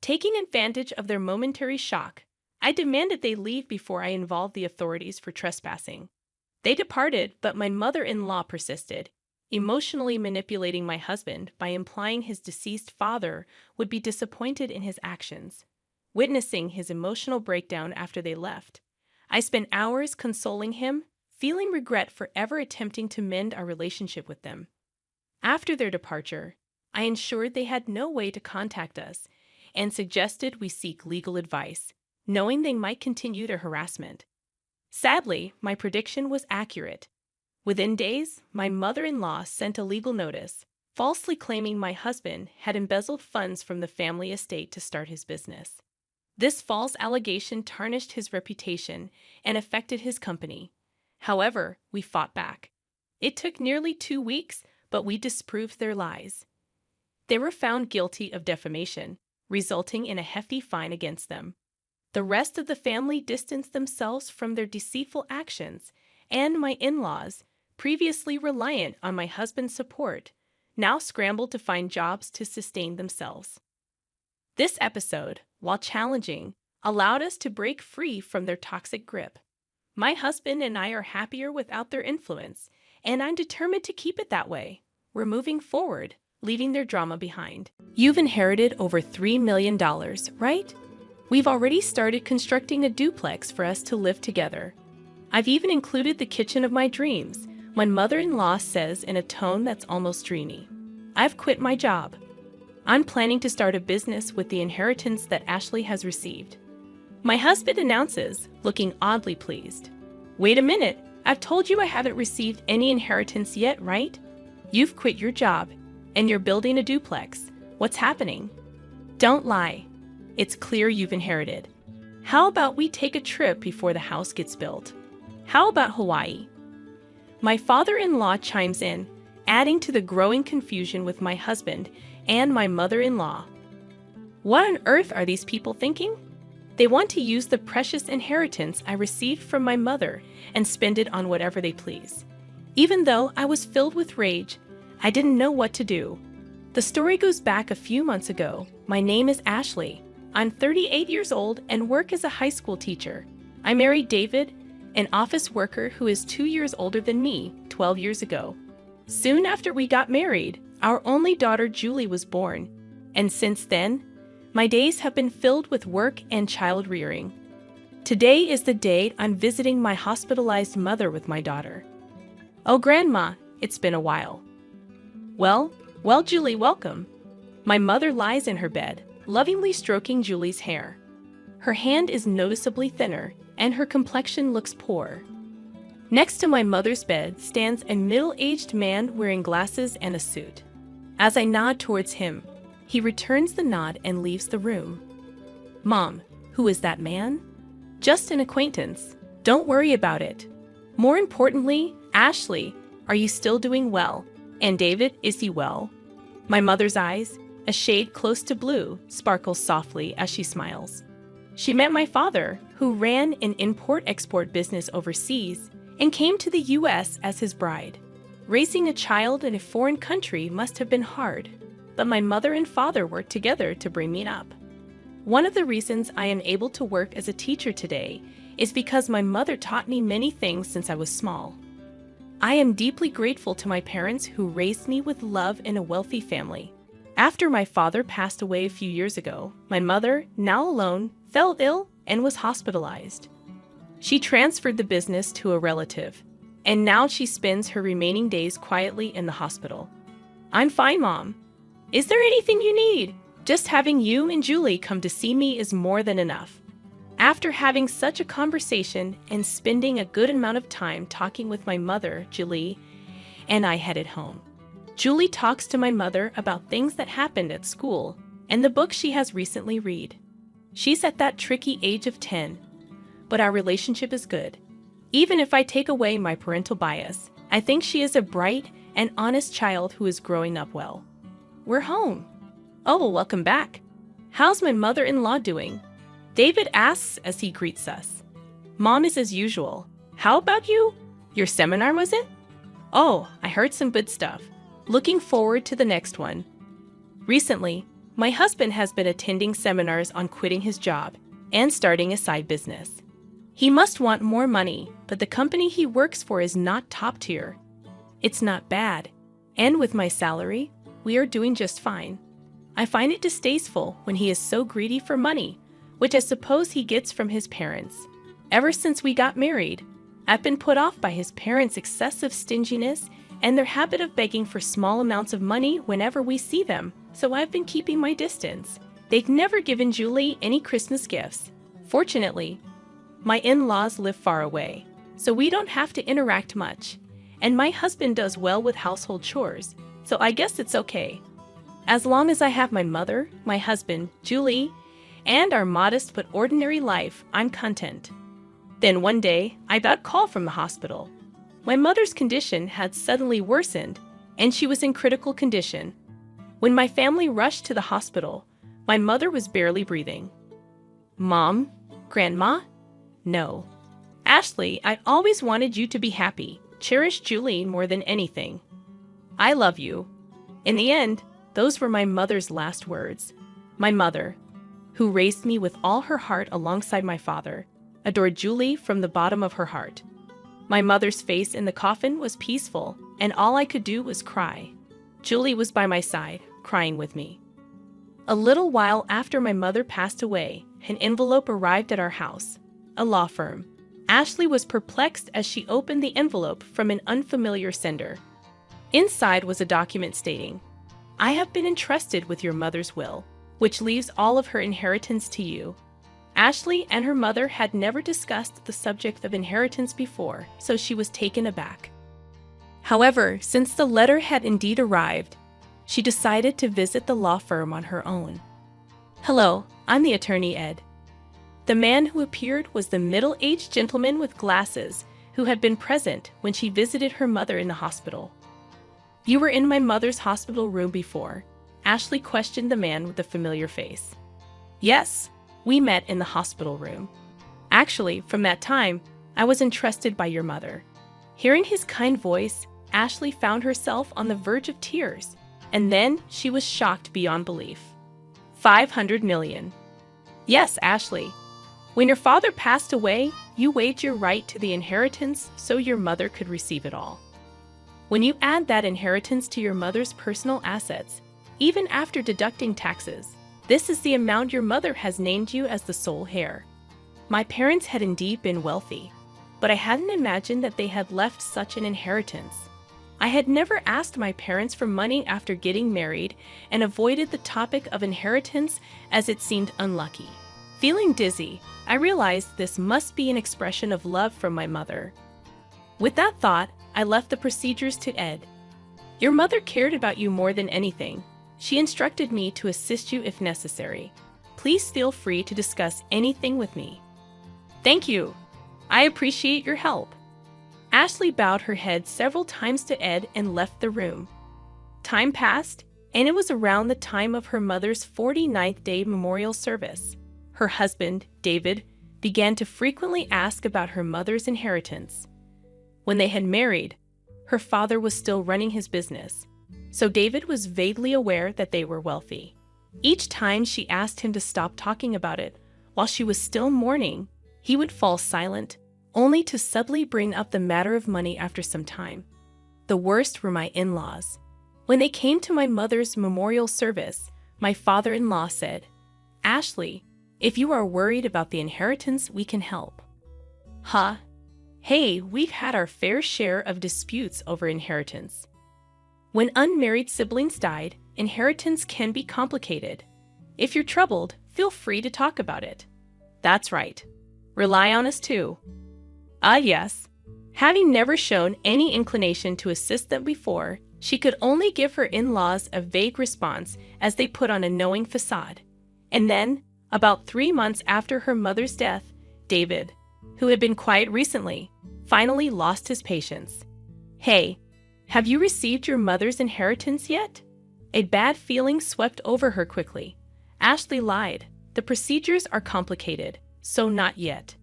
Taking advantage of their momentary shock, I demanded they leave before I involved the authorities for trespassing. They departed, but my mother-in-law persisted, emotionally manipulating my husband by implying his deceased father would be disappointed in his actions. Witnessing his emotional breakdown after they left, I spent hours consoling him, feeling regret for ever attempting to mend our relationship with them. After their departure, I ensured they had no way to contact us and suggested we seek legal advice, knowing they might continue their harassment. Sadly, my prediction was accurate. Within days, my mother-in-law sent a legal notice, falsely claiming my husband had embezzled funds from the family estate to start his business. This false allegation tarnished his reputation and affected his company. However, we fought back. It took nearly 2 weeks, but we disproved their lies. They were found guilty of defamation, resulting in a hefty fine against them. The rest of the family distanced themselves from their deceitful actions, and my in-laws, previously reliant on my husband's support, now scrambled to find jobs to sustain themselves. This episode, while challenging, allowed us to break free from their toxic grip. My husband and I are happier without their influence, and I'm determined to keep it that way. We're moving forward, leaving their drama behind. You've inherited over $3 million, right? We've already started constructing a duplex for us to live together. I've even included the kitchen of my dreams, my mother-in-law says in a tone that's almost dreamy. I've quit my job. I'm planning to start a business with the inheritance that Ashley has received. My husband announces, looking oddly pleased. Wait a minute, I've told you I haven't received any inheritance yet, right? You've quit your job, and you're building a duplex. What's happening? Don't lie. It's clear you've inherited. How about we take a trip before the house gets built? How about Hawaii? My father-in-law chimes in, adding to the growing confusion with my husband and my mother-in-law. What on earth are these people thinking? They want to use the precious inheritance I received from my mother and spend it on whatever they please. Even though I was filled with rage, I didn't know what to do. The story goes back a few months ago. My name is Ashley. I'm 38 years old and work as a high school teacher. I married David, an office worker who is 2 years older than me, 12 years ago. Soon after we got married, our only daughter Julie was born, and since then, my days have been filled with work and child rearing. Today is the day I'm visiting my hospitalized mother with my daughter. Oh, Grandma, it's been a while. Well, Julie, welcome. My mother lies in her bed, lovingly stroking Julie's hair. Her hand is noticeably thinner, and her complexion looks poor. Next to my mother's bed stands a middle-aged man wearing glasses and a suit. As I nod towards him, he returns the nod and leaves the room. Mom, who is that man? Just an acquaintance. Don't worry about it. More importantly, Ashley, are you still doing well? And David, is he well? My mother's eyes, a shade close to blue, sparkle softly as she smiles. She met my father, who ran an import-export business overseas and came to the U.S. as his bride. Raising a child in a foreign country must have been hard, but my mother and father worked together to bring me up. One of the reasons I am able to work as a teacher today is because my mother taught me many things since I was small. I am deeply grateful to my parents who raised me with love in a wealthy family. After my father passed away a few years ago, my mother, now alone, fell ill and was hospitalized. She transferred the business to a relative, and now she spends her remaining days quietly in the hospital. I'm fine, Mom. Is there anything you need? Just having you and Julie come to see me is more than enough. After having such a conversation and spending a good amount of time talking with my mother, Julie, and I headed home. Julie talks to my mother about things that happened at school and the book she has recently read. She's at that tricky age of 10, but our relationship is good. Even if I take away my parental bias, I think she is a bright and honest child who is growing up well. We're home. Oh, welcome back. How's my mother-in-law doing? David asks as he greets us. Mom is as usual. How about you? Your seminar, was it? Oh, I heard some good stuff. Looking forward to the next one. Recently, my husband has been attending seminars on quitting his job and starting a side business. He must want more money, but the company he works for is not top tier. It's not bad, and with my salary, we are doing just fine. I find it distasteful when he is so greedy for money, which I suppose he gets from his parents. Ever since we got married, I've been put off by his parents' excessive stinginess and their habit of begging for small amounts of money whenever we see them, so I've been keeping my distance. They've never given Julie any Christmas gifts. Fortunately, my in-laws live far away, so we don't have to interact much, and my husband does well with household chores, so I guess it's okay. As long as I have my mother, my husband, Julie, and our modest but ordinary life, I'm content. Then one day, I got a call from the hospital. My mother's condition had suddenly worsened, and she was in critical condition. When my family rushed to the hospital, my mother was barely breathing. Mom? Grandma? No. Ashley, I always wanted you to be happy. Cherish Julie more than anything. I love you. In the end, those were my mother's last words. My mother, who raised me with all her heart alongside my father, adored Julie from the bottom of her heart. My mother's face in the coffin was peaceful, and all I could do was cry. Julie was by my side, crying with me. A little while after my mother passed away, an envelope arrived at our house, a law firm. Ashley was perplexed as she opened the envelope from an unfamiliar sender. Inside was a document stating, I have been entrusted with your mother's will, which leaves all of her inheritance to you. Ashley and her mother had never discussed the subject of inheritance before, so she was taken aback. However, since the letter had indeed arrived, she decided to visit the law firm on her own. Hello, I'm the attorney Ed. The man who appeared was the middle-aged gentleman with glasses who had been present when she visited her mother in the hospital. You were in my mother's hospital room before, Ashley questioned the man with the familiar face. Yes. We met in the hospital room. Actually, from that time, I was entrusted by your mother. Hearing his kind voice, Ashley found herself on the verge of tears, and then she was shocked beyond belief. 500 million. Yes, Ashley. When your father passed away, you waived your right to the inheritance so your mother could receive it all. When you add that inheritance to your mother's personal assets, even after deducting taxes, this is the amount your mother has named you as the sole heir. My parents had indeed been wealthy, but I hadn't imagined that they had left such an inheritance. I had never asked my parents for money after getting married and avoided the topic of inheritance as it seemed unlucky. Feeling dizzy, I realized this must be an expression of love from my mother. With that thought, I left the procedures to Ed. Your mother cared about you more than anything. She instructed me to assist you if necessary. Please feel free to discuss anything with me. Thank you. I appreciate your help. Ashley bowed her head several times to Ed and left the room. Time passed, and it was around the time of her mother's 49th day memorial service. Her husband, David, began to frequently ask about her mother's inheritance. When they had married, her father was still running his business, so David was vaguely aware that they were wealthy. Each time she asked him to stop talking about it while she was still mourning, he would fall silent, only to subtly bring up the matter of money after some time. The worst were my in-laws. When they came to my mother's memorial service, my father-in-law said, "Ashley, if you are worried about the inheritance, we can help." Huh? Hey, we've had our fair share of disputes over inheritance. When unmarried siblings died, inheritance can be complicated. If you're troubled, feel free to talk about it. That's right. Rely on us too. Ah, yes. Having never shown any inclination to assist them before, she could only give her in-laws a vague response as they put on a knowing facade. And then, about 3 months after her mother's death, David, who had been quiet recently, finally lost his patience. Hey, have you received your mother's inheritance yet? A bad feeling swept over her quickly. Ashley lied. The procedures are complicated, so not yet.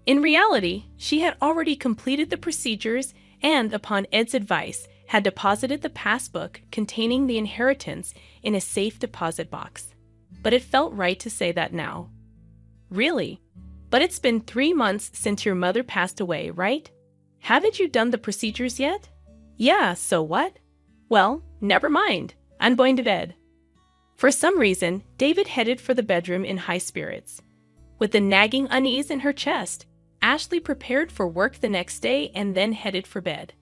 In reality, she had already completed the procedures and, upon Ed's advice, had deposited the passbook containing the inheritance in a safe deposit box. But it felt right to say that now. Really? But it's been 3 months since your mother passed away, right? Haven't you done the procedures yet? Yeah, so what? Well, never mind. I'm going to bed. For some reason, David headed for the bedroom in high spirits. With the nagging unease in her chest, Ashley prepared for work the next day and then headed for bed.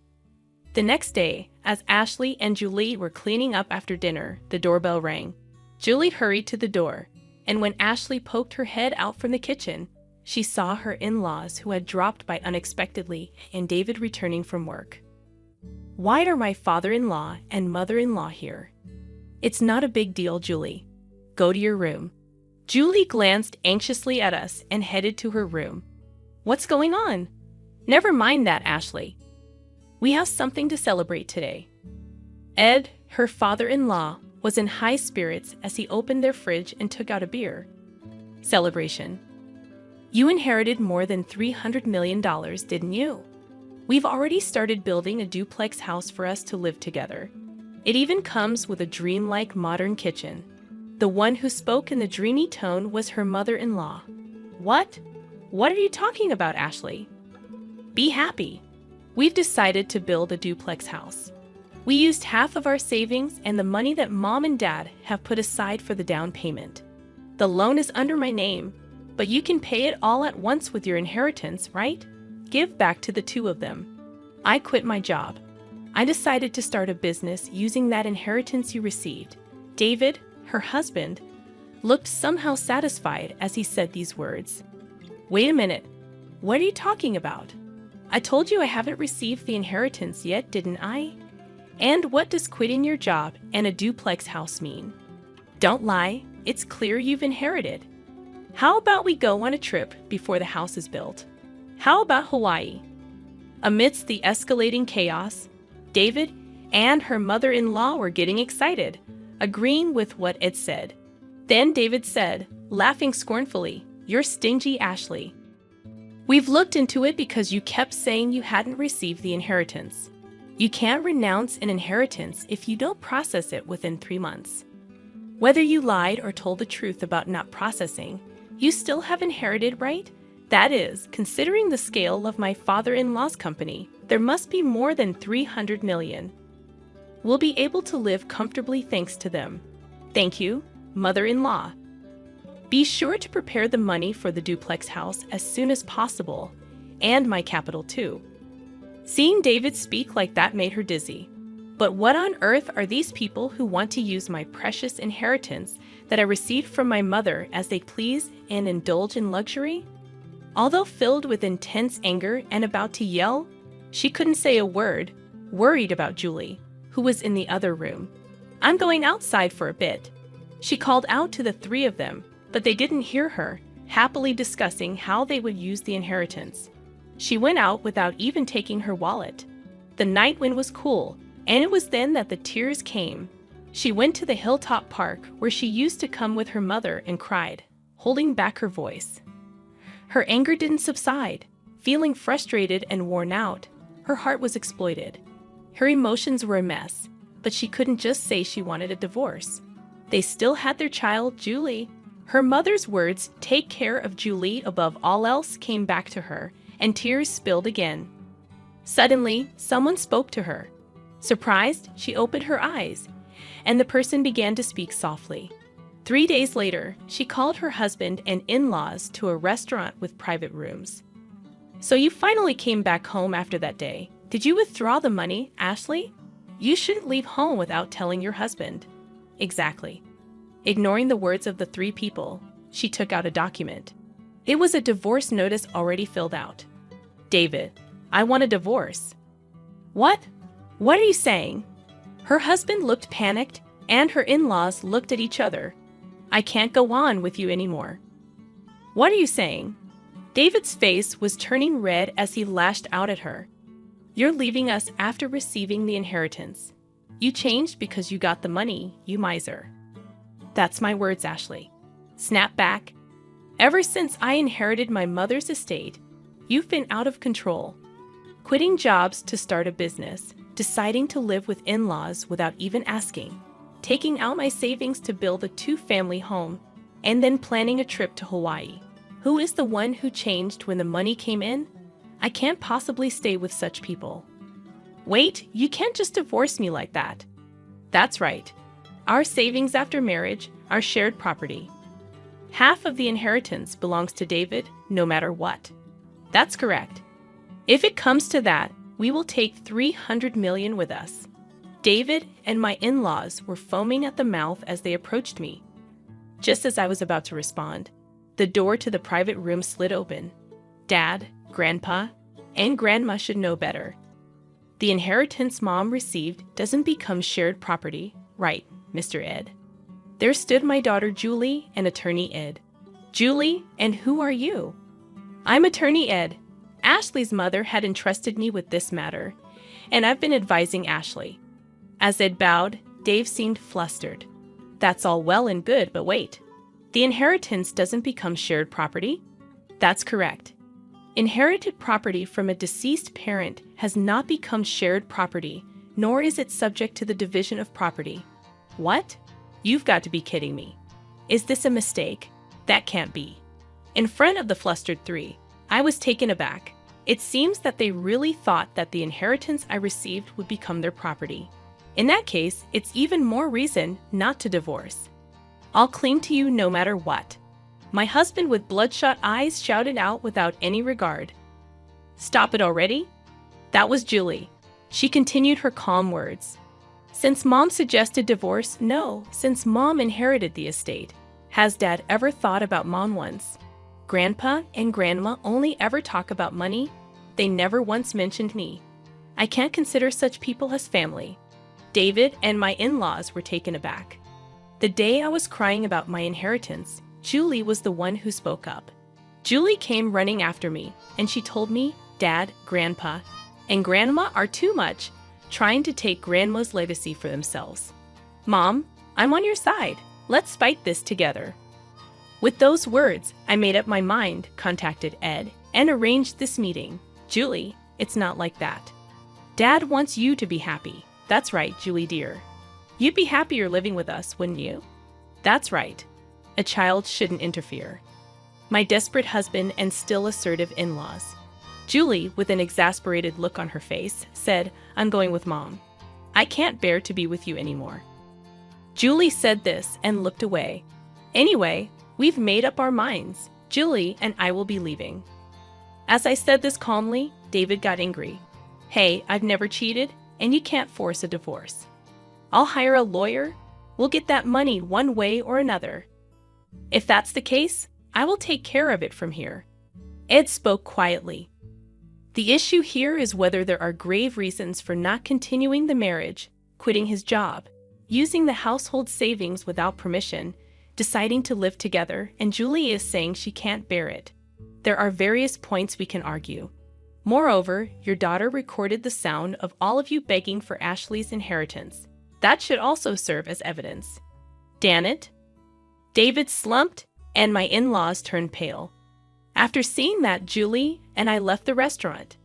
The next day, as Ashley and Julie were cleaning up after dinner, the doorbell rang. Julie hurried to the door, and when Ashley poked her head out from the kitchen, she saw her in-laws who had dropped by unexpectedly and David returning from work. Why are my father-in-law and mother-in-law here? It's not a big deal, Julie. Go to your room. Julie glanced anxiously at us and headed to her room. What's going on? Never mind that, Ashley. We have something to celebrate today. Ed, her father-in-law, was in high spirits as he opened their fridge and took out a beer. Celebration. You inherited more than $300 million, didn't you? We've already started building a duplex house for us to live together. It even comes with a dreamlike modern kitchen. The one who spoke in the dreamy tone was her mother-in-law. What? What are you talking about, Ashley? Be happy. We've decided to build a duplex house. We used half of our savings and the money that Mom and Dad have put aside for the down payment. The loan is under my name, but you can pay it all at once with your inheritance, right? Give back to the two of them. I quit my job. I decided to start a business using that inheritance you received. David, her husband, looked somehow satisfied as he said these words. Wait a minute. What are you talking about? I told you I haven't received the inheritance yet, didn't I? And what does quitting your job and a duplex house mean? Don't lie. It's clear you've inherited. How about we go on a trip before the house is built? How about Hawaii? Amidst the escalating chaos, David and her mother-in-law were getting excited, agreeing with what Ed said. Then David said, laughing scornfully, "You're stingy, Ashley. We've looked into it because you kept saying you hadn't received the inheritance. You can't renounce an inheritance if you don't process it within 3 months. Whether you lied or told the truth about not processing, you still have inherited, right? That is, considering the scale of my father-in-law's company, there must be more than 300 million. We'll be able to live comfortably thanks to them. Thank you, mother-in-law. Be sure to prepare the money for the duplex house as soon as possible, and my capital too." Seeing David speak like that made her dizzy. But what on earth are these people who want to use my precious inheritance that I received from my mother as they please and indulge in luxury? Although filled with intense anger and about to yell, she couldn't say a word, worried about Julie, who was in the other room. "I'm going outside for a bit." She called out to the three of them, but they didn't hear her, happily discussing how they would use the inheritance. She went out without even taking her wallet. The night wind was cool, and it was then that the tears came. She went to the hilltop park where she used to come with her mother and cried, holding back her voice. Her anger didn't subside. Feeling frustrated and worn out, her heart was exploited. Her emotions were a mess, but she couldn't just say she wanted a divorce. They still had their child, Julie. Her mother's words, "Take care of Julie above all else," came back to her, and tears spilled again. Suddenly, someone spoke to her. Surprised, she opened her eyes, and the person began to speak softly. 3 days later, she called her husband and in-laws to a restaurant with private rooms. "So you finally came back home after that day. Did you withdraw the money, Ashley? You shouldn't leave home without telling your husband." "Exactly." Ignoring the words of the three people, she took out a document. It was a divorce notice already filled out. David, I want a divorce. What? What are you saying? Her husband looked panicked, and her in-laws looked at each other. I can't go on with you anymore. What are you saying? David's face was turning red as he lashed out at her. You're leaving us after receiving the inheritance. You changed because you got the money, you miser. That's my words, Ashley. Snap back. Ever since I inherited my mother's estate, you've been out of control. Quitting jobs to start a business, deciding to live with in-laws without even asking, taking out my savings to build a 2-family home, and then planning a trip to Hawaii. Who is the one who changed when the money came in? I can't possibly stay with such people. Wait, you can't just divorce me like that. That's right. Our savings after marriage are shared property. Half of the inheritance belongs to David, no matter what. That's correct. If it comes to that, we will take $300 million with us. David and my in-laws were foaming at the mouth as they approached me. Just as I was about to respond, the door to the private room slid open. Dad, Grandpa, and Grandma should know better. The inheritance Mom received doesn't become shared property, right, Mr. Ed? There stood my daughter Julie and Attorney Ed. Julie, and who are you? I'm Attorney Ed. Ashley's mother had entrusted me with this matter, and I've been advising Ashley. As Ed bowed, Dave seemed flustered. That's all well and good, but wait. The inheritance doesn't become shared property? That's correct. Inherited property from a deceased parent has not become shared property, nor is it subject to the division of property. What? You've got to be kidding me. Is this a mistake? That can't be. In front of the flustered three, I was taken aback. It seems that they really thought that the inheritance I received would become their property. In that case, it's even more reason not to divorce. I'll cling to you no matter what. My husband with bloodshot eyes shouted out without any regard. Stop it already? That was Julie. She continued her calm words. Since Mom suggested divorce, no, since Mom inherited the estate. Has Dad ever thought about Mom once? Grandpa and Grandma only ever talk about money. They never once mentioned me. I can't consider such people as family. David and my in-laws were taken aback. The day I was crying about my inheritance, Julie was the one who spoke up. Julie came running after me, and she told me Dad, Grandpa, and Grandma are too much, trying to take Grandma's legacy for themselves. Mom, I'm on your side. Let's fight this together. With those words, I made up my mind, contacted Ed, and arranged this meeting. Julie, it's not like that. Dad wants you to be happy. That's right, Julie dear. You'd be happier living with us, wouldn't you? That's right. A child shouldn't interfere. My desperate husband and still assertive in-laws. Julie, with an exasperated look on her face, said, I'm going with Mom. I can't bear to be with you anymore. Julie said this and looked away. Anyway, we've made up our minds. Julie and I will be leaving. As I said this calmly, David got angry. Hey, I've never cheated, and you can't force a divorce. I'll hire a lawyer. We'll get that money one way or another. If that's the case, I will take care of it from here. Ed spoke quietly. The issue here is whether there are grave reasons for not continuing the marriage, quitting his job, using the household savings without permission, deciding to live together, and Julie is saying she can't bear it. There are various points we can argue. Moreover, your daughter recorded the sound of all of you begging for Ashley's inheritance. That should also serve as evidence. Damn it. David slumped, and my in-laws turned pale. After seeing that, Julie and I left the restaurant.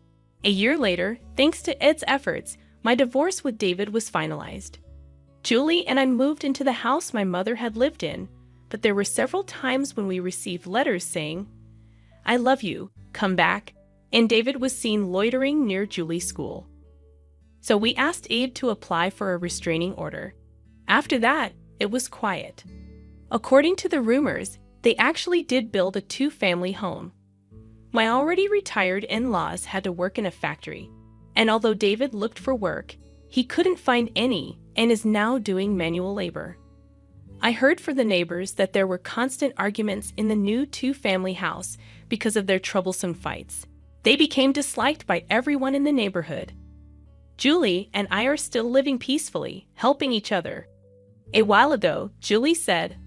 A year later, thanks to Ed's efforts, my divorce with David was finalized. Julie and I moved into the house my mother had lived in, but there were several times when we received letters saying, I love you, come back, and David was seen loitering near Julie's school. So we asked Abe to apply for a restraining order. After that, it was quiet. According to the rumors, they actually did build a 2-family home. My already retired in-laws had to work in a factory, and although David looked for work, he couldn't find any and is now doing manual labor. I heard from the neighbors that there were constant arguments in the new two-family house because of their troublesome fights. They became disliked by everyone in the neighborhood. Julie and I are still living peacefully, helping each other. A while ago, Julie said,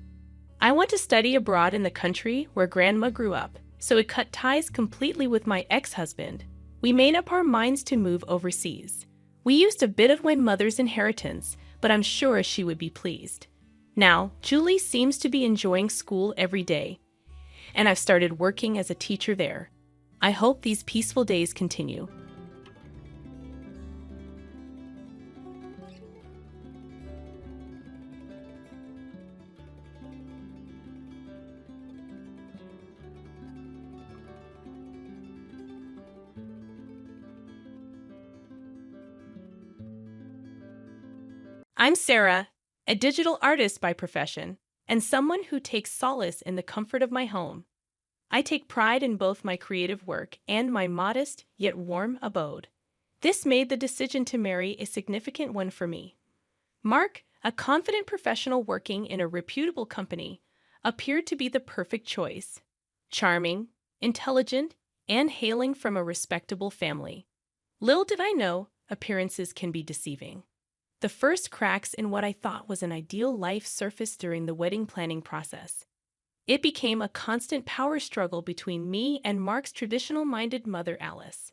"I want to study abroad in the country where Grandma grew up, so it cut ties completely with my ex-husband. We made up our minds to move overseas. We used a bit of my mother's inheritance, but I'm sure she would be pleased." Now, Julie seems to be enjoying school every day, and I've started working as a teacher there. I hope these peaceful days continue. I'm Sarah, a digital artist by profession, and someone who takes solace in the comfort of my home. I take pride in both my creative work and my modest yet warm abode. This made the decision to marry a significant one for me. Mark, a confident professional working in a reputable company, appeared to be the perfect choice. Charming, intelligent, and hailing from a respectable family. Little did I know, appearances can be deceiving. The first cracks in what I thought was an ideal life surfaced during the wedding planning process. It became a constant power struggle between me and Mark's traditional-minded mother, Alice.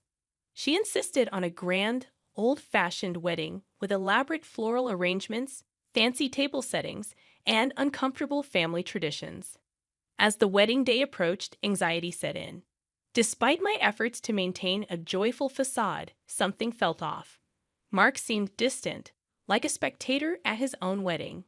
She insisted on a grand, old-fashioned wedding with elaborate floral arrangements, fancy table settings, and uncomfortable family traditions. As the wedding day approached, anxiety set in. Despite my efforts to maintain a joyful facade, something felt off. Mark seemed distant, like a spectator at his own wedding.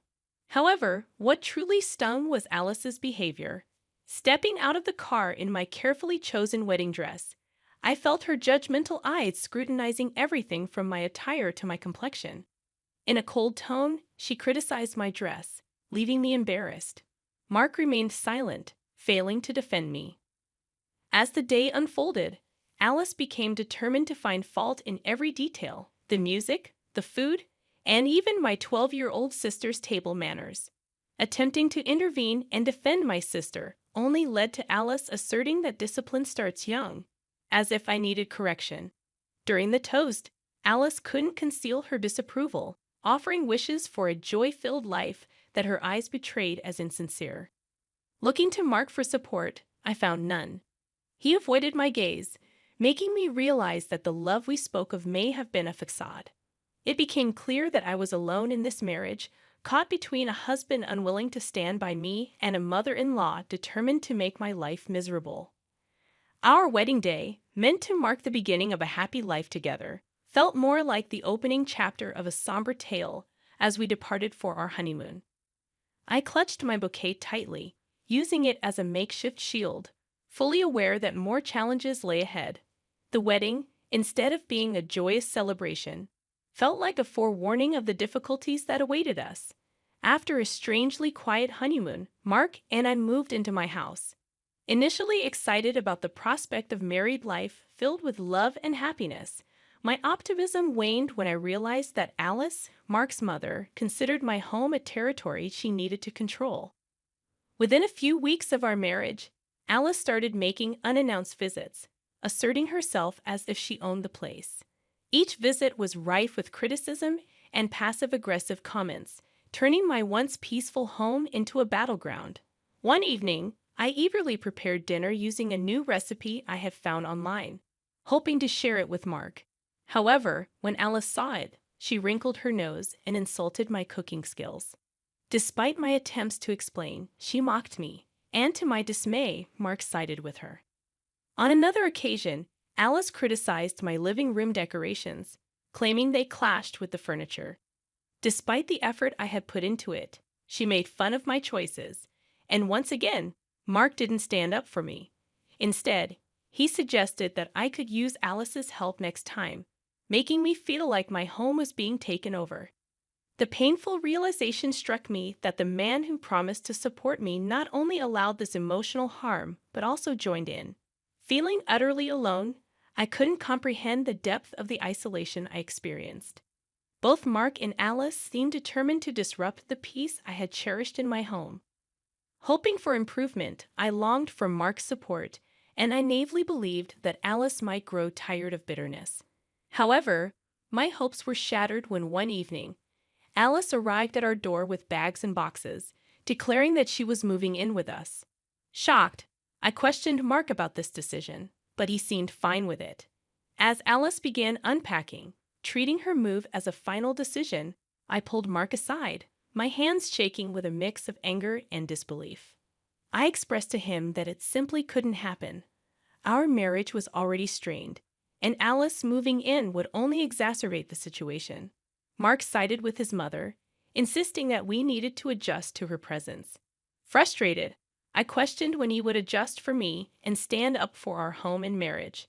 However, what truly stung was Alice's behavior. Stepping out of the car in my carefully chosen wedding dress, I felt her judgmental eyes scrutinizing everything from my attire to my complexion. In a cold tone, she criticized my dress, leaving me embarrassed. Mark remained silent, failing to defend me. As the day unfolded, Alice became determined to find fault in every detail: the music, the food, and even my 12-year-old sister's table manners. Attempting to intervene and defend my sister only led to Alice asserting that discipline starts young, as if I needed correction. During the toast, Alice couldn't conceal her disapproval, offering wishes for a joy-filled life that her eyes betrayed as insincere. Looking to Mark for support, I found none. He avoided my gaze, making me realize that the love we spoke of may have been a facade. It became clear that I was alone in this marriage, caught between a husband unwilling to stand by me and a mother-in-law determined to make my life miserable. Our wedding day, meant to mark the beginning of a happy life together, felt more like the opening chapter of a somber tale as we departed for our honeymoon. I clutched my bouquet tightly, using it as a makeshift shield, fully aware that more challenges lay ahead. The wedding, instead of being a joyous celebration, felt like a forewarning of the difficulties that awaited us. After a strangely quiet honeymoon, Mark and I moved into my house. Initially excited about the prospect of married life filled with love and happiness, my optimism waned when I realized that Alice, Mark's mother, considered my home a territory she needed to control. Within a few weeks of our marriage, Alice started making unannounced visits, asserting herself as if she owned the place. Each visit was rife with criticism and passive-aggressive comments, turning my once peaceful home into a battleground. One evening, I eagerly prepared dinner using a new recipe I had found online, hoping to share it with Mark. However, when Alice saw it, she wrinkled her nose and insulted my cooking skills. Despite my attempts to explain, she mocked me, and to my dismay, Mark sided with her. On another occasion, Alice criticized my living room decorations, claiming they clashed with the furniture. Despite the effort I had put into it, she made fun of my choices, and once again, Mark didn't stand up for me. Instead, he suggested that I could use Alice's help next time, making me feel like my home was being taken over. The painful realization struck me that the man who promised to support me not only allowed this emotional harm, but also joined in. Feeling utterly alone, I couldn't comprehend the depth of the isolation I experienced. Both Mark and Alice seemed determined to disrupt the peace I had cherished in my home. Hoping for improvement, I longed for Mark's support, and I naively believed that Alice might grow tired of bitterness. However, my hopes were shattered when one evening, Alice arrived at our door with bags and boxes, declaring that she was moving in with us. Shocked, I questioned Mark about this decision, but he seemed fine with it. As Alice began unpacking, treating her move as a final decision, I pulled Mark aside, my hands shaking with a mix of anger and disbelief. I expressed to him that it simply couldn't happen. Our marriage was already strained, and Alice moving in would only exacerbate the situation. Mark sided with his mother, insisting that we needed to adjust to her presence. Frustrated, I questioned when he would adjust for me and stand up for our home and marriage.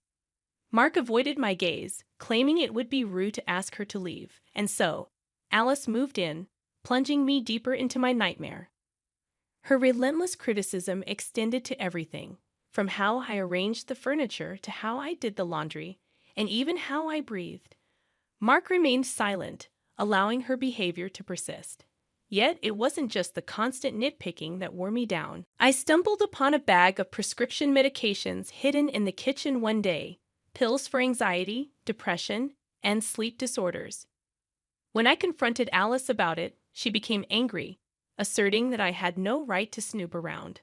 Mark avoided my gaze, claiming it would be rude to ask her to leave, and so, Alice moved in, plunging me deeper into my nightmare. Her relentless criticism extended to everything, from how I arranged the furniture to how I did the laundry, and even how I breathed. Mark remained silent, allowing her behavior to persist. Yet it wasn't just the constant nitpicking that wore me down. I stumbled upon a bag of prescription medications hidden in the kitchen one day, pills for anxiety, depression, and sleep disorders. When I confronted Alice about it, she became angry, asserting that I had no right to snoop around.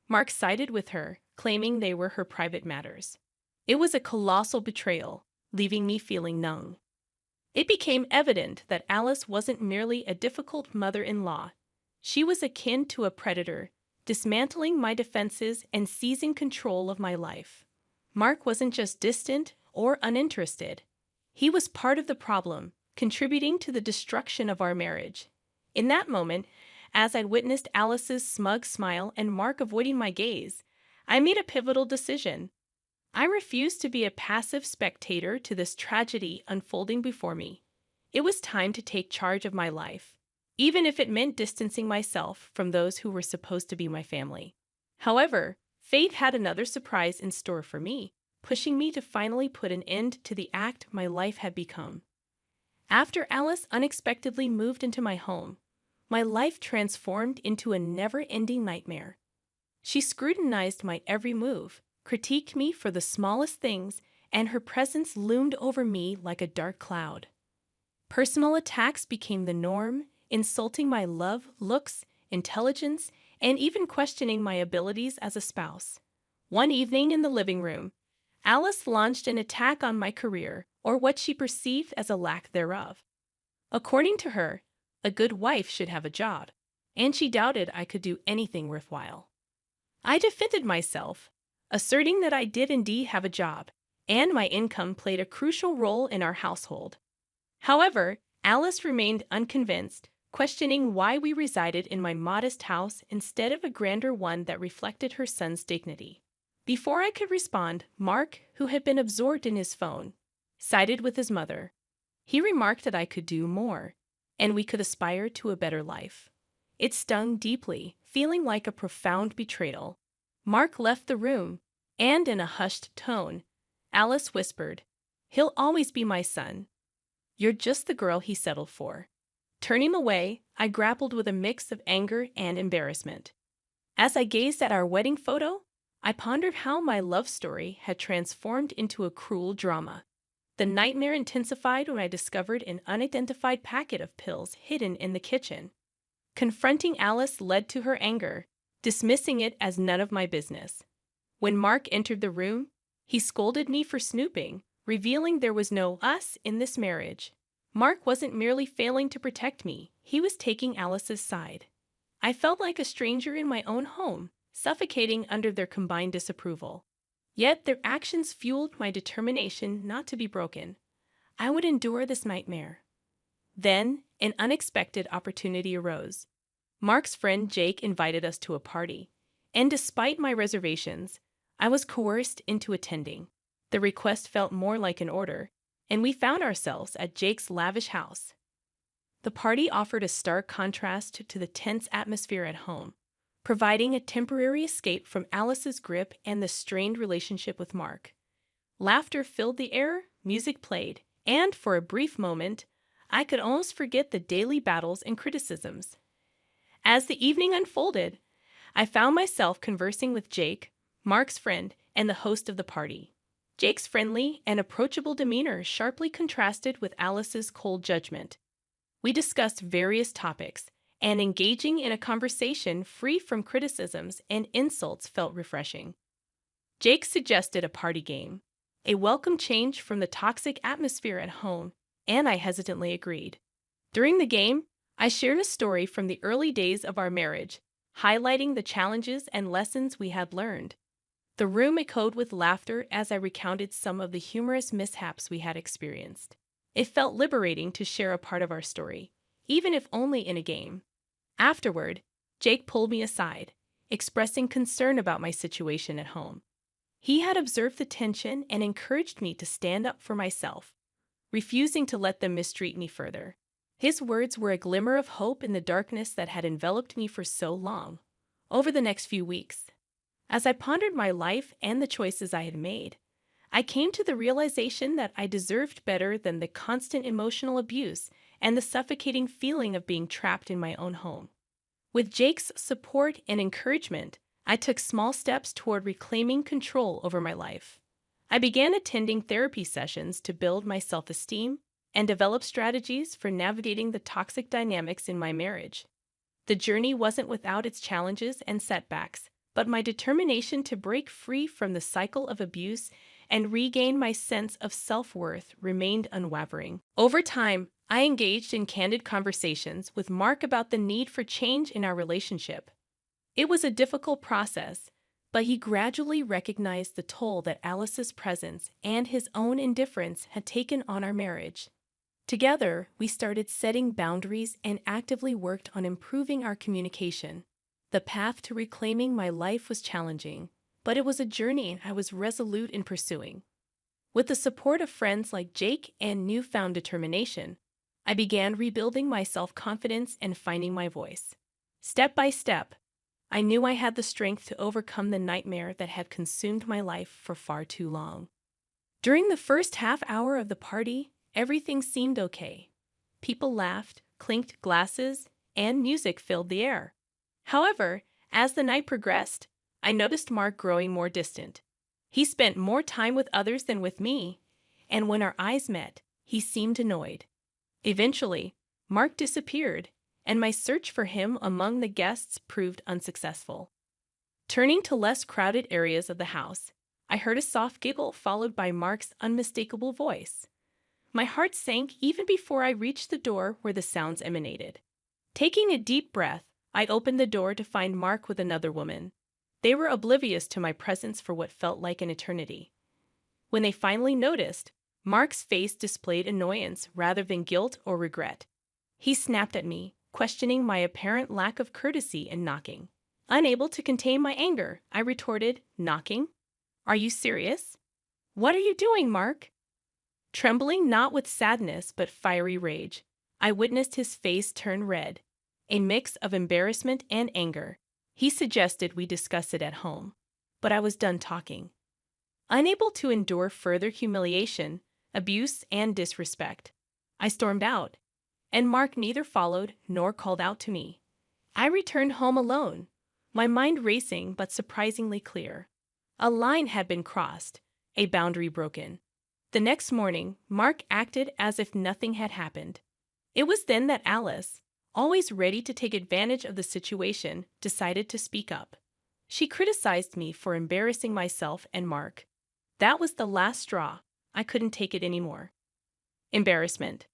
Mark sided with her, claiming they were her private matters. It was a colossal betrayal, leaving me feeling numb. It became evident that Alice wasn't merely a difficult mother-in-law. She was akin to a predator, dismantling my defenses and seizing control of my life. Mark wasn't just distant or uninterested. He was part of the problem, contributing to the destruction of our marriage. In that moment, as I witnessed Alice's smug smile and Mark avoiding my gaze, I made a pivotal decision. I refused to be a passive spectator to this tragedy unfolding before me. It was time to take charge of my life, even if it meant distancing myself from those who were supposed to be my family. However, fate had another surprise in store for me, pushing me to finally put an end to the act my life had become. After Alice unexpectedly moved into my home, my life transformed into a never-ending nightmare. She scrutinized my every move, critiqued me for the smallest things, and her presence loomed over me like a dark cloud. Personal attacks became the norm, insulting my love, looks, intelligence, and even questioning my abilities as a spouse. One evening in the living room, Alice launched an attack on my career, or what she perceived as a lack thereof. According to her, a good wife should have a job, and she doubted I could do anything worthwhile. I defended myself, asserting that I did indeed have a job, and my income played a crucial role in our household. However, Alice remained unconvinced, questioning why we resided in my modest house instead of a grander one that reflected her son's dignity. Before I could respond, Mark, who had been absorbed in his phone, sided with his mother. He remarked that I could do more, and we could aspire to a better life. It stung deeply, feeling like a profound betrayal. Mark left the room, and in a hushed tone, Alice whispered, "He'll always be my son. You're just the girl he settled for." Turning away, I grappled with a mix of anger and embarrassment. As I gazed at our wedding photo, I pondered how my love story had transformed into a cruel drama. The nightmare intensified when I discovered an unidentified packet of pills hidden in the kitchen. Confronting Alice led to her anger, dismissing it as none of my business. When Mark entered the room, he scolded me for snooping, revealing there was no us in this marriage. Mark wasn't merely failing to protect me, he was taking Alice's side. I felt like a stranger in my own home, suffocating under their combined disapproval. Yet their actions fueled my determination not to be broken. I would endure this nightmare. Then, an unexpected opportunity arose. Mark's friend Jake invited us to a party, and despite my reservations, I was coerced into attending. The request felt more like an order, and we found ourselves at Jake's lavish house. The party offered a stark contrast to the tense atmosphere at home, providing a temporary escape from Alice's grip and the strained relationship with Mark. Laughter filled the air, music played, and for a brief moment, I could almost forget the daily battles and criticisms. As the evening unfolded, I found myself conversing with Jake, Mark's friend, and the host of the party. Jake's friendly and approachable demeanor sharply contrasted with Alice's cold judgment. We discussed various topics, and engaging in a conversation free from criticisms and insults felt refreshing. Jake suggested a party game, a welcome change from the toxic atmosphere at home, and I hesitantly agreed. During the game, I shared a story from the early days of our marriage, highlighting the challenges and lessons we had learned. The room echoed with laughter as I recounted some of the humorous mishaps we had experienced. It felt liberating to share a part of our story, even if only in a game. Afterward, Jake pulled me aside, expressing concern about my situation at home. He had observed the tension and encouraged me to stand up for myself, refusing to let them mistreat me further. His words were a glimmer of hope in the darkness that had enveloped me for so long. Over the next few weeks, as I pondered my life and the choices I had made, I came to the realization that I deserved better than the constant emotional abuse and the suffocating feeling of being trapped in my own home. With Jake's support and encouragement, I took small steps toward reclaiming control over my life. I began attending therapy sessions to build my self-esteem and develop strategies for navigating the toxic dynamics in my marriage. The journey wasn't without its challenges and setbacks, but my determination to break free from the cycle of abuse and regain my sense of self-worth remained unwavering. Over time, I engaged in candid conversations with Mark about the need for change in our relationship. It was a difficult process, but he gradually recognized the toll that Alice's presence and his own indifference had taken on our marriage. Together, we started setting boundaries and actively worked on improving our communication. The path to reclaiming my life was challenging, but it was a journey I was resolute in pursuing. With the support of friends like Jake and newfound determination, I began rebuilding my self-confidence and finding my voice. Step by step, I knew I had the strength to overcome the nightmare that had consumed my life for far too long. During the first half hour of the party, everything seemed okay. People laughed, clinked glasses, and music filled the air. However, as the night progressed, I noticed Mark growing more distant. He spent more time with others than with me, and when our eyes met, he seemed annoyed. Eventually, Mark disappeared, and my search for him among the guests proved unsuccessful. Turning to less crowded areas of the house, I heard a soft giggle followed by Mark's unmistakable voice. My heart sank even before I reached the door where the sounds emanated. Taking a deep breath, I opened the door to find Mark with another woman. They were oblivious to my presence for what felt like an eternity. When they finally noticed, Mark's face displayed annoyance rather than guilt or regret. He snapped at me, questioning my apparent lack of courtesy and knocking. Unable to contain my anger, I retorted, "Knocking? Are you serious? What are you doing, Mark?" Trembling not with sadness but fiery rage, I witnessed his face turn red, a mix of embarrassment and anger. He suggested we discuss it at home, but I was done talking. Unable to endure further humiliation, abuse, and disrespect, I stormed out, and Mark neither followed nor called out to me. I returned home alone, my mind racing but surprisingly clear. A line had been crossed, a boundary broken. The next morning, Mark acted as if nothing had happened. It was then that Alice, always ready to take advantage of the situation, decided to speak up. She criticized me for embarrassing myself and Mark. That was the last straw. I couldn't take it anymore. Embarrassment.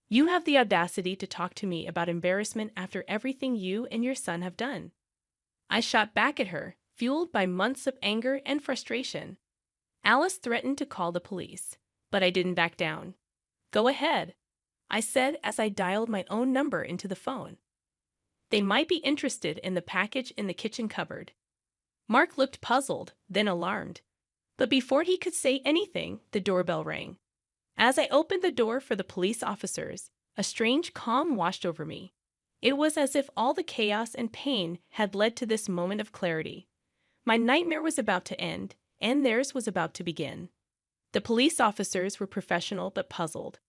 You have the audacity to talk to me about embarrassment after everything you and your son have done. I shot back at her, fueled by months of anger and frustration. Alice threatened to call the police, but I didn't back down. "Go ahead," I said as I dialed my own number into the phone. "They might be interested in the package in the kitchen cupboard." Mark looked puzzled, then alarmed. But before he could say anything, the doorbell rang. As I opened the door for the police officers, a strange calm washed over me. It was as if all the chaos and pain had led to this moment of clarity. My nightmare was about to end, and theirs was about to begin. The police officers were professional but puzzled.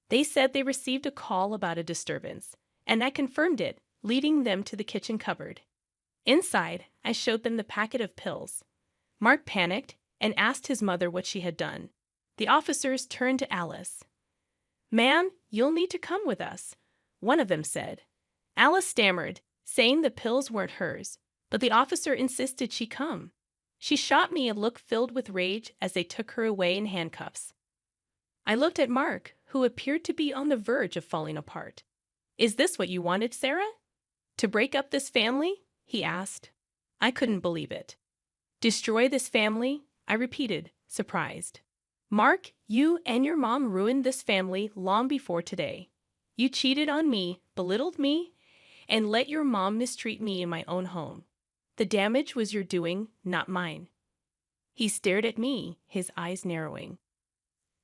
They said they received a call about a disturbance, and I confirmed it, leading them to the kitchen cupboard. Inside, I showed them the packet of pills. Mark panicked and asked his mother what she had done. The officers turned to Alice. "Ma'am, you'll need to come with us," one of them said. Alice stammered, saying the pills weren't hers, but the officer insisted she come. She shot me a look filled with rage as they took her away in handcuffs. I looked at Mark, who appeared to be on the verge of falling apart. "Is this what you wanted, Sarah? To break up this family?" he asked. I couldn't believe it. "Destroy this family?" I repeated, surprised. "Mark, you and your mom ruined this family long before today. You cheated on me, belittled me, and let your mom mistreat me in my own home. The damage was your doing, not mine." He stared at me, his eyes narrowing.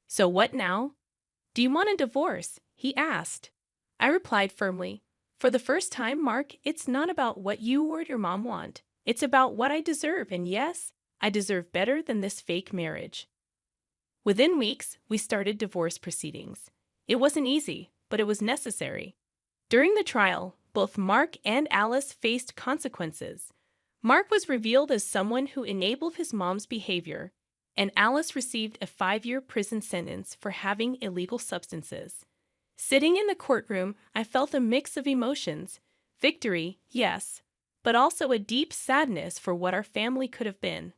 "So what now? Do you want a divorce?" he asked. I replied firmly, "For the first time, Mark, it's not about what you or your mom want. It's about what I deserve, and yes, I deserve better than this fake marriage." Within weeks, we started divorce proceedings. It wasn't easy, but it was necessary. During the trial, both Mark and Alice faced consequences. Mark was revealed as someone who enabled his mom's behavior, and Alice received a 5-year prison sentence for having illegal substances. Sitting in the courtroom, I felt a mix of emotions. Victory, yes, but also a deep sadness for what our family could have been.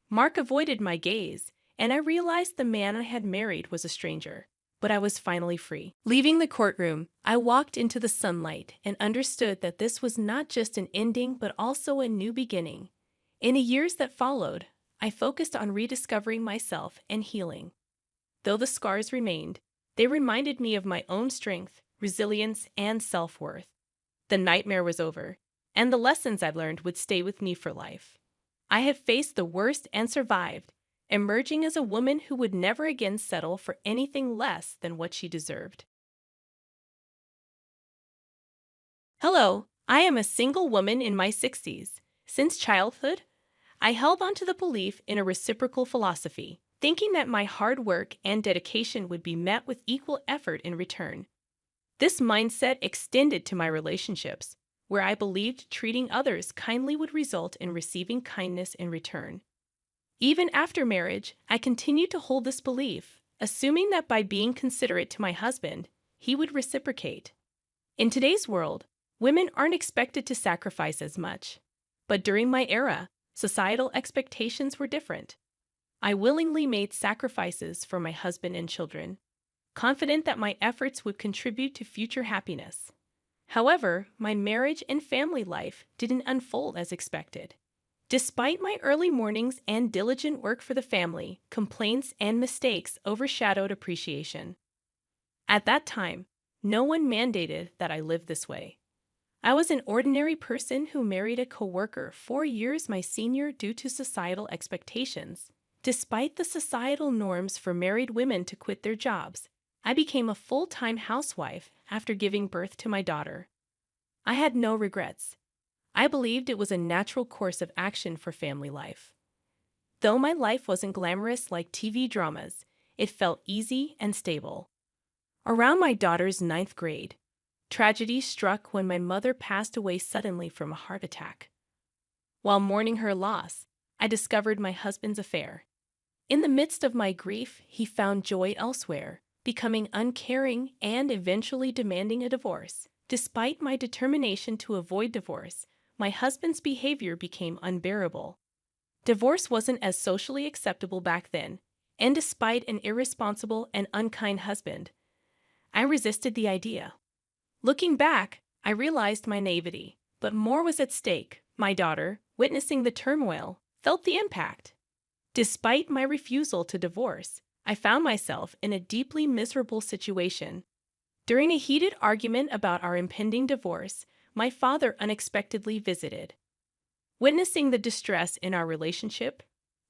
Mark avoided my gaze, and I realized the man I had married was a stranger. But I was finally free. Leaving the courtroom, I walked into the sunlight and understood that this was not just an ending but also a new beginning. In the years that followed, I focused on rediscovering myself and healing. Though the scars remained, they reminded me of my own strength, resilience, and self-worth. The nightmare was over, and the lessons I've learned would stay with me for life. I had faced the worst and survived, emerging as a woman who would never again settle for anything less than what she deserved. Hello, I am a single woman in my 60s. Since childhood, I held on to the belief in a reciprocal philosophy, thinking that my hard work and dedication would be met with equal effort in return. This mindset extended to my relationships, where I believed treating others kindly would result in receiving kindness in return. Even after marriage, I continued to hold this belief, assuming that by being considerate to my husband, he would reciprocate. In today's world, women aren't expected to sacrifice as much. But during my era, societal expectations were different. I willingly made sacrifices for my husband and children, confident that my efforts would contribute to future happiness. However, my marriage and family life didn't unfold as expected. Despite my early mornings and diligent work for the family, complaints and mistakes overshadowed appreciation. At that time, no one mandated that I live this way. I was an ordinary person who married a coworker 4 years my senior due to societal expectations. Despite the societal norms for married women to quit their jobs, I became a full-time housewife after giving birth to my daughter. I had no regrets. I believed it was a natural course of action for family life. Though my life wasn't glamorous like TV dramas, it felt easy and stable. Around my daughter's 9th grade, tragedy struck when my mother passed away suddenly from a heart attack. While mourning her loss, I discovered my husband's affair. In the midst of my grief, he found joy elsewhere, becoming uncaring and eventually demanding a divorce. Despite my determination to avoid divorce, my husband's behavior became unbearable. Divorce wasn't as socially acceptable back then, and despite an irresponsible and unkind husband, I resisted the idea. Looking back, I realized my naivety, but more was at stake. My daughter, witnessing the turmoil, felt the impact. Despite my refusal to divorce, I found myself in a deeply miserable situation. During a heated argument about our impending divorce, my father unexpectedly visited. Witnessing the distress in our relationship,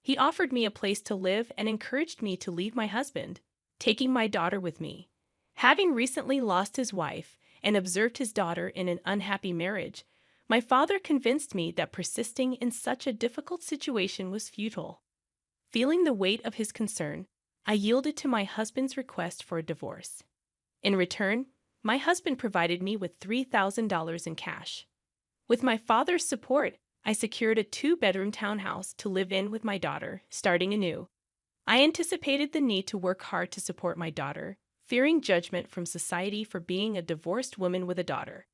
he offered me a place to live and encouraged me to leave my husband, taking my daughter with me. Having recently lost his wife and observed his daughter in an unhappy marriage, my father convinced me that persisting in such a difficult situation was futile. Feeling the weight of his concern, I yielded to my husband's request for a divorce. In return, my husband provided me with $3,000 in cash. With my father's support, I secured a 2-bedroom townhouse to live in with my daughter, starting anew. I anticipated the need to work hard to support my daughter, fearing judgment from society for being a divorced woman with a daughter.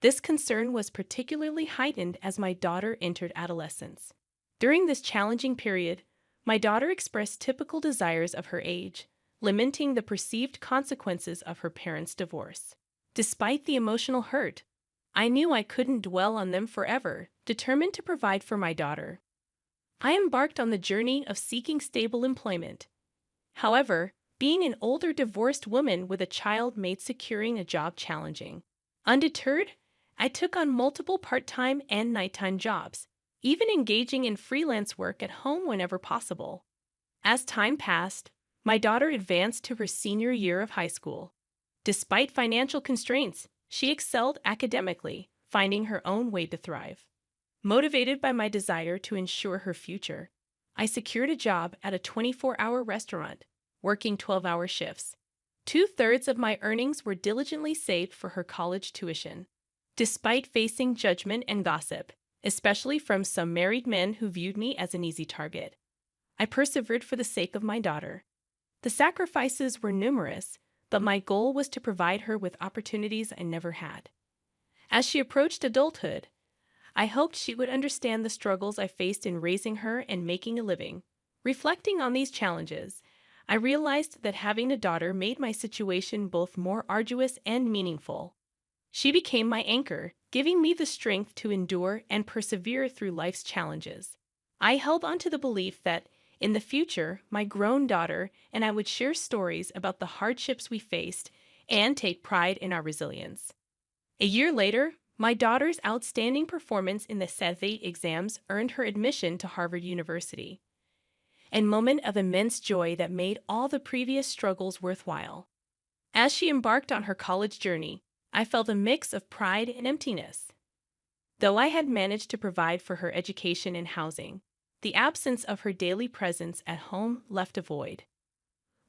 This concern was particularly heightened as my daughter entered adolescence. During this challenging period, my daughter expressed typical desires of her age, lamenting the perceived consequences of her parents' divorce. Despite the emotional hurt, I knew I couldn't dwell on them forever, determined to provide for my daughter. I embarked on the journey of seeking stable employment. However, being an older divorced woman with a child made securing a job challenging. Undeterred, I took on multiple part-time and nighttime jobs, even engaging in freelance work at home whenever possible. As time passed, my daughter advanced to her senior year of high school. Despite financial constraints, she excelled academically, finding her own way to thrive. Motivated by my desire to ensure her future, I secured a job at a 24-hour restaurant, working 12-hour shifts. 2/3 of my earnings were diligently saved for her college tuition. Despite facing judgment and gossip, especially from some married men who viewed me as an easy target, I persevered for the sake of my daughter. The sacrifices were numerous, but my goal was to provide her with opportunities I never had. As she approached adulthood, I hoped she would understand the struggles I faced in raising her and making a living. Reflecting on these challenges, I realized that having a daughter made my situation both more arduous and meaningful. She became my anchor, giving me the strength to endure and persevere through life's challenges. I held on to the belief that, in the future, my grown daughter and I would share stories about the hardships we faced and take pride in our resilience. A year later, my daughter's outstanding performance in the SAT exams earned her admission to Harvard University, a moment of immense joy that made all the previous struggles worthwhile. As she embarked on her college journey, I felt a mix of pride and emptiness. Though I had managed to provide for her education and housing, the absence of her daily presence at home left a void.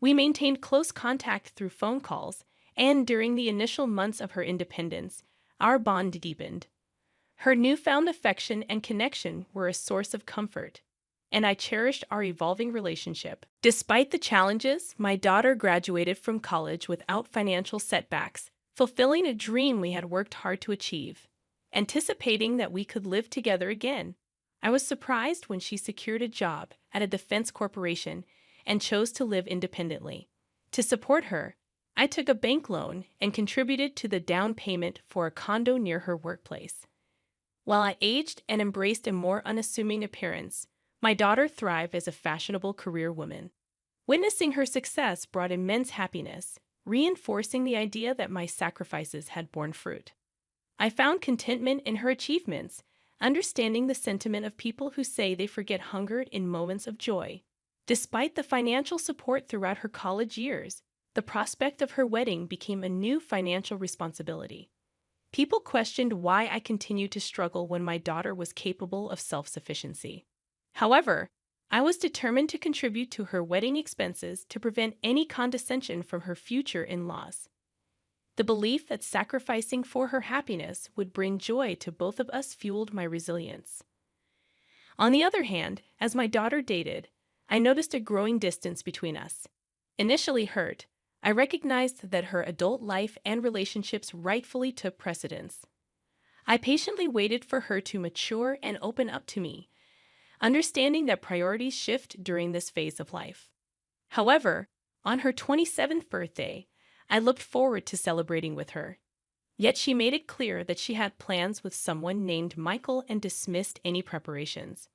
We maintained close contact through phone calls, and during the initial months of her independence, our bond deepened. Her newfound affection and connection were a source of comfort, and I cherished our evolving relationship. Despite the challenges, my daughter graduated from college without financial setbacks, fulfilling a dream we had worked hard to achieve. Anticipating that we could live together again, I was surprised when she secured a job at a defense corporation and chose to live independently. To support her, I took a bank loan and contributed to the down payment for a condo near her workplace. While I aged and embraced a more unassuming appearance, my daughter thrived as a fashionable career woman. Witnessing her success brought immense happiness, reinforcing the idea that my sacrifices had borne fruit. I found contentment in her achievements, understanding the sentiment of people who say they forget hunger in moments of joy. Despite the financial support throughout her college years, the prospect of her wedding became a new financial responsibility. People questioned why I continued to struggle when my daughter was capable of self-sufficiency. However, I was determined to contribute to her wedding expenses to prevent any condescension from her future in-laws. The belief that sacrificing for her happiness would bring joy to both of us fueled my resilience. On the other hand, as my daughter dated, I noticed a growing distance between us. Initially hurt, I recognized that her adult life and relationships rightfully took precedence. I patiently waited for her to mature and open up to me, understanding that priorities shift during this phase of life. However, on her 27th birthday, I looked forward to celebrating with her. Yet she made it clear that she had plans with someone named Michael and dismissed any preparations.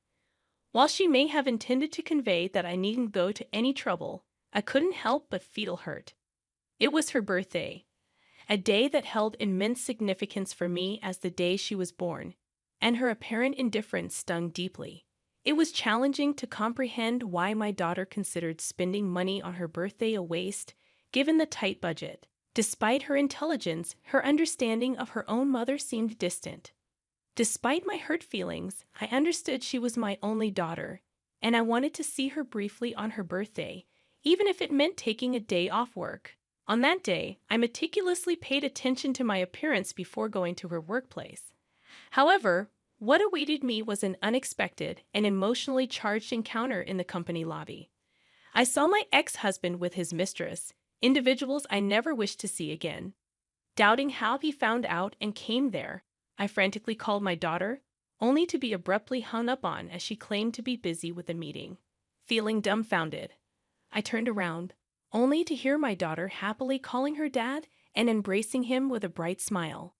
While she may have intended to convey that I needn't go to any trouble, I couldn't help but feel hurt. It was her birthday, a day that held immense significance for me as the day she was born, and her apparent indifference stung deeply. It was challenging to comprehend why my daughter considered spending money on her birthday a waste, given the tight budget. Despite her intelligence, her understanding of her own mother seemed distant. Despite my hurt feelings, I understood she was my only daughter, and I wanted to see her briefly on her birthday, even if it meant taking a day off work. On that day, I meticulously paid attention to my appearance before going to her workplace. However, what awaited me was an unexpected and emotionally charged encounter in the company lobby. I saw my ex-husband with his mistress, individuals I never wished to see again. Doubting how he found out and came there, I frantically called my daughter, only to be abruptly hung up on as she claimed to be busy with a meeting. Feeling dumbfounded, I turned around, only to hear my daughter happily calling her dad and embracing him with a bright smile.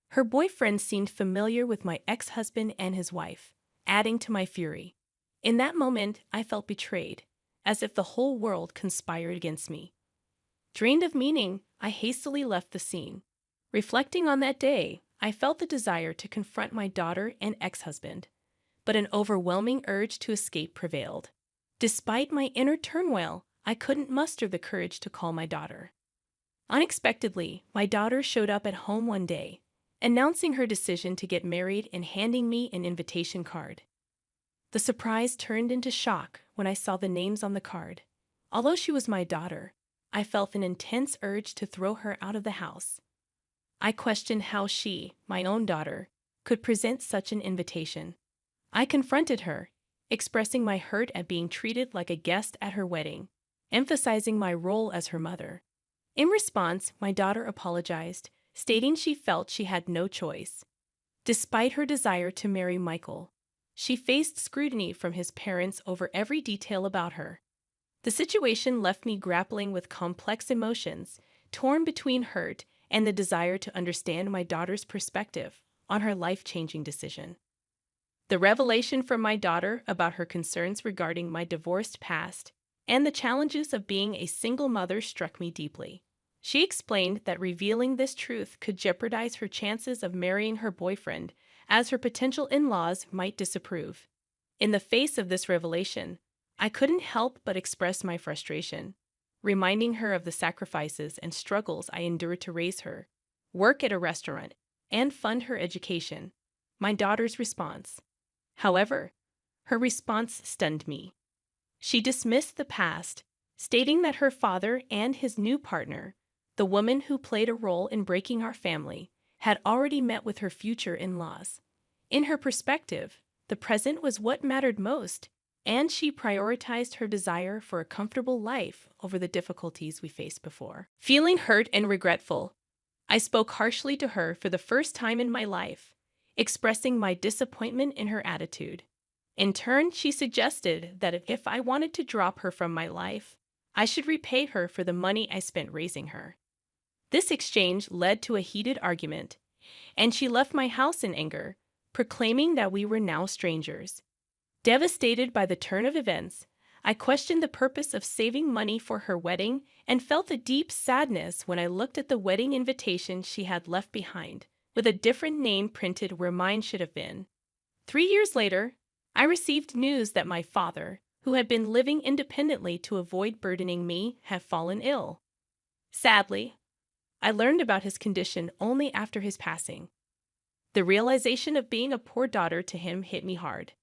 Her boyfriend seemed familiar with my ex-husband and his wife, adding to my fury. In that moment, I felt betrayed, as if the whole world conspired against me. Drained of meaning, I hastily left the scene. Reflecting on that day, I felt the desire to confront my daughter and ex-husband, but an overwhelming urge to escape prevailed. Despite my inner turmoil, I couldn't muster the courage to call my daughter. Unexpectedly, my daughter showed up at home one day, announcing her decision to get married and handing me an invitation card. The surprise turned into shock when I saw the names on the card. Although she was my daughter, I felt an intense urge to throw her out of the house. I questioned how she, my own daughter, could present such an invitation. I confronted her, expressing my hurt at being treated like a guest at her wedding, emphasizing my role as her mother. In response, my daughter apologized, stating she felt she had no choice. Despite her desire to marry Michael, she faced scrutiny from his parents over every detail about her. The situation left me grappling with complex emotions, torn between hurt and the desire to understand my daughter's perspective on her life-changing decision. The revelation from my daughter about her concerns regarding my divorced past and the challenges of being a single mother struck me deeply. She explained that revealing this truth could jeopardize her chances of marrying her boyfriend, as her potential in-laws might disapprove. In the face of this revelation, I couldn't help but express my frustration, reminding her of the sacrifices and struggles I endured to raise her, work at a restaurant, and fund her education. My daughter's response. However, her response stunned me. She dismissed the past, stating that her father and his new partner, the woman who played a role in breaking our family, had already met with her future in-laws. In her perspective, the present was what mattered most, and she prioritized her desire for a comfortable life over the difficulties we faced before. Feeling hurt and regretful, I spoke harshly to her for the first time in my life, expressing my disappointment in her attitude. In turn, she suggested that if I wanted to drop her from my life, I should repay her for the money I spent raising her. This exchange led to a heated argument, and she left my house in anger, proclaiming that we were now strangers. Devastated by the turn of events, I questioned the purpose of saving money for her wedding and felt a deep sadness when I looked at the wedding invitation she had left behind, with a different name printed where mine should have been. 3 years later, I received news that my father, who had been living independently to avoid burdening me, had fallen ill. Sadly, I learned about his condition only after his passing. The realization of being a poor daughter to him hit me hard.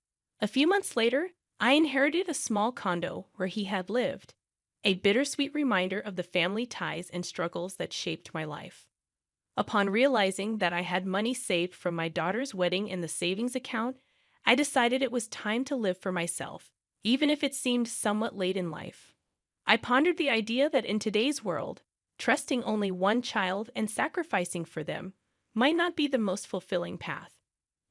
A few months later, I inherited a small condo where he had lived, a bittersweet reminder of the family ties and struggles that shaped my life. Upon realizing that I had money saved from my daughter's wedding in the savings account, I decided it was time to live for myself, even if it seemed somewhat late in life. I pondered the idea that in today's world, trusting only one child and sacrificing for them might not be the most fulfilling path.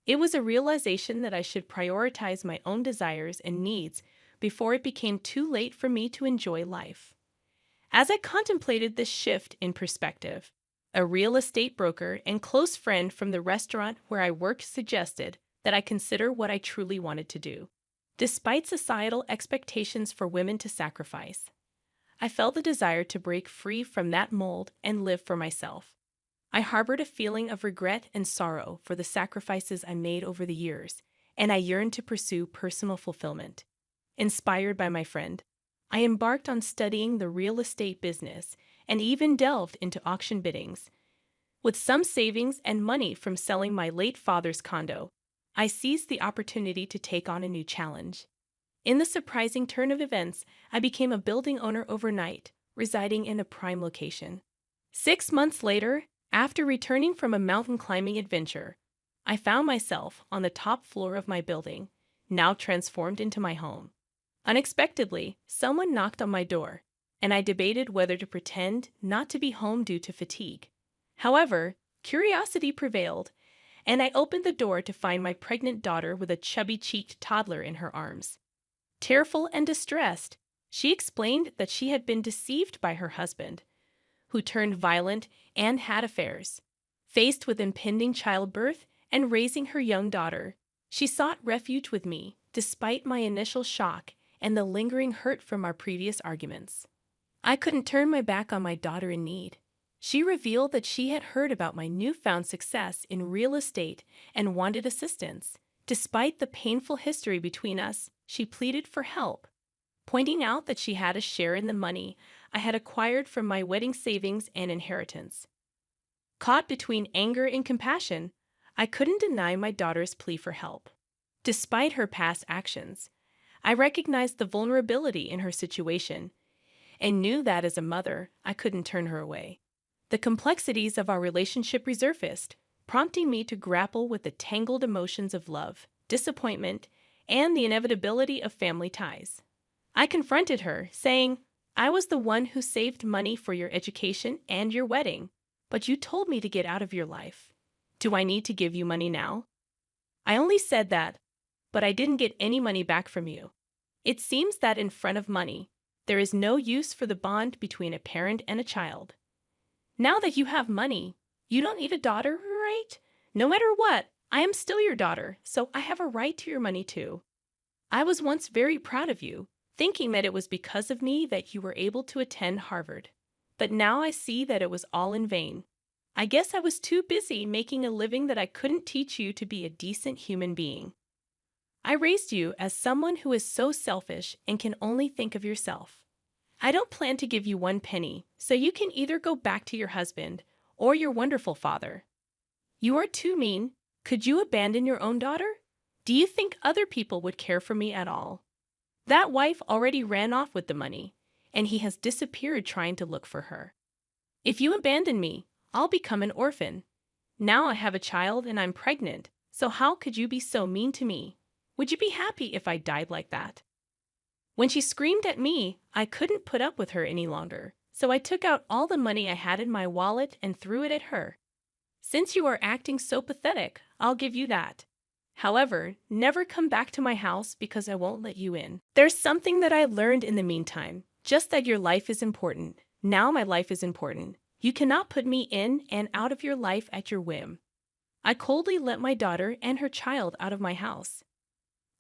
It was a realization that I should prioritize my own desires and needs before it became too late for me to enjoy life. As I contemplated this shift in perspective, a real estate broker and close friend from the restaurant where I worked suggested that I consider what I truly wanted to do. Despite societal expectations for women to sacrifice, I felt the desire to break free from that mold and live for myself. I harbored a feeling of regret and sorrow for the sacrifices I made over the years, and I yearned to pursue personal fulfillment. Inspired by my friend, I embarked on studying the real estate business and even delved into auction biddings. With some savings and money from selling my late father's condo, I seized the opportunity to take on a new challenge. In the surprising turn of events, I became a building owner overnight, residing in a prime location. 6 months later, after returning from a mountain climbing adventure, I found myself on the top floor of my building, now transformed into my home. Unexpectedly, someone knocked on my door, and I debated whether to pretend not to be home due to fatigue. However, curiosity prevailed, and I opened the door to find my pregnant daughter with a chubby-cheeked toddler in her arms. Tearful and distressed, she explained that she had been deceived by her husband, who turned violent and had affairs. Faced with impending childbirth and raising her young daughter, she sought refuge with me, despite my initial shock and the lingering hurt from our previous arguments. I couldn't turn my back on my daughter in need. She revealed that she had heard about my newfound success in real estate and wanted assistance. Despite the painful history between us, she pleaded for help, pointing out that she had a share in the money I had acquired from my wedding savings and inheritance. Caught between anger and compassion, I couldn't deny my daughter's plea for help. Despite her past actions, I recognized the vulnerability in her situation and knew that as a mother, I couldn't turn her away. The complexities of our relationship resurfaced, prompting me to grapple with the tangled emotions of love, disappointment, and the inevitability of family ties. I confronted her, saying, "I was the one who saved money for your education and your wedding, but you told me to get out of your life. Do I need to give you money now?" I only said that, but I didn't get any money back from you. It seems that in front of money, there is no use for the bond between a parent and a child. Now that you have money, you don't need a daughter, right? No matter what, I am still your daughter, so I have a right to your money too. I was once very proud of you, thinking that it was because of me that you were able to attend Harvard. But now I see that it was all in vain. I guess I was too busy making a living that I couldn't teach you to be a decent human being. I raised you as someone who is so selfish and can only think of yourself. I don't plan to give you one penny, so you can either go back to your husband or your wonderful father. You are too mean. Could you abandon your own daughter? Do you think other people would care for me at all? That wife already ran off with the money, and he has disappeared trying to look for her. If you abandon me, I'll become an orphan. Now I have a child and I'm pregnant, so how could you be so mean to me? Would you be happy if I died like that? When she screamed at me, I couldn't put up with her any longer, so I took out all the money I had in my wallet and threw it at her. Since you are acting so pathetic, I'll give you that. However, never come back to my house because I won't let you in. There's something that I learned in the meantime, just that your life is important. Now my life is important. You cannot put me in and out of your life at your whim. I coldly let my daughter and her child out of my house.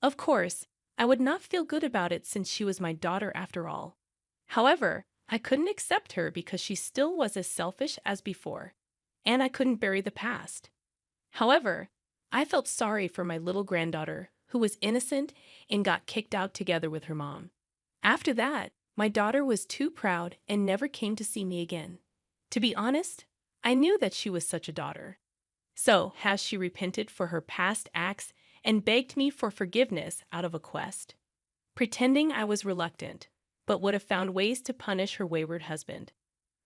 Of course, I would not feel good about it since she was my daughter after all. However, I couldn't accept her because she still was as selfish as before, and I couldn't bury the past. However, I felt sorry for my little granddaughter, who was innocent and got kicked out together with her mom. After that, my daughter was too proud and never came to see me again. To be honest, I knew that she was such a daughter. So, has she repented for her past acts and begged me for forgiveness out of a quest? Pretending I was reluctant, but would have found ways to punish her wayward husband.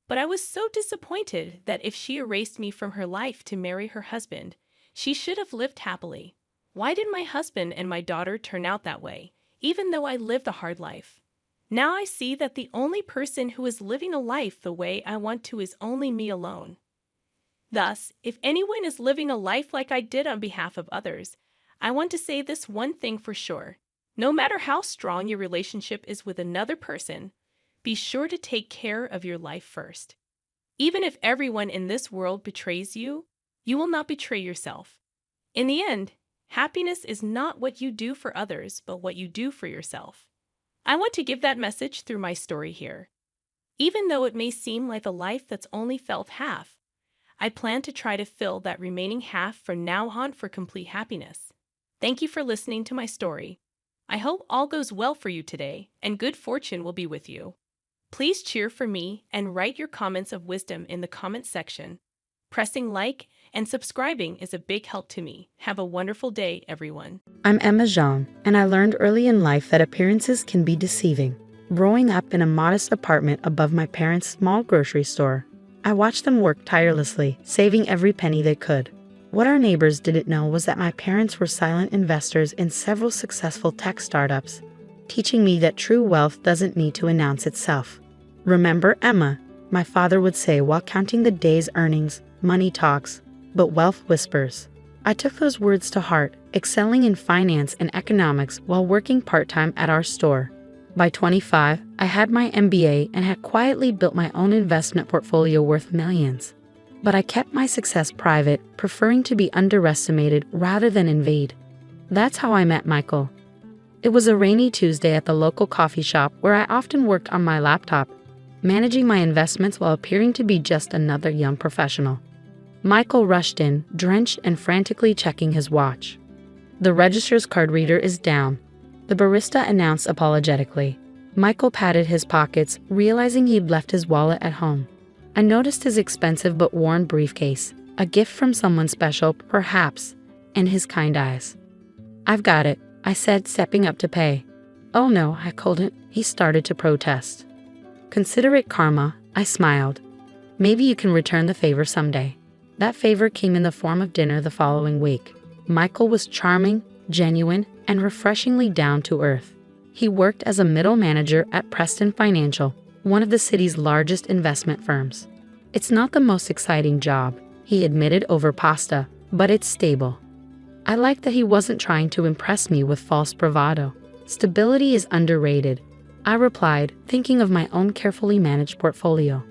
But I was so disappointed that if she erased me from her life to marry her husband, she should have lived happily. Why did my husband and my daughter turn out that way, even though I lived a hard life? Now I see that the only person who is living a life the way I want to is only me alone. Thus, if anyone is living a life like I did on behalf of others, I want to say this one thing for sure. No matter how strong your relationship is with another person, be sure to take care of your life first. Even if everyone in this world betrays you, you will not betray yourself. In the end, happiness is not what you do for others, but what you do for yourself. I want to give that message through my story here. Even though it may seem like a life that's only felt half, I plan to try to fill that remaining half from now on for complete happiness. Thank you for listening to my story. I hope all goes well for you today, and good fortune will be with you. Please cheer for me and write your comments of wisdom in the comment section. Pressing like and subscribing is a big help to me. Have a wonderful day, everyone. I'm Emma Jean, and I learned early in life that appearances can be deceiving. Growing up in a modest apartment above my parents' small grocery store, I watched them work tirelessly, saving every penny they could. What our neighbors didn't know was that my parents were silent investors in several successful tech startups, teaching me that true wealth doesn't need to announce itself. "Remember, Emma," my father would say while counting the day's earnings. "Money talks, but wealth whispers." I took those words to heart, excelling in finance and economics while working part-time at our store. By 25, I had my MBA and had quietly built my own investment portfolio worth millions. But I kept my success private, preferring to be underestimated rather than invade. That's how I met Michael. It was a rainy Tuesday at the local coffee shop where I often worked on my laptop, managing my investments while appearing to be just another young professional. Michael rushed in, drenched and frantically checking his watch. "The register's card reader is down," the barista announced apologetically. Michael patted his pockets, realizing he'd left his wallet at home. I noticed his expensive but worn briefcase, a gift from someone special, perhaps, and his kind eyes. "I've got it," I said, stepping up to pay. "Oh no, I couldn't," he started to protest. "Consider it karma," I smiled. "Maybe you can return the favor someday." That favor came in the form of dinner the following week. Michael was charming, genuine, and refreshingly down to earth. He worked as a middle manager at Preston Financial, one of the city's largest investment firms. "It's not the most exciting job," he admitted over pasta, "but it's stable." I liked that he wasn't trying to impress me with false bravado. "Stability is underrated," I replied, thinking of my own carefully managed portfolio.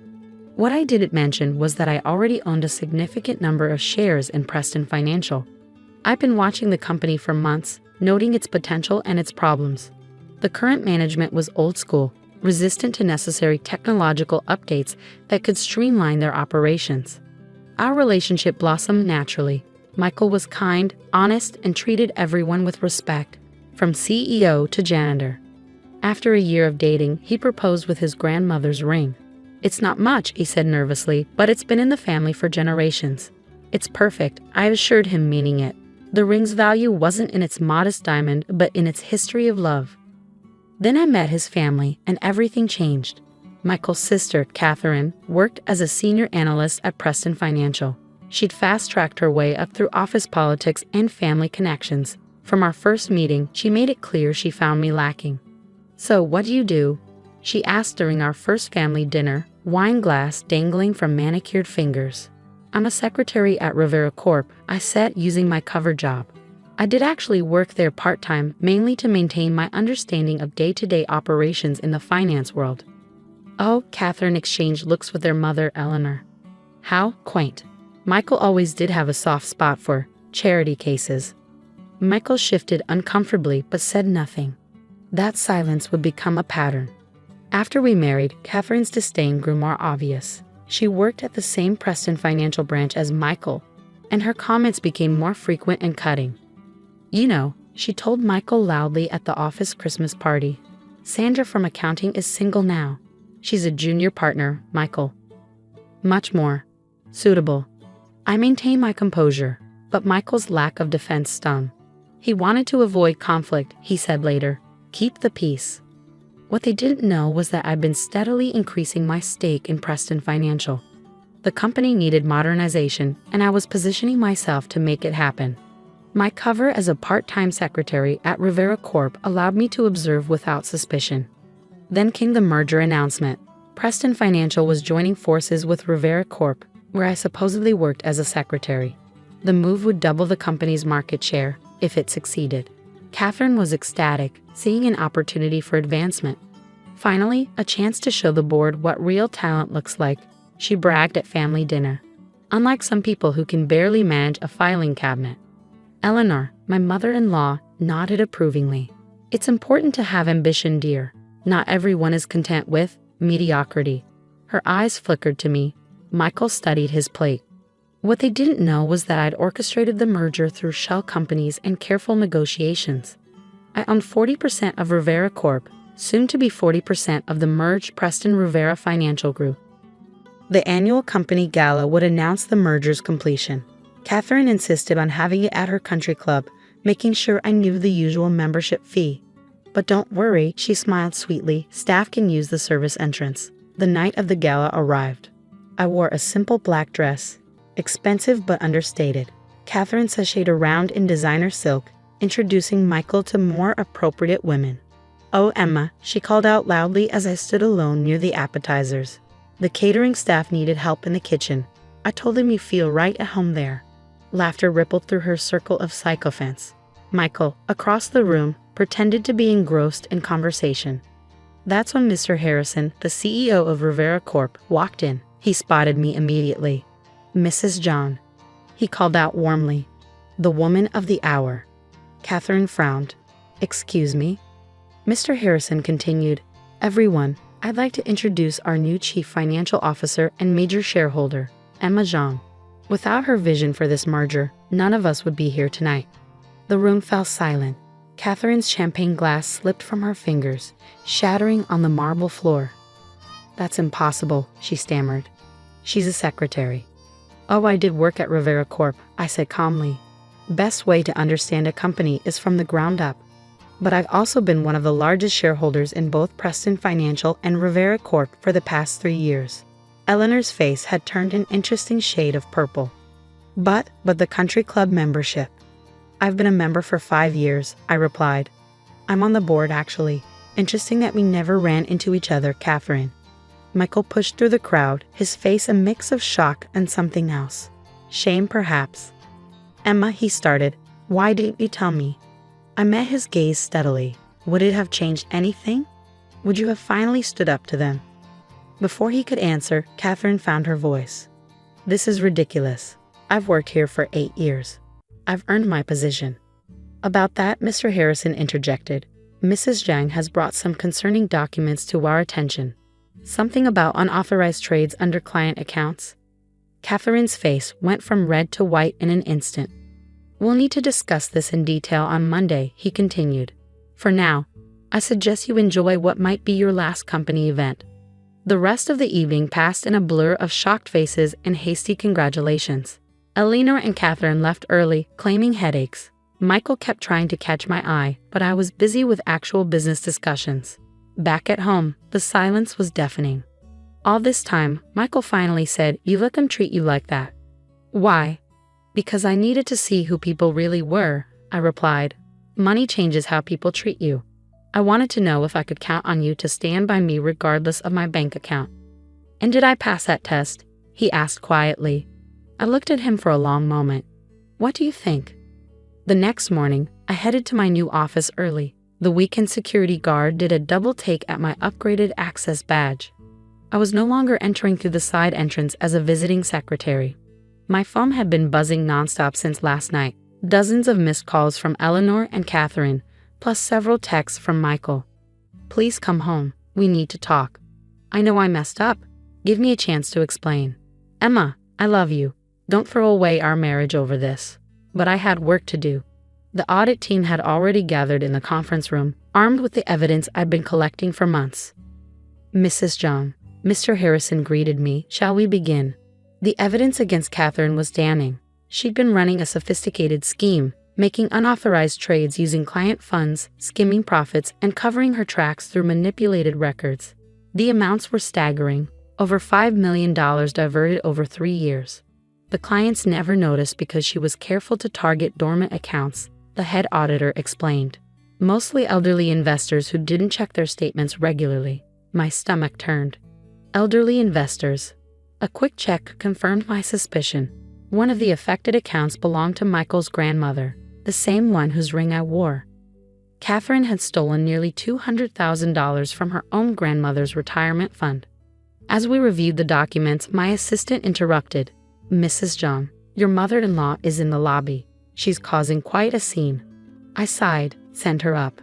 What I didn't mention was that I already owned a significant number of shares in Preston Financial. I've been watching the company for months, noting its potential and its problems. The current management was old school, resistant to necessary technological updates that could streamline their operations. Our relationship blossomed naturally. Michael was kind, honest, and treated everyone with respect, from CEO to janitor. After a year of dating, he proposed with his grandmother's ring. "It's not much," he said nervously, "but it's been in the family for generations." "It's perfect," I assured him, meaning it. The ring's value wasn't in its modest diamond, but in its history of love. Then I met his family, and everything changed. Michael's sister, Catherine, worked as a senior analyst at Preston Financial. She'd fast-tracked her way up through office politics and family connections. From our first meeting, she made it clear she found me lacking. "So what do you do?" she asked during our first family dinner, wine glass dangling from manicured fingers. "I'm a secretary at Rivera Corp," I said, using my cover job. I did actually work there part-time, mainly to maintain my understanding of day-to-day operations in the finance world. "Oh," Catherine exchanged looks with their mother, Eleanor. "How quaint." Michael always did have a soft spot for charity cases. Michael shifted uncomfortably but said nothing. That silence would become a pattern. After we married, Catherine's disdain grew more obvious. She worked at the same Preston Financial branch as Michael, and her comments became more frequent and cutting. "You know," she told Michael loudly at the office Christmas party, "Sandra from accounting is single now. She's a junior partner, Michael. Much more suitable." I maintained my composure, but Michael's lack of defense stung. He wanted to avoid conflict, he said later. "Keep the peace." What they didn't know was that I'd been steadily increasing my stake in Preston Financial. The company needed modernization, and I was positioning myself to make it happen. My cover as a part-time secretary at Rivera Corp allowed me to observe without suspicion. Then came the merger announcement. Preston Financial was joining forces with Rivera Corp, where I supposedly worked as a secretary. The move would double the company's market share, if it succeeded. Catherine was ecstatic, seeing an opportunity for advancement. Finally, a chance to show the board what real talent looks like, she bragged at family dinner. Unlike some people who can barely manage a filing cabinet. Eleanor, my mother-in-law, nodded approvingly. "It's important to have ambition, dear. Not everyone is content with mediocrity." Her eyes flickered to me. Michael studied his plate. What they didn't know was that I'd orchestrated the merger through shell companies and careful negotiations. I owned 40% of Rivera Corp, soon to be 40% of the merged Preston Rivera Financial Group. The annual company gala would announce the merger's completion. Catherine insisted on having it at her country club, making sure I knew the usual membership fee. But don't worry, she smiled sweetly, staff can use the service entrance. The night of the gala arrived. I wore a simple black dress, expensive but understated. Catherine sashayed around in designer silk, introducing Michael to more appropriate women. "Oh, Emma," she called out loudly as I stood alone near the appetizers. The catering staff needed help in the kitchen. I told them you feel right at home there. Laughter rippled through her circle of sycophants. Michael, across the room, pretended to be engrossed in conversation. That's when Mr. Harrison, the CEO of Rivera Corp., walked in. He spotted me immediately. "Mrs. John," he called out warmly. "The woman of the hour." Catherine frowned. "Excuse me?" Mr. Harrison continued, "Everyone, I'd like to introduce our new Chief Financial Officer and major shareholder, Emma Zhang. Without her vision for this merger, none of us would be here tonight." The room fell silent. Catherine's champagne glass slipped from her fingers, shattering on the marble floor. "That's impossible," she stammered. "She's a secretary." "Oh, I did work at Rivera Corp.," I said calmly. "Best way to understand a company is from the ground up. But I've also been one of the largest shareholders in both Preston Financial and Rivera Corp. For the past 3 years. Eleanor's face had turned an interesting shade of purple. But the country club membership. "I've been a member for 5 years, I replied. "I'm on the board, actually. Interesting that we never ran into each other, Catherine." Michael pushed through the crowd, his face a mix of shock and something else. Shame, perhaps. "Emma," he started, "why didn't you tell me?" I met his gaze steadily. Would it have changed anything? Would you have finally stood up to them? Before he could answer, Catherine found her voice. "This is ridiculous. I've worked here for 8 years. I've earned my position." About that, Mr. Harrison interjected. "Mrs. Zhang has brought some concerning documents to our attention. Something about unauthorized trades under client accounts." Catherine's face went from red to white in an instant. "We'll need to discuss this in detail on Monday," he continued. "For now, I suggest you enjoy what might be your last company event." The rest of the evening passed in a blur of shocked faces and hasty congratulations. Eleanor and Catherine left early, claiming headaches. Michael kept trying to catch my eye, but I was busy with actual business discussions. Back at home, the silence was deafening. All this time, Michael finally said, "You let them treat you like that." "Why?" "Because I needed to see who people really were," I replied. "Money changes how people treat you. I wanted to know if I could count on you to stand by me regardless of my bank account." "And did I pass that test?" he asked quietly. I looked at him for a long moment. "What do you think?" The next morning, I headed to my new office early. The weekend security guard did a double take at my upgraded access badge. I was no longer entering through the side entrance as a visiting secretary. My phone had been buzzing nonstop since last night. Dozens of missed calls from Eleanor and Catherine, plus several texts from Michael. "Please come home. We need to talk. I know I messed up. Give me a chance to explain. Emma, I love you. Don't throw away our marriage over this." But I had work to do. The audit team had already gathered in the conference room, armed with the evidence I'd been collecting for months. "Mrs. Zhang," Mr. Harrison greeted me. "Shall we begin?" The evidence against Catherine was damning. She'd been running a sophisticated scheme, making unauthorized trades using client funds, skimming profits, and covering her tracks through manipulated records. The amounts were staggering, over $5 million diverted over 3 years. The clients never noticed because she was careful to target dormant accounts, the head auditor explained. Mostly elderly investors who didn't check their statements regularly. My stomach turned. Elderly investors. A quick check confirmed my suspicion. One of the affected accounts belonged to Michael's grandmother, the same one whose ring I wore. Catherine had stolen nearly $200,000 from her own grandmother's retirement fund. As we reviewed the documents, my assistant interrupted. "Mrs. Zhang, your mother-in-law is in the lobby. She's causing quite a scene." I sighed. "Send her up."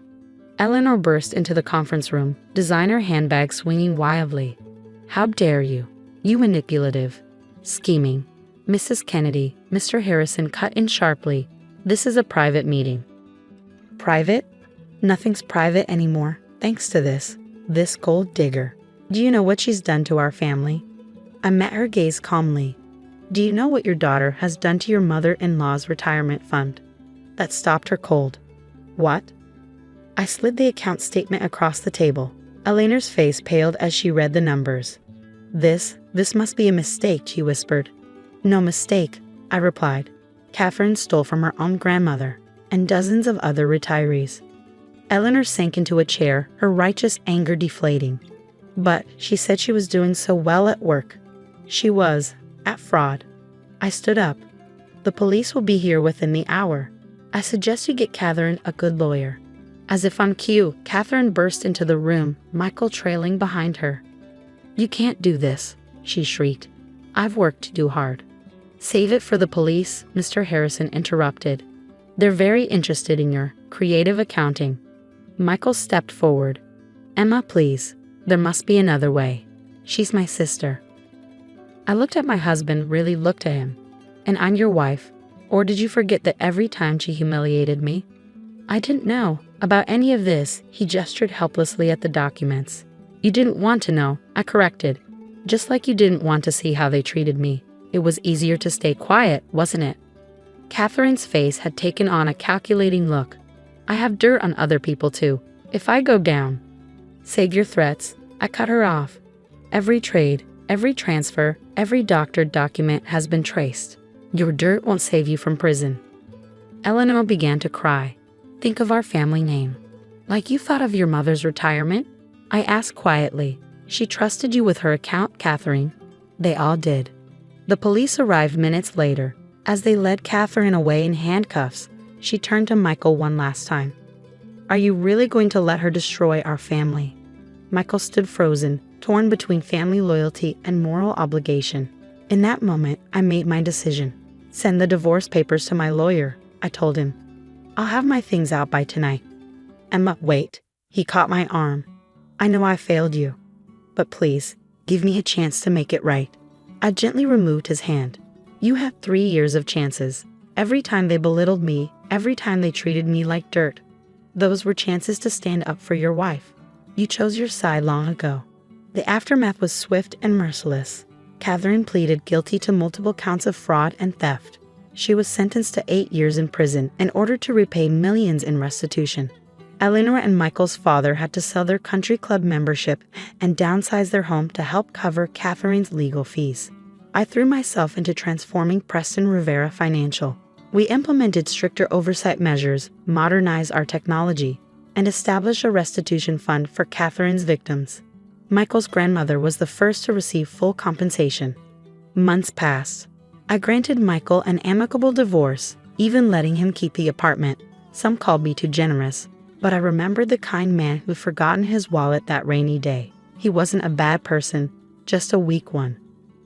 Eleanor burst into the conference room, designer handbag swinging wildly. "How dare you? You manipulative. Scheming." "Mrs. Kennedy," Mr. Harrison cut in sharply. "This is a private meeting." "Private? Nothing's private anymore, thanks to this gold digger. Do you know what she's done to our family?" I met her gaze calmly. "Do you know what your daughter has done to your mother-in-law's retirement fund?" That stopped her cold. "What?" I slid the account statement across the table. Eleanor's face paled as she read the numbers. This must be a mistake, she whispered. No mistake, I replied. Catherine stole from her own grandmother and dozens of other retirees. Eleanor sank into a chair, her righteous anger deflating. But she said she was doing so well at work. She was, at fraud. I stood up. The police will be here within the hour. I suggest you get Catherine a good lawyer. As if on cue, Catherine burst into the room, Michael trailing behind her. You can't do this, she shrieked. I've worked to do hard. Save it for the police, Mr. Harrison interrupted. They're very interested in your creative accounting. Michael stepped forward. Emma, please. There must be another way. She's my sister. I looked at my husband, really looked at him. And I'm your wife. Or did you forget that every time she humiliated me? I didn't know about any of this. He gestured helplessly at the documents. You didn't want to know, I corrected. Just like you didn't want to see how they treated me. It was easier to stay quiet, wasn't it? Catherine's face had taken on a calculating look. I have dirt on other people too. If I go down. Save your threats. I cut her off. Every trade, every transfer, every doctored document has been traced. Your dirt won't save you from prison. Eleanor began to cry. Think of our family name. Like you thought of your mother's retirement? I asked quietly. She trusted you with her account, Catherine. They all did. The police arrived minutes later. As they led Catherine away in handcuffs, she turned to Michael one last time. Are you really going to let her destroy our family? Michael stood frozen, torn between family loyalty and moral obligation. In that moment, I made my decision. Send the divorce papers to my lawyer, I told him. I'll have my things out by tonight. Emma, wait. He caught my arm. I know I failed you. But please, give me a chance to make it right. I gently removed his hand. You had 3 years of chances. Every time they belittled me, every time they treated me like dirt. Those were chances to stand up for your wife. You chose your side long ago. The aftermath was swift and merciless. Catherine pleaded guilty to multiple counts of fraud and theft. She was sentenced to 8 years in prison in order to repay millions in restitution. Eleanor and Michael's father had to sell their country club membership and downsize their home to help cover Catherine's legal fees. I threw myself into transforming Preston Rivera Financial. We implemented stricter oversight measures, modernized our technology, and established a restitution fund for Catherine's victims. Michael's grandmother was the first to receive full compensation. Months passed. I granted Michael an amicable divorce, even letting him keep the apartment. Some called me too generous, but I remembered the kind man who'd forgotten his wallet that rainy day. He wasn't a bad person, just a weak one.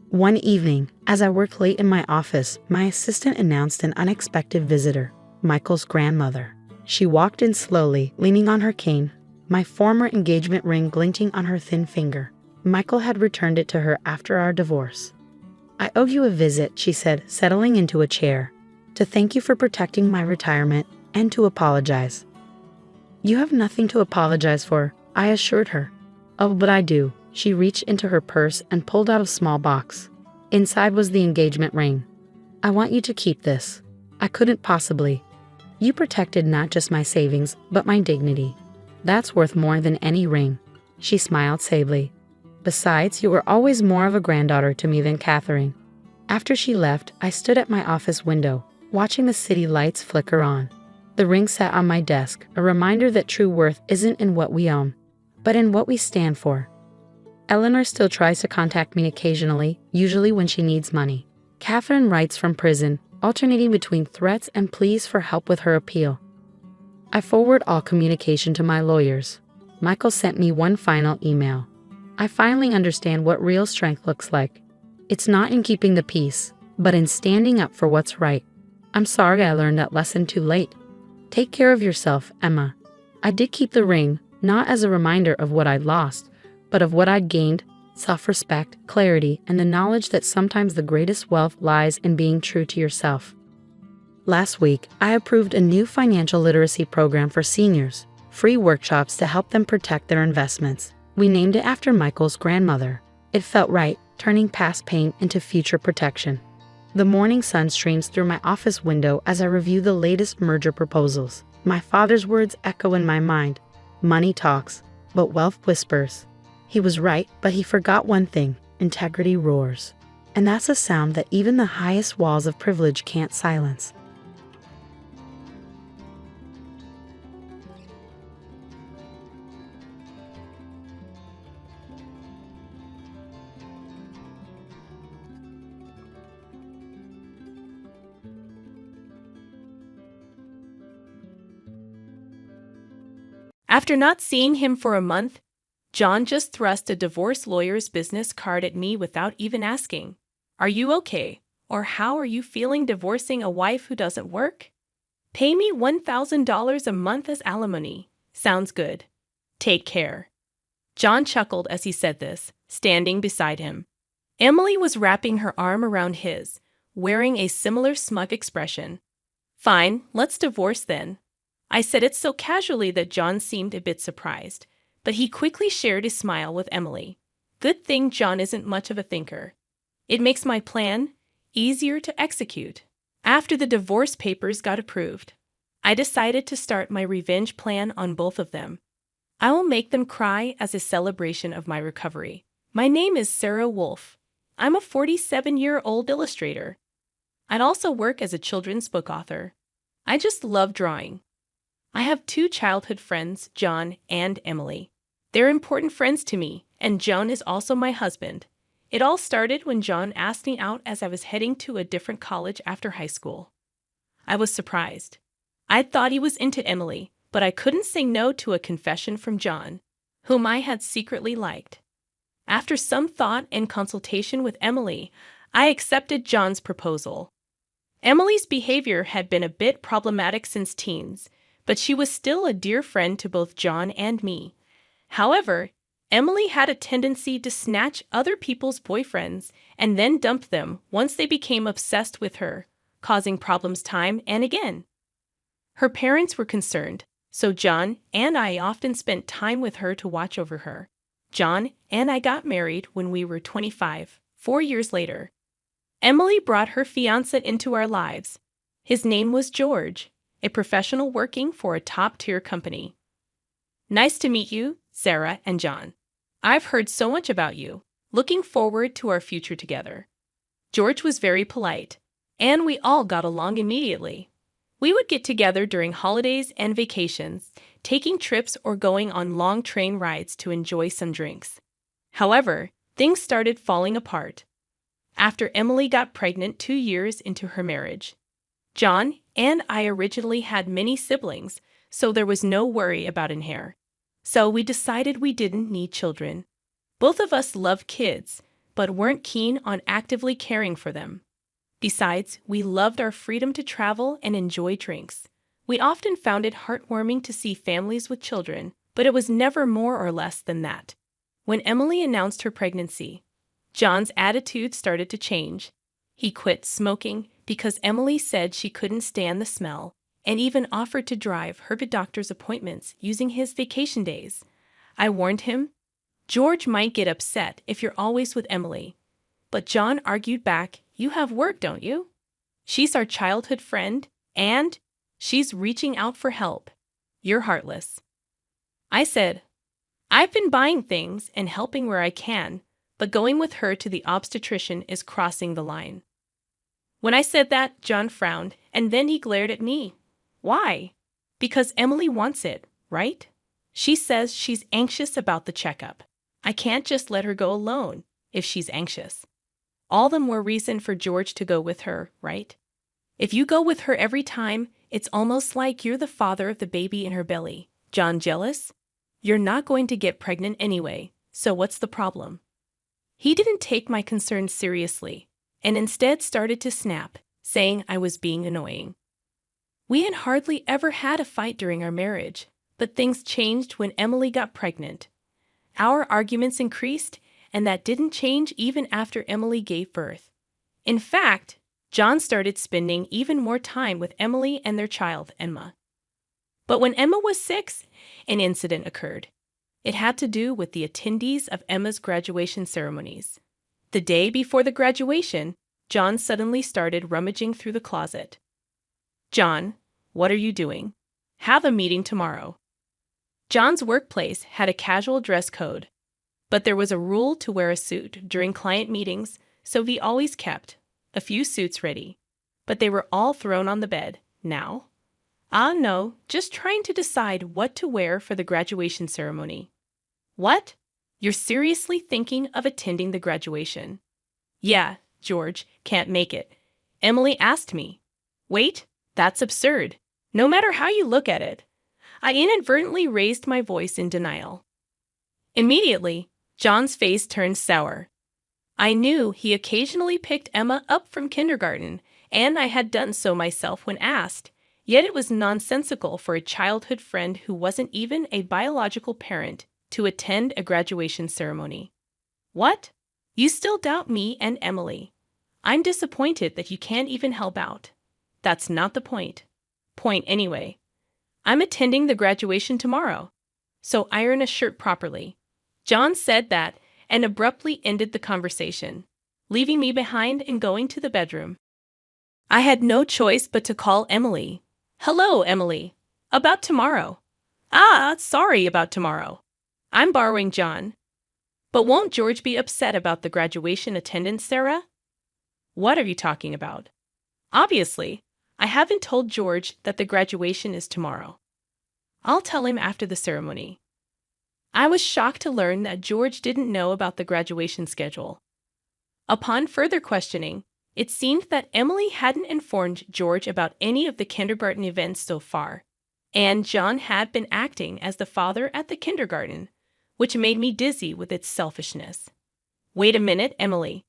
One evening, as I worked late in my office, my assistant announced an unexpected visitor, Michael's grandmother. She walked in slowly, leaning on her cane, my former engagement ring glinting on her thin finger. Michael had returned it to her after our divorce. I owe you a visit, she said, settling into a chair, to thank you for protecting my retirement and to apologize. You have nothing to apologize for, I assured her. Oh, but I do. She reached into her purse and pulled out a small box. Inside was the engagement ring. I want you to keep this. I couldn't possibly. You protected not just my savings, but my dignity. That's worth more than any ring. She smiled sadly. Besides, you were always more of a granddaughter to me than Catherine. After she left, I stood at my office window, watching the city lights flicker on. The ring sat on my desk, a reminder that true worth isn't in what we own, but in what we stand for. Eleanor still tries to contact me occasionally, usually when she needs money. Catherine writes from prison, alternating between threats and pleas for help with her appeal. I forward all communication to my lawyers. Michael sent me one final email. I finally understand what real strength looks like. It's not in keeping the peace, but in standing up for what's right. I'm sorry I learned that lesson too late. Take care of yourself, Emma. I did keep the ring, not as a reminder of what I'd lost, but of what I'd gained, self-respect, clarity, and the knowledge that sometimes the greatest wealth lies in being true to yourself. Last week, I approved a new financial literacy program for seniors, free workshops to help them protect their investments. We named it after Michael's grandmother. It felt right, turning past pain into future protection. The morning sun streams through my office window as I review the latest merger proposals. My father's words echo in my mind. Money talks, but wealth whispers. He was right, but he forgot one thing. Integrity roars. And that's a sound that even the highest walls of privilege can't silence. After not seeing him for a month, John just thrust a divorce lawyer's business card at me without even asking, "Are you okay? Or how are you feeling divorcing a wife who doesn't work? Pay me $1,000 a month as alimony. Sounds good. Take care." John chuckled as he said this, standing beside him. Emily was wrapping her arm around his, wearing a similar smug expression. "Fine, let's divorce then." I said it so casually that John seemed a bit surprised, but he quickly shared his smile with Emily. Good thing John isn't much of a thinker. It makes my plan easier to execute. After the divorce papers got approved, I decided to start my revenge plan on both of them. I will make them cry as a celebration of my recovery. My name is Sarah Wolf. I'm a 47-year-old illustrator. I'd also work as a children's book author. I just love drawing. I have 2 childhood friends, John and Emily. They're important friends to me, and John is also my husband. It all started when John asked me out as I was heading to a different college after high school. I was surprised. I'd thought he was into Emily, but I couldn't say no to a confession from John, whom I had secretly liked. After some thought and consultation with Emily, I accepted John's proposal. Emily's behavior had been a bit problematic since teens, but she was still a dear friend to both John and me. However, Emily had a tendency to snatch other people's boyfriends and then dump them once they became obsessed with her, causing problems time and again. Her parents were concerned, so John and I often spent time with her to watch over her. John and I got married when we were 25, 4 years later. Emily brought her fiancé into our lives. His name was George, a professional working for a top-tier company. Nice to meet you, Sarah and John. I've heard so much about you. Looking forward to our future together. George was very polite, and we all got along immediately. We would get together during holidays and vacations, taking trips or going on long train rides to enjoy some drinks. However, things started falling apart after Emily got pregnant 2 years into her marriage. John and I originally had many siblings, so there was no worry about an heir. So we decided we didn't need children. Both of us loved kids, but weren't keen on actively caring for them. Besides, we loved our freedom to travel and enjoy drinks. We often found it heartwarming to see families with children, but it was never more or less than that. When Emily announced her pregnancy, John's attitude started to change. He quit smoking because Emily said she couldn't stand the smell, and even offered to drive her to doctor's appointments using his vacation days. I warned him, "George might get upset if you're always with Emily." But John argued back, "You have work, don't you? She's our childhood friend, and she's reaching out for help. You're heartless." I said, "I've been buying things and helping where I can, but going with her to the obstetrician is crossing the line." When I said that, John frowned, and then he glared at me. "Why?" "Because Emily wants it, right? She says she's anxious about the checkup. I can't just let her go alone if she's anxious. All the more reason for George to go with her, right? If you go with her every time, it's almost like you're the father of the baby in her belly. John jealous? You're not going to get pregnant anyway, so what's the problem?" He didn't take my concerns seriously, and instead started to snap, saying I was being annoying. We had hardly ever had a fight during our marriage, but things changed when Emily got pregnant. Our arguments increased, and that didn't change even after Emily gave birth. In fact, John started spending even more time with Emily and their child, Emma. But when Emma was 6, an incident occurred. It had to do with the attendees of Emma's graduation ceremonies. The day before the graduation, John suddenly started rummaging through the closet. "John, what are you doing?" Have a meeting tomorrow. John's workplace had a casual dress code, but there was a rule to wear a suit during client meetings, so he always kept a few suits ready. But they were all thrown on the bed now. Ah, no, just trying to decide what to wear for the graduation ceremony. What? You're seriously thinking of attending the graduation? Yeah, George, can't make it. Emily asked me. Wait, that's absurd. No matter how you look at it. I inadvertently raised my voice in denial. Immediately, John's face turned sour. I knew he occasionally picked Emma up from kindergarten, and I had done so myself when asked, yet it was nonsensical for a childhood friend who wasn't even a biological parent to attend a graduation ceremony. What? You still doubt me and Emily? I'm disappointed that you can't even help out. That's not the point. Point anyway. I'm attending the graduation tomorrow, so iron a shirt properly. John said that and abruptly ended the conversation, leaving me behind and going to the bedroom. I had no choice but to call Emily. Hello, Emily. About tomorrow. Sorry about tomorrow. I'm borrowing John. But won't George be upset about the graduation attendance, Sarah? What are you talking about? Obviously, I haven't told George that the graduation is tomorrow. I'll tell him after the ceremony. I was shocked to learn that George didn't know about the graduation schedule. Upon further questioning, it seemed that Emily hadn't informed George about any of the kindergarten events so far, and John had been acting as the father at the kindergarten, which made me dizzy with its selfishness. Wait a minute, Emily.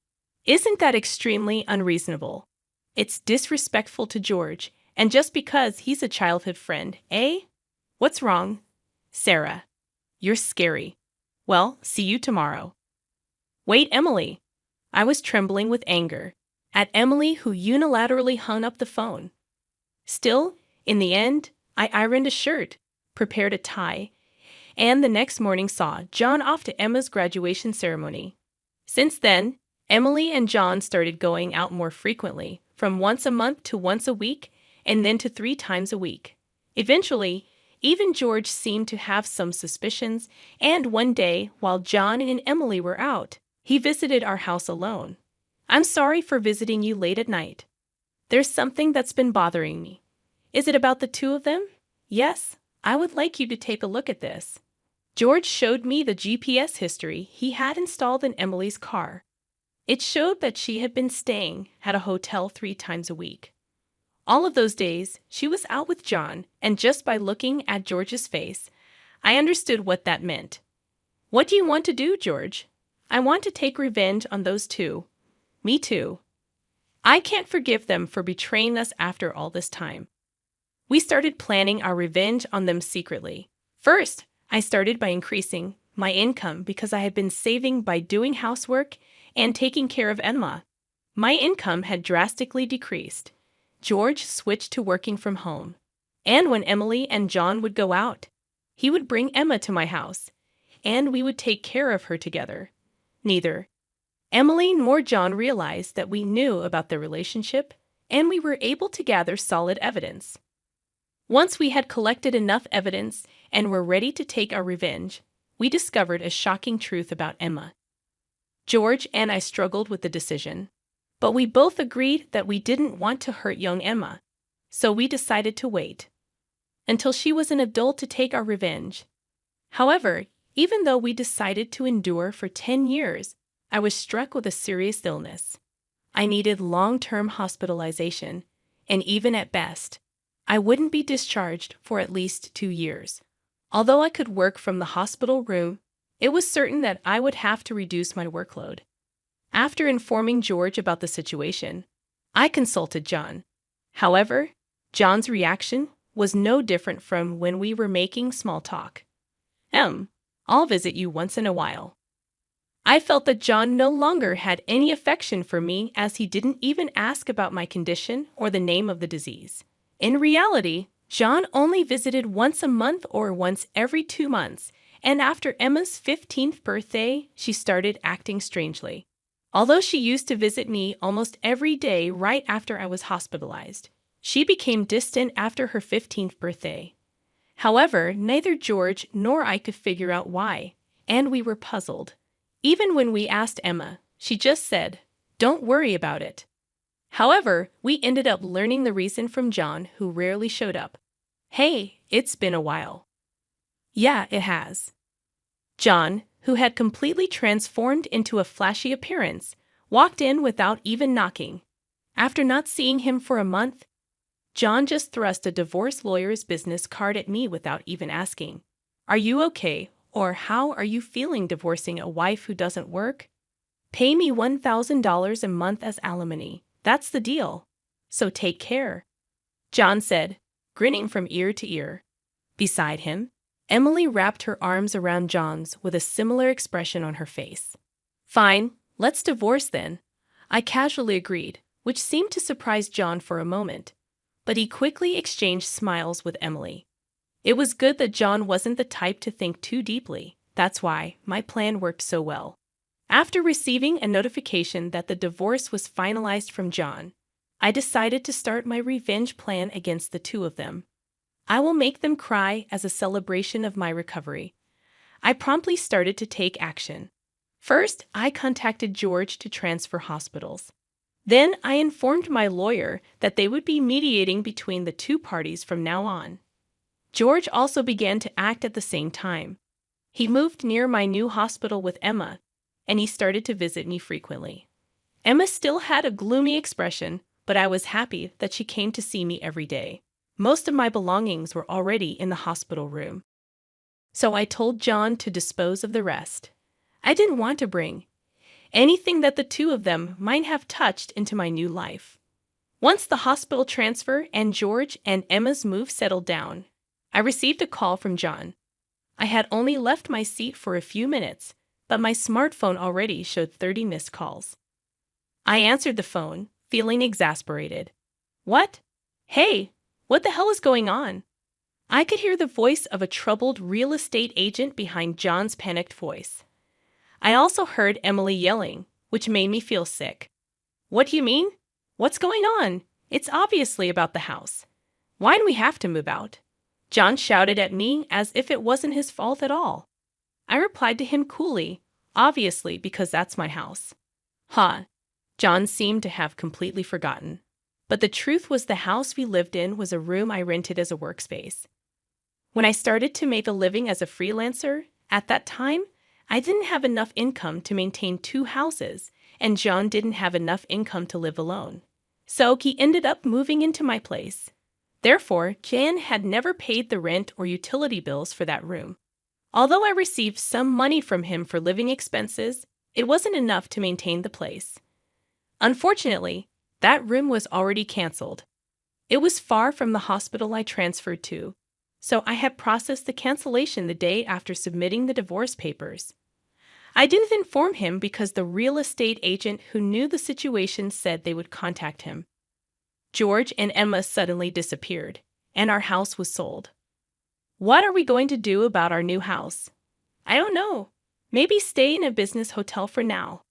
Isn't that extremely unreasonable? It's disrespectful to George, and just because he's a childhood friend, eh? What's wrong? Sarah, you're scary. Well, see you tomorrow. Wait, Emily. I was trembling with anger at Emily, who unilaterally hung up the phone. Still, in the end, I ironed a shirt, prepared a tie, and the next morning saw John off to Emma's graduation ceremony. Since then, Emily and John started going out more frequently, from once a month to once a week, and then to 3 times a week. Eventually, even George seemed to have some suspicions, and one day, while John and Emily were out, he visited our house alone. I'm sorry for visiting you late at night. There's something that's been bothering me. Is it about the 2 of them? Yes, I would like you to take a look at this. George showed me the GPS history he had installed in Emily's car. It showed that she had been staying at a hotel 3 times a week. All of those days, she was out with John, and just by looking at George's face, I understood what that meant. What do you want to do, George? I want to take revenge on those 2. Me too. I can't forgive them for betraying us after all this time. We started planning our revenge on them secretly. First, I started by increasing my income because I had been saving by doing housework and taking care of Emma. My income had drastically decreased. George switched to working from home. And when Emily and John would go out, he would bring Emma to my house, and we would take care of her together. Neither Emily nor John realized that we knew about their relationship, and we were able to gather solid evidence. Once we had collected enough evidence and were ready to take our revenge, we discovered a shocking truth about Emma. George and I struggled with the decision, but we both agreed that we didn't want to hurt young Emma, so we decided to wait until she was an adult to take our revenge. However, even though we decided to endure for 10 years, I was struck with a serious illness. I needed long-term hospitalization, and even at best, I wouldn't be discharged for at least 2 years. Although I could work from the hospital room, it was certain that I would have to reduce my workload. After informing George about the situation, I consulted John. However, John's reaction was no different from when we were making small talk. I'll visit you once in a while. I felt that John no longer had any affection for me, as he didn't even ask about my condition or the name of the disease. In reality, John only visited once a month or once every 2 months, and after Emma's 15th birthday, she started acting strangely. Although she used to visit me almost every day right after I was hospitalized, she became distant after her 15th birthday. However, neither George nor I could figure out why, and we were puzzled. Even when we asked Emma, she just said, "Don't worry about it." However, we ended up learning the reason from John, who rarely showed up. "Hey, it's been a while." "Yeah, it has." John, who had completely transformed into a flashy appearance, walked in without even knocking. After not seeing him for a month, John just thrust a divorce lawyer's business card at me without even asking, "Are you okay?" or "How are you feeling divorcing a wife who doesn't work? Pay me $1,000 a month as alimony. That's the deal. So take care," John said, grinning from ear to ear. Beside him, Emily wrapped her arms around John's with a similar expression on her face. "Fine, let's divorce then," I casually agreed, which seemed to surprise John for a moment. But he quickly exchanged smiles with Emily. It was good that John wasn't the type to think too deeply. That's why my plan worked so well. After receiving a notification that the divorce was finalized from John, I decided to start my revenge plan against the two of them. I will make them cry as a celebration of my recovery. I promptly started to take action. First, I contacted George to transfer hospitals. Then I informed my lawyer that they would be mediating between the two parties from now on. George also began to act at the same time. He moved near my new hospital with Emma, and he started to visit me frequently. Emma still had a gloomy expression, but I was happy that she came to see me every day. Most of my belongings were already in the hospital room. So I told John to dispose of the rest. I didn't want to bring anything that the two of them might have touched into my new life. Once the hospital transfer and George and Emma's move settled down, I received a call from John. I had only left my seat for a few minutes, but my smartphone already showed 30 missed calls. I answered the phone, feeling exasperated. "What? Hey, what the hell is going on?" I could hear the voice of a troubled real estate agent behind John's panicked voice. I also heard Emily yelling, which made me feel sick. "What do you mean? What's going on? It's obviously about the house. Why'd we have to move out?" John shouted at me as if it wasn't his fault at all. I replied to him coolly, "Obviously, because that's my house." "Huh." John seemed to have completely forgotten. But the truth was the house we lived in was a room I rented as a workspace. When I started to make a living as a freelancer, at that time, I didn't have enough income to maintain two houses, and John didn't have enough income to live alone. So he ended up moving into my place. Therefore, Jan had never paid the rent or utility bills for that room. Although I received some money from him for living expenses, it wasn't enough to maintain the place. Unfortunately, that room was already canceled. It was far from the hospital I transferred to, so I had processed the cancellation the day after submitting the divorce papers. I didn't inform him because the real estate agent who knew the situation said they would contact him. George and Emma suddenly disappeared, and our house was sold. What are we going to do about our new house? I don't know. Maybe stay in a business hotel for now.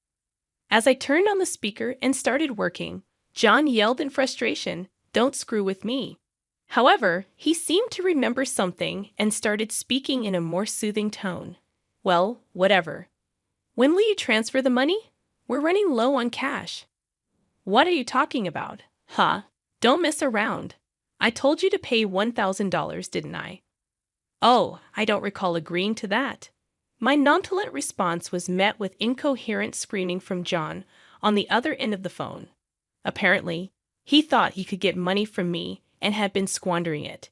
As I turned on the speaker and started working, John yelled in frustration, "Don't screw with me." However, he seemed to remember something and started speaking in a more soothing tone. "Well, whatever. When will you transfer the money? We're running low on cash." "What are you talking about?" "Huh? Don't mess around. I told you to pay $1,000, didn't I?" "Oh, I don't recall agreeing to that." My nonchalant response was met with incoherent screaming from John on the other end of the phone. Apparently, he thought he could get money from me and had been squandering it.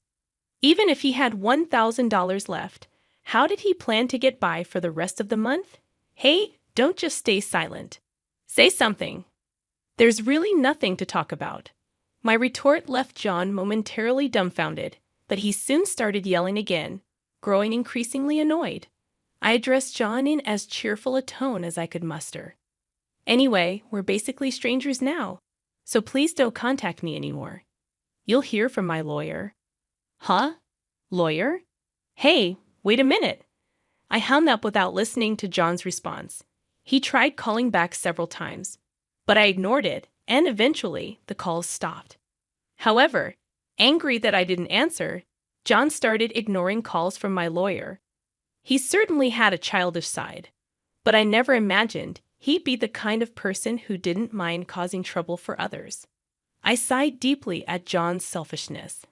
Even if he had $1,000 left, how did he plan to get by for the rest of the month? Hey, don't just stay silent. Say something. There's really nothing to talk about. My retort left John momentarily dumbfounded, but he soon started yelling again, growing increasingly annoyed. I addressed John in as cheerful a tone as I could muster. "Anyway, we're basically strangers now, so please don't contact me anymore. You'll hear from my lawyer." "Huh? Lawyer? Hey, wait a minute." I hung up without listening to John's response. He tried calling back several times, but I ignored it, and eventually the calls stopped. However, angry that I didn't answer, John started ignoring calls from my lawyer. He certainly had a childish side, but I never imagined he'd be the kind of person who didn't mind causing trouble for others. I sighed deeply at John's selfishness.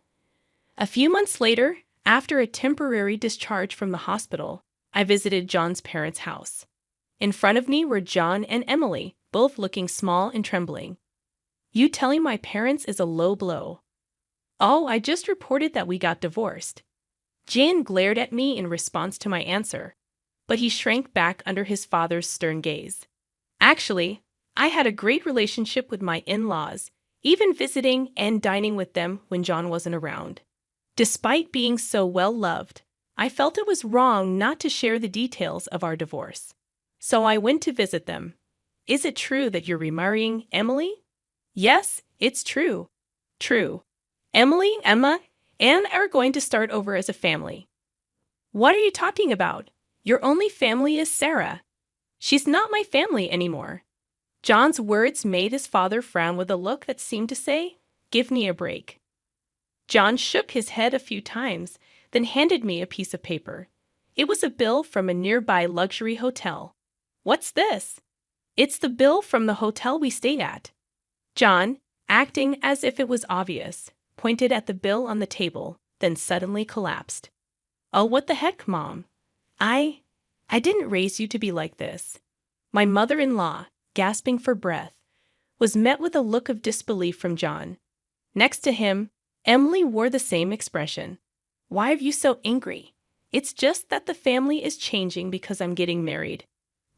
A few months later, after a temporary discharge from the hospital, I visited John's parents' house. In front of me were John and Emily, both looking small and trembling. "You telling my parents is a low blow." "Oh, I just reported that we got divorced." Jan glared at me in response to my answer, but he shrank back under his father's stern gaze. "Actually, I had a great relationship with my in-laws, even visiting and dining with them when John wasn't around. Despite being so well-loved, I felt it was wrong not to share the details of our divorce. So I went to visit them. Is it true that you're remarrying Emily?" "Yes, it's true." "True. Emily, Emma, and are going to start over as a family." "What are you talking about? Your only family is Sarah." "She's not my family anymore." John's words made his father frown with a look that seemed to say, "Give me a break." John shook his head a few times, then handed me a piece of paper. It was a bill from a nearby luxury hotel. "What's this?" "It's the bill from the hotel we stayed at." John, acting as if it was obvious, pointed at the bill on the table, then suddenly collapsed. "Oh, what the heck, Mom? I didn't raise you to be like this." My mother-in-law, gasping for breath, was met with a look of disbelief from John. Next to him, Emily wore the same expression. "Why are you so angry? It's just that the family is changing because I'm getting married.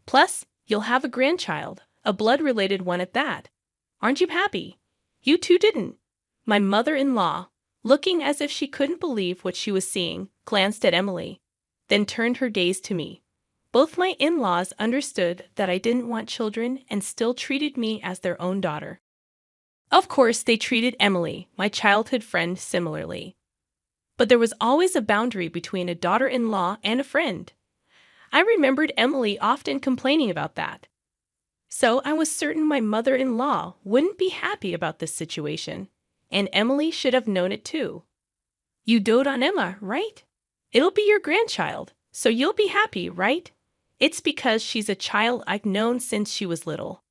Plus, you'll have a grandchild, a blood-related one at that. Aren't you happy? You two didn't." My mother-in-law, looking as if she couldn't believe what she was seeing, glanced at Emily, then turned her gaze to me. Both my in-laws understood that I didn't want children and still treated me as their own daughter. Of course, they treated Emily, my childhood friend, similarly. But there was always a boundary between a daughter-in-law and a friend. I remembered Emily often complaining about that. So I was certain my mother-in-law wouldn't be happy about this situation, and Emily should have known it too. "You dote on Emma, right? It'll be your grandchild, so you'll be happy, right? It's because she's a child I've known since she was little."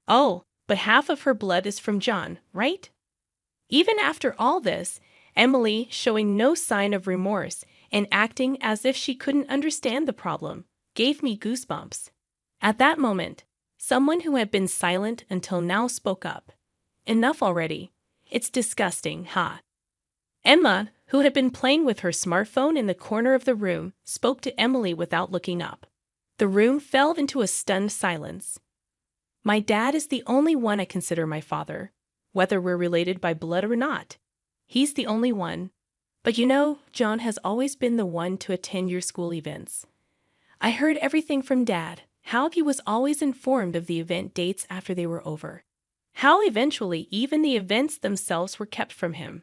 "Oh, but half of her blood is from John, right?" Even after all this, Emily, showing no sign of remorse and acting as if she couldn't understand the problem, gave me goosebumps. At that moment, someone who had been silent until now spoke up. "Enough already. It's disgusting, huh?" Emma, who had been playing with her smartphone in the corner of the room, spoke to Emily without looking up. The room fell into a stunned silence. "My dad is the only one I consider my father, whether we're related by blood or not. He's the only one. But you know, John has always been the one to attend your school events. I heard everything from Dad, how he was always informed of the event dates after they were over, how eventually even the events themselves were kept from him.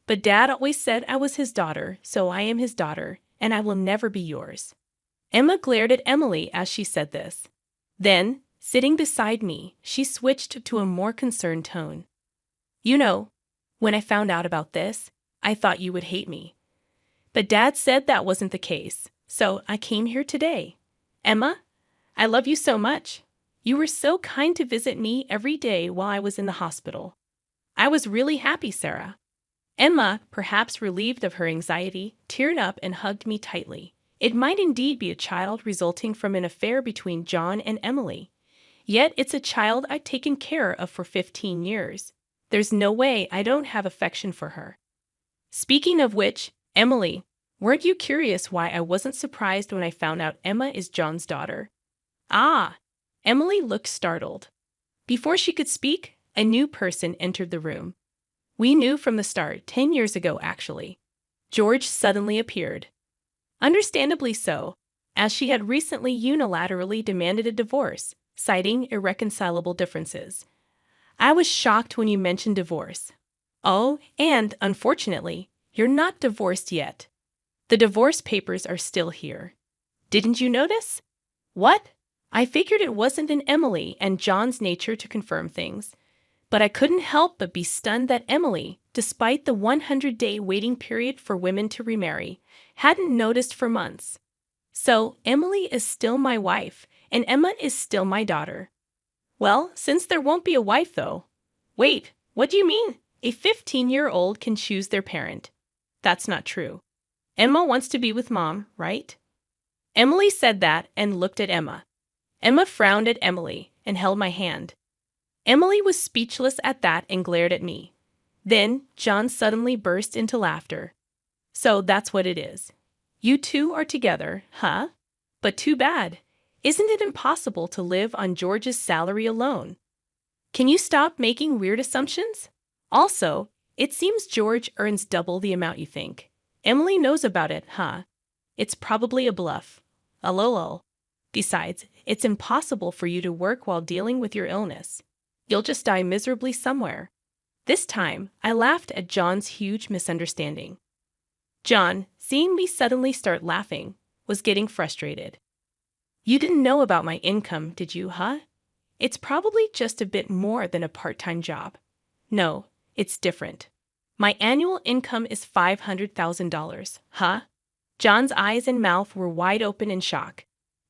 But Dad always said I was his daughter, so I am his daughter, and I will never be yours." Emma glared at Emily as she said this. Then, sitting beside me, she switched to a more concerned tone. "You know, when I found out about this, I thought you would hate me. But Dad said that wasn't the case, so I came here today. Emma, I love you so much. You were so kind to visit me every day while I was in the hospital. I was really happy, Sarah." Emma, perhaps relieved of her anxiety, teared up and hugged me tightly. It might indeed be a child resulting from an affair between John and Emily. Yet it's a child I've taken care of for 15 years. There's no way I don't have affection for her. Speaking of which, Emily, weren't you curious why I wasn't surprised when I found out Emma is John's daughter? Ah! Emily looked startled. Before she could speak, a new person entered the room. We knew from the start, 10 years ago actually. George suddenly appeared. Understandably so, as she had recently unilaterally demanded a divorce, citing irreconcilable differences. "I was shocked when you mentioned divorce." "Oh, and, unfortunately, you're not divorced yet. The divorce papers are still here. Didn't you notice?" "What?" I figured it wasn't in Emily and John's nature to confirm things. But I couldn't help but be stunned that Emily, despite the 100-day waiting period for women to remarry, hadn't noticed for months. So, Emily is still my wife, and Emma is still my daughter. Well, since there won't be a wife though. Wait, what do you mean? A 15-year-old can choose their parent. That's not true. Emma wants to be with Mom, right? Emily said that and looked at Emma. Emma frowned at Emily and held my hand. Emily was speechless at that and glared at me. Then, John suddenly burst into laughter. So that's what it is. You two are together, huh? But too bad. Isn't it impossible to live on George's salary alone? Can you stop making weird assumptions? Also, it seems George earns double the amount you think. Emily knows about it, huh? It's probably a bluff. A lol. Besides, it's impossible for you to work while dealing with your illness. You'll just die miserably somewhere. This time, I laughed at John's huge misunderstanding. John, seeing me suddenly start laughing, was getting frustrated. You didn't know about my income, did you, huh? It's probably just a bit more than a part-time job. No, it's different. My annual income is $500,000, huh? John's eyes and mouth were wide open in shock.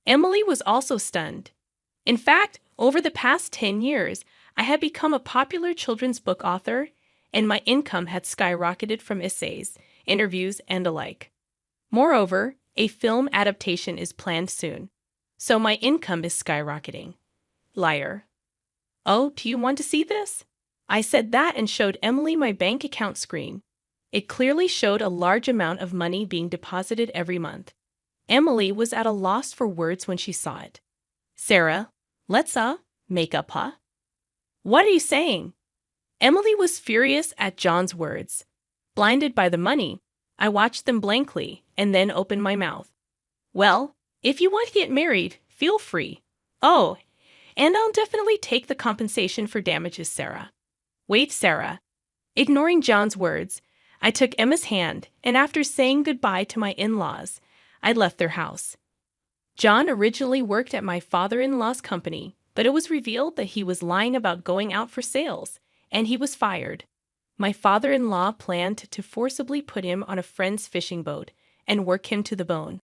Emily was also stunned. In fact, over the past 10 years, I had become a popular children's book author, and my income had skyrocketed from essays, interviews, and the like. Moreover, a film adaptation is planned soon, so my income is skyrocketing. Liar. Oh, do you want to see this? I said that and showed Emily my bank account screen. It clearly showed a large amount of money being deposited every month. Emily was at a loss for words when she saw it. Sarah, let's make up, huh? What are you saying? Emily was furious at John's words. Blinded by the money, I watched them blankly and then opened my mouth. Well, if you want to get married, feel free. Oh, and I'll definitely take the compensation for damages, Sarah. Wait, Sarah. Ignoring John's words, I took Emma's hand, and after saying goodbye to my in-laws, I left their house. John originally worked at my father-in-law's company, but it was revealed that he was lying about going out for sales, and he was fired. My father-in-law planned to forcibly put him on a friend's fishing boat and work him to the bone.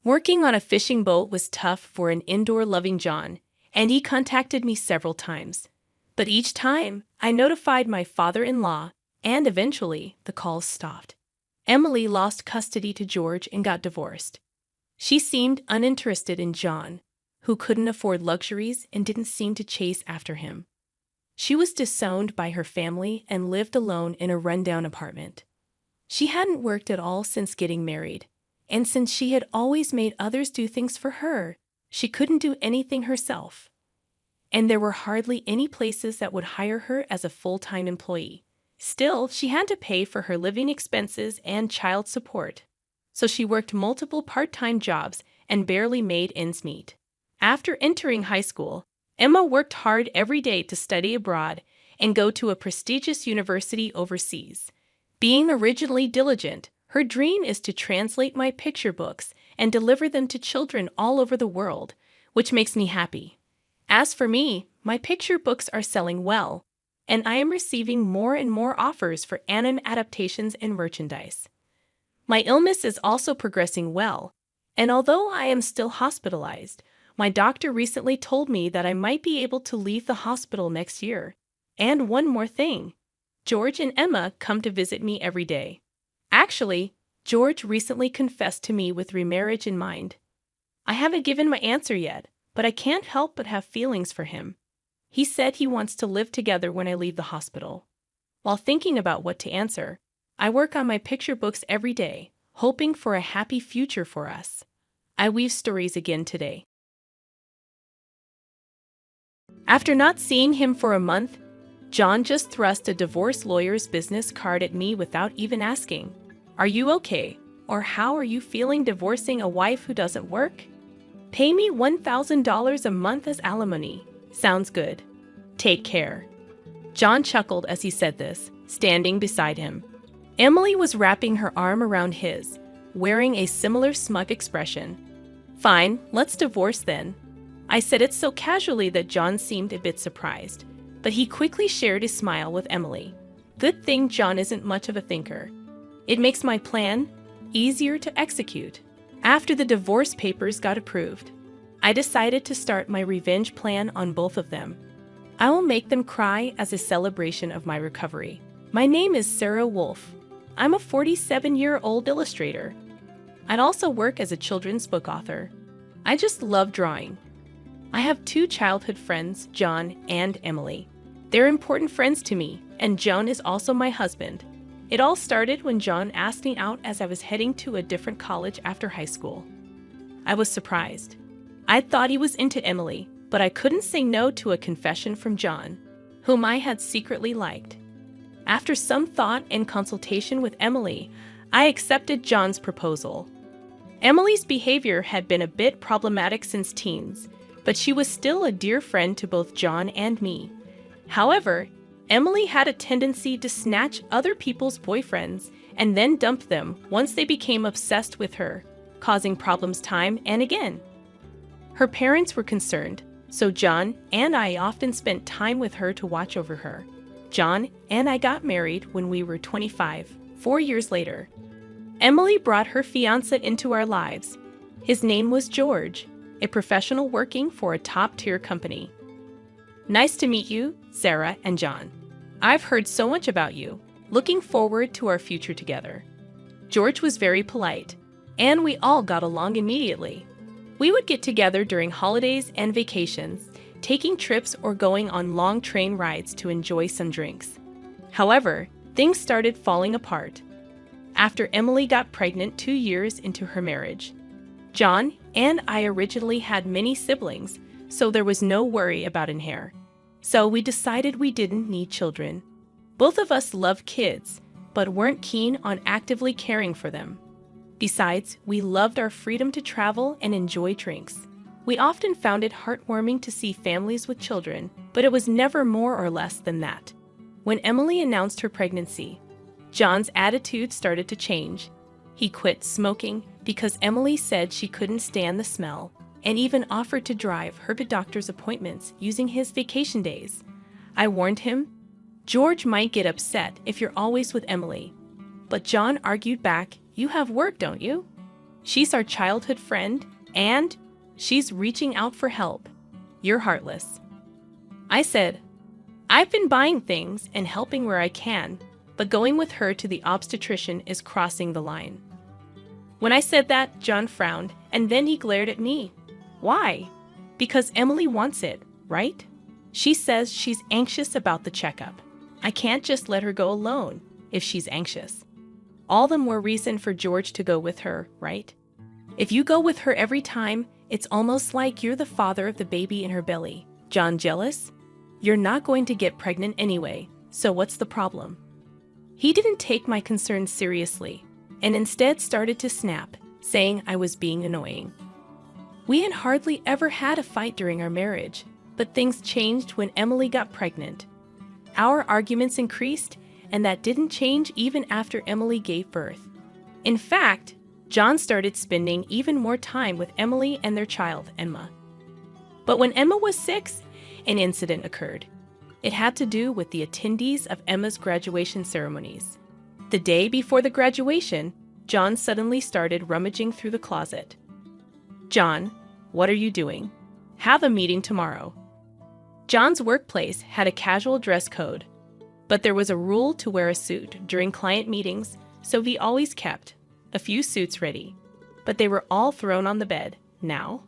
Working on a fishing boat was tough for an indoor-loving John, and he contacted me several times. But each time, I notified my father-in-law, and eventually, the calls stopped. Emily lost custody to George and got divorced. She seemed uninterested in John, who couldn't afford luxuries and didn't seem to chase after him. She was disowned by her family and lived alone in a rundown apartment. She hadn't worked at all since getting married, and since she had always made others do things for her, she couldn't do anything herself. And there were hardly any places that would hire her as a full-time employee. Still, she had to pay for her living expenses and child support, so she worked multiple part-time jobs and barely made ends meet. After entering high school, Emma worked hard every day to study abroad and go to a prestigious university overseas. Being originally diligent, her dream is to translate my picture books and deliver them to children all over the world, which makes me happy. As for me, my picture books are selling well, and I am receiving more and more offers for anime adaptations and merchandise. My illness is also progressing well, and although I am still hospitalized, my doctor recently told me that I might be able to leave the hospital next year. And one more thing. George and Emma come to visit me every day. Actually, George recently confessed to me with remarriage in mind. I haven't given my answer yet, but I can't help but have feelings for him. He said he wants to live together when I leave the hospital. While thinking about what to answer, I work on my picture books every day, hoping for a happy future for us. I weave stories again today. After not seeing him for a month, John just thrust a divorce lawyer's business card at me without even asking, "Are you okay? Or how are you feeling divorcing a wife who doesn't work? Pay me $1,000 a month as alimony. Sounds good. Take care." John chuckled as he said this, standing beside him. Emily was wrapping her arm around his, wearing a similar smug expression. "Fine, let's divorce then." I said it so casually that John seemed a bit surprised. but he quickly shared his smile with Emily. Good thing John isn't much of a thinker. It makes my plan easier to execute. After the divorce papers got approved, I decided to start my revenge plan on both of them. I will make them cry as a celebration of my recovery. My name is Sarah Wolf. I'm a 47-year-old illustrator. I'd also work as a children's book author. I just love drawing. I have 2 childhood friends, John and Emily. They're important friends to me, and John is also my husband. It all started when John asked me out as I was heading to a different college after high school. I was surprised. I thought he was into Emily, but I couldn't say no to a confession from John, whom I had secretly liked. After some thought and consultation with Emily, I accepted John's proposal. Emily's behavior had been a bit problematic since teens, but she was still a dear friend to both John and me. However, Emily had a tendency to snatch other people's boyfriends and then dump them once they became obsessed with her, causing problems time and again. Her parents were concerned, so John and I often spent time with her to watch over her. John and I got married when we were 25, 4 years later. Emily brought her fiancé into our lives. His name was George, a professional working for a top-tier company. Nice to meet you, Sarah and John. I've heard so much about you. Looking forward to our future together. George was very polite, and we all got along immediately. We would get together during holidays and vacations, taking trips or going on long train rides to enjoy some drinks. However, things started falling apart after Emily got pregnant 2 years into her marriage. John and I originally had many siblings, so there was no worry about an heir. So we decided we didn't need children. Both of us loved kids, but weren't keen on actively caring for them. Besides, we loved our freedom to travel and enjoy drinks. We often found it heartwarming to see families with children, but it was never more or less than that. When Emily announced her pregnancy, John's attitude started to change. He quit smoking because Emily said she couldn't stand the smell, and even offered to drive her to doctor's appointments using his vacation days. I warned him, George might get upset if you're always with Emily. But John argued back, you have work, don't you? She's our childhood friend, and she's reaching out for help. You're heartless. I said, I've been buying things and helping where I can, but going with her to the obstetrician is crossing the line. When I said that, John frowned, and then he glared at me. Why? Because Emily wants it, right? She says she's anxious about the checkup. I can't just let her go alone if she's anxious. All the more reason for George to go with her, right? If you go with her every time, it's almost like you're the father of the baby in her belly. John, jealous? You're not going to get pregnant anyway, so what's the problem? He didn't take my concerns seriously, and instead started to snap, saying I was being annoying. We had hardly ever had a fight during our marriage, but things changed when Emily got pregnant. Our arguments increased, and that didn't change even after Emily gave birth. In fact, John started spending even more time with Emily and their child, Emma. But when Emma was 6, an incident occurred. It had to do with the attendees of Emma's graduation ceremonies. The day before the graduation, John suddenly started rummaging through the closet. John, what are you doing? Have a meeting tomorrow. John's workplace had a casual dress code, but there was a rule to wear a suit during client meetings, so he always kept a few suits ready. But they were all thrown on the bed now.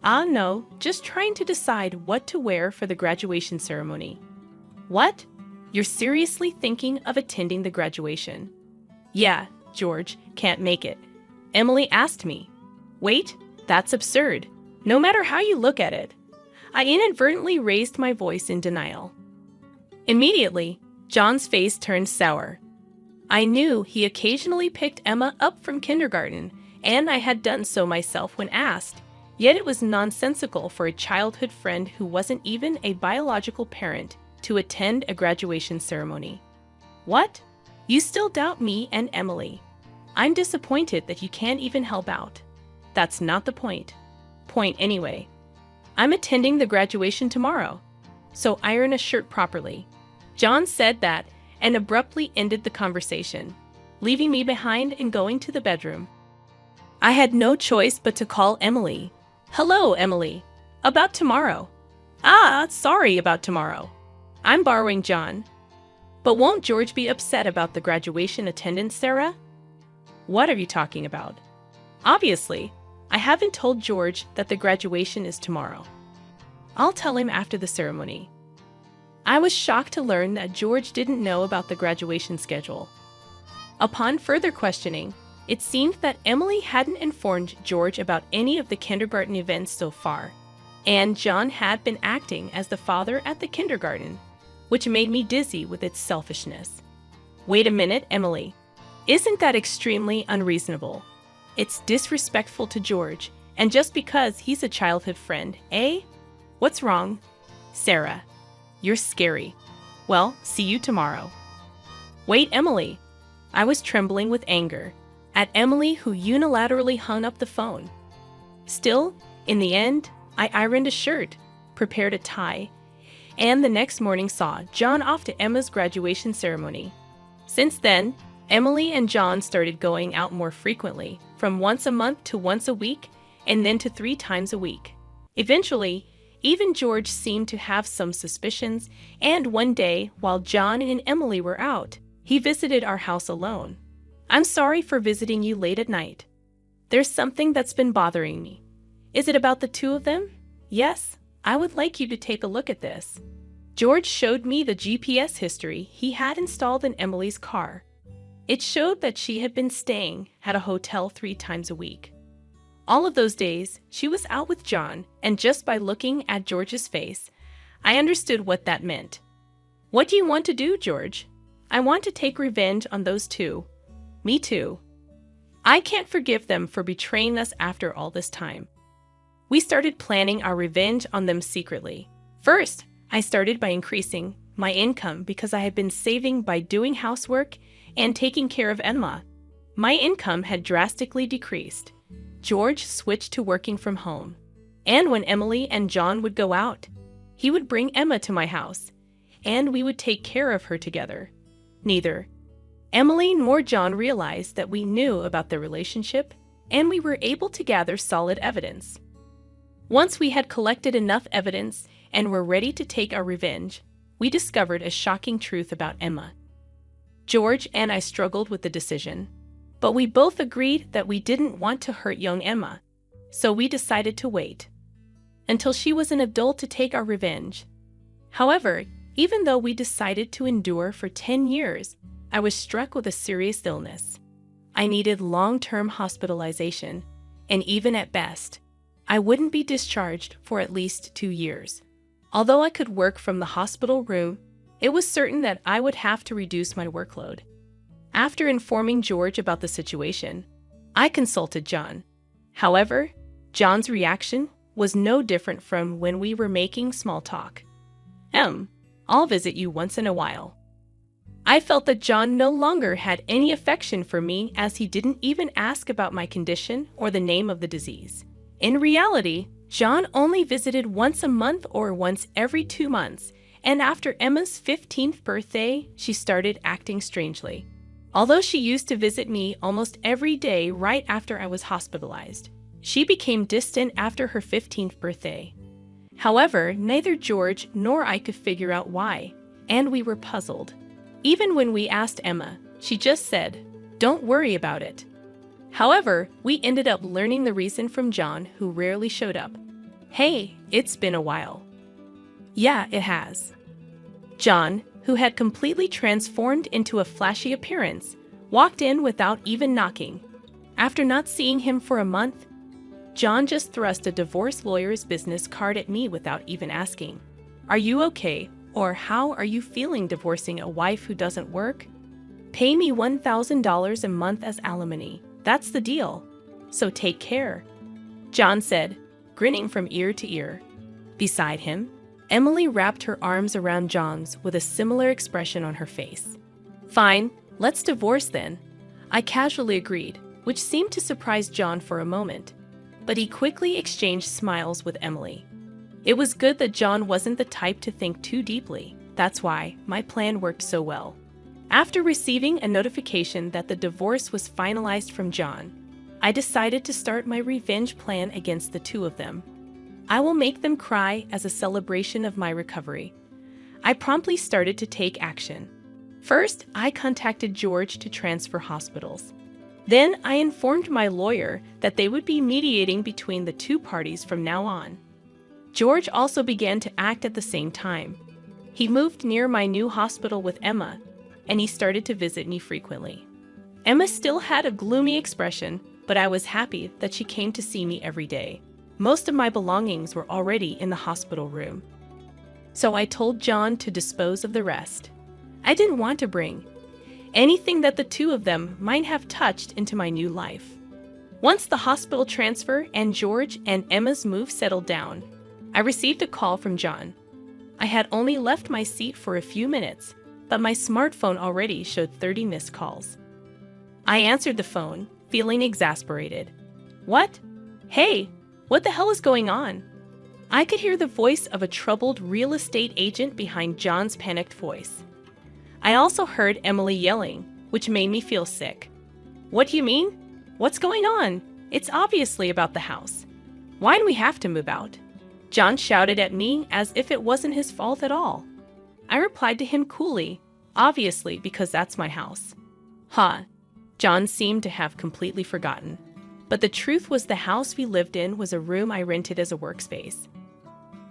No, just trying to decide what to wear for the graduation ceremony. What? You're seriously thinking of attending the graduation? Yeah, George, can't make it. Emily asked me. Wait, that's absurd. No matter how you look at it. I inadvertently raised my voice in denial. Immediately, John's face turned sour. I knew he occasionally picked Emma up from kindergarten, and I had done so myself when asked. Yet it was nonsensical for a childhood friend who wasn't even a biological parent to attend a graduation ceremony. What? You still doubt me and Emily? I'm disappointed that you can't even help out. That's not the point. Point anyway. I'm attending the graduation tomorrow. so iron a shirt properly. John said that and abruptly ended the conversation, leaving me behind and going to the bedroom. I had no choice but to call Emily. "Hello, Emily. About tomorrow." Sorry about tomorrow. I'm borrowing John. "But won't George be upset about the graduation attendance, Sarah?" "What are you talking about?" "Obviously, I haven't told George that the graduation is tomorrow. I'll tell him after the ceremony." I was shocked to learn that George didn't know about the graduation schedule. Upon further questioning, it seemed that Emily hadn't informed George about any of the kindergarten events so far, and John had been acting as the father at the kindergarten, which made me dizzy with its selfishness. "Wait a minute, Emily. Isn't that extremely unreasonable? It's disrespectful to George, and just because he's a childhood friend, eh? What's wrong?" "Sarah, you're scary. Well, see you tomorrow." "Wait, Emily." I was trembling with anger at Emily, who unilaterally hung up the phone. Still, in the end, I ironed a shirt, prepared a tie, and the next morning saw John off to Emma's graduation ceremony. Since then, Emily and John started going out more frequently, from once a month to once a week, and then to 3 times a week. Eventually, even George seemed to have some suspicions, and one day, while John and Emily were out, he visited our house alone. "I'm sorry for visiting you late at night. There's something that's been bothering me." "Is it about the 2 of them?" "Yes, I would like you to take a look at this." George showed me the GPS history he had installed in Emily's car. It showed that she had been staying at a hotel 3 times a week. All of those days, she was out with John, and just by looking at George's face, I understood what that meant. "What do you want to do, George?" "I want to take revenge on those 2. Me too. I can't forgive them for betraying us after all this time." We started planning our revenge on them secretly. First, I started by increasing my income because I had been saving by doing housework and taking care of Emma. My income had drastically decreased. George switched to working from home. And when Emily and John would go out, he would bring Emma to my house, and we would take care of her together. Neither Emily nor John realized that we knew about their relationship, and we were able to gather solid evidence. Once we had collected enough evidence and were ready to take our revenge, we discovered a shocking truth about Emma. George and I struggled with the decision, but we both agreed that we didn't want to hurt young Emma, so we decided to wait until she was an adult to take our revenge. However, even though we decided to endure for 10 years, I was struck with a serious illness. I needed long-term hospitalization, and even at best, I wouldn't be discharged for at least 2 years. Although I could work from the hospital room, it was certain that I would have to reduce my workload. After informing George about the situation, I consulted John. However, John's reaction was no different from when we were making small talk. "I'll visit you once in a while." I felt that John no longer had any affection for me, as he didn't even ask about my condition or the name of the disease. In reality, John only visited once a month or once every 2 months, and after Emma's 15th birthday, she started acting strangely. Although she used to visit me almost every day right after I was hospitalized, she became distant after her 15th birthday. However, neither George nor I could figure out why, and we were puzzled. Even when we asked Emma, she just said, "Don't worry about it." However, we ended up learning the reason from John, who rarely showed up. "Hey, it's been a while." "Yeah, it has." John, who had completely transformed into a flashy appearance, walked in without even knocking. After not seeing him for a month, John just thrust a divorce lawyer's business card at me without even asking, "Are you okay? Or how are you feeling divorcing a wife who doesn't work? Pay me $1,000 a month as alimony. That's the deal. So take care," John said, grinning from ear to ear. Beside him, Emily wrapped her arms around John's with a similar expression on her face. "Fine, let's divorce then," I casually agreed, which seemed to surprise John for a moment, but he quickly exchanged smiles with Emily. It was good that John wasn't the type to think too deeply. That's why my plan worked so well. After receiving a notification that the divorce was finalized from John, I decided to start my revenge plan against the two of them. I will make them cry as a celebration of my recovery. I promptly started to take action. First, I contacted George to transfer hospitals. Then, I informed my lawyer that they would be mediating between the two parties from now on. George also began to act at the same time. He moved near my new hospital with Emma, and he started to visit me frequently. Emma still had a gloomy expression, but I was happy that she came to see me every day. Most of my belongings were already in the hospital room. So I told John to dispose of the rest. I didn't want to bring anything that the two of them might have touched into my new life. Once the hospital transfer and George and Emma's move settled down, I received a call from John. I had only left my seat for a few minutes, but my smartphone already showed 30 missed calls. I answered the phone, feeling exasperated. What? Hey, what the hell is going on? I could hear the voice of a troubled real estate agent behind John's panicked voice. I also heard Emily yelling, which made me feel sick. What do you mean? What's going on? It's obviously about the house. Why do we have to move out? John shouted at me as if it wasn't his fault at all. I replied to him coolly, obviously because that's my house. John seemed to have completely forgotten. But the truth was the house we lived in was a room I rented as a workspace.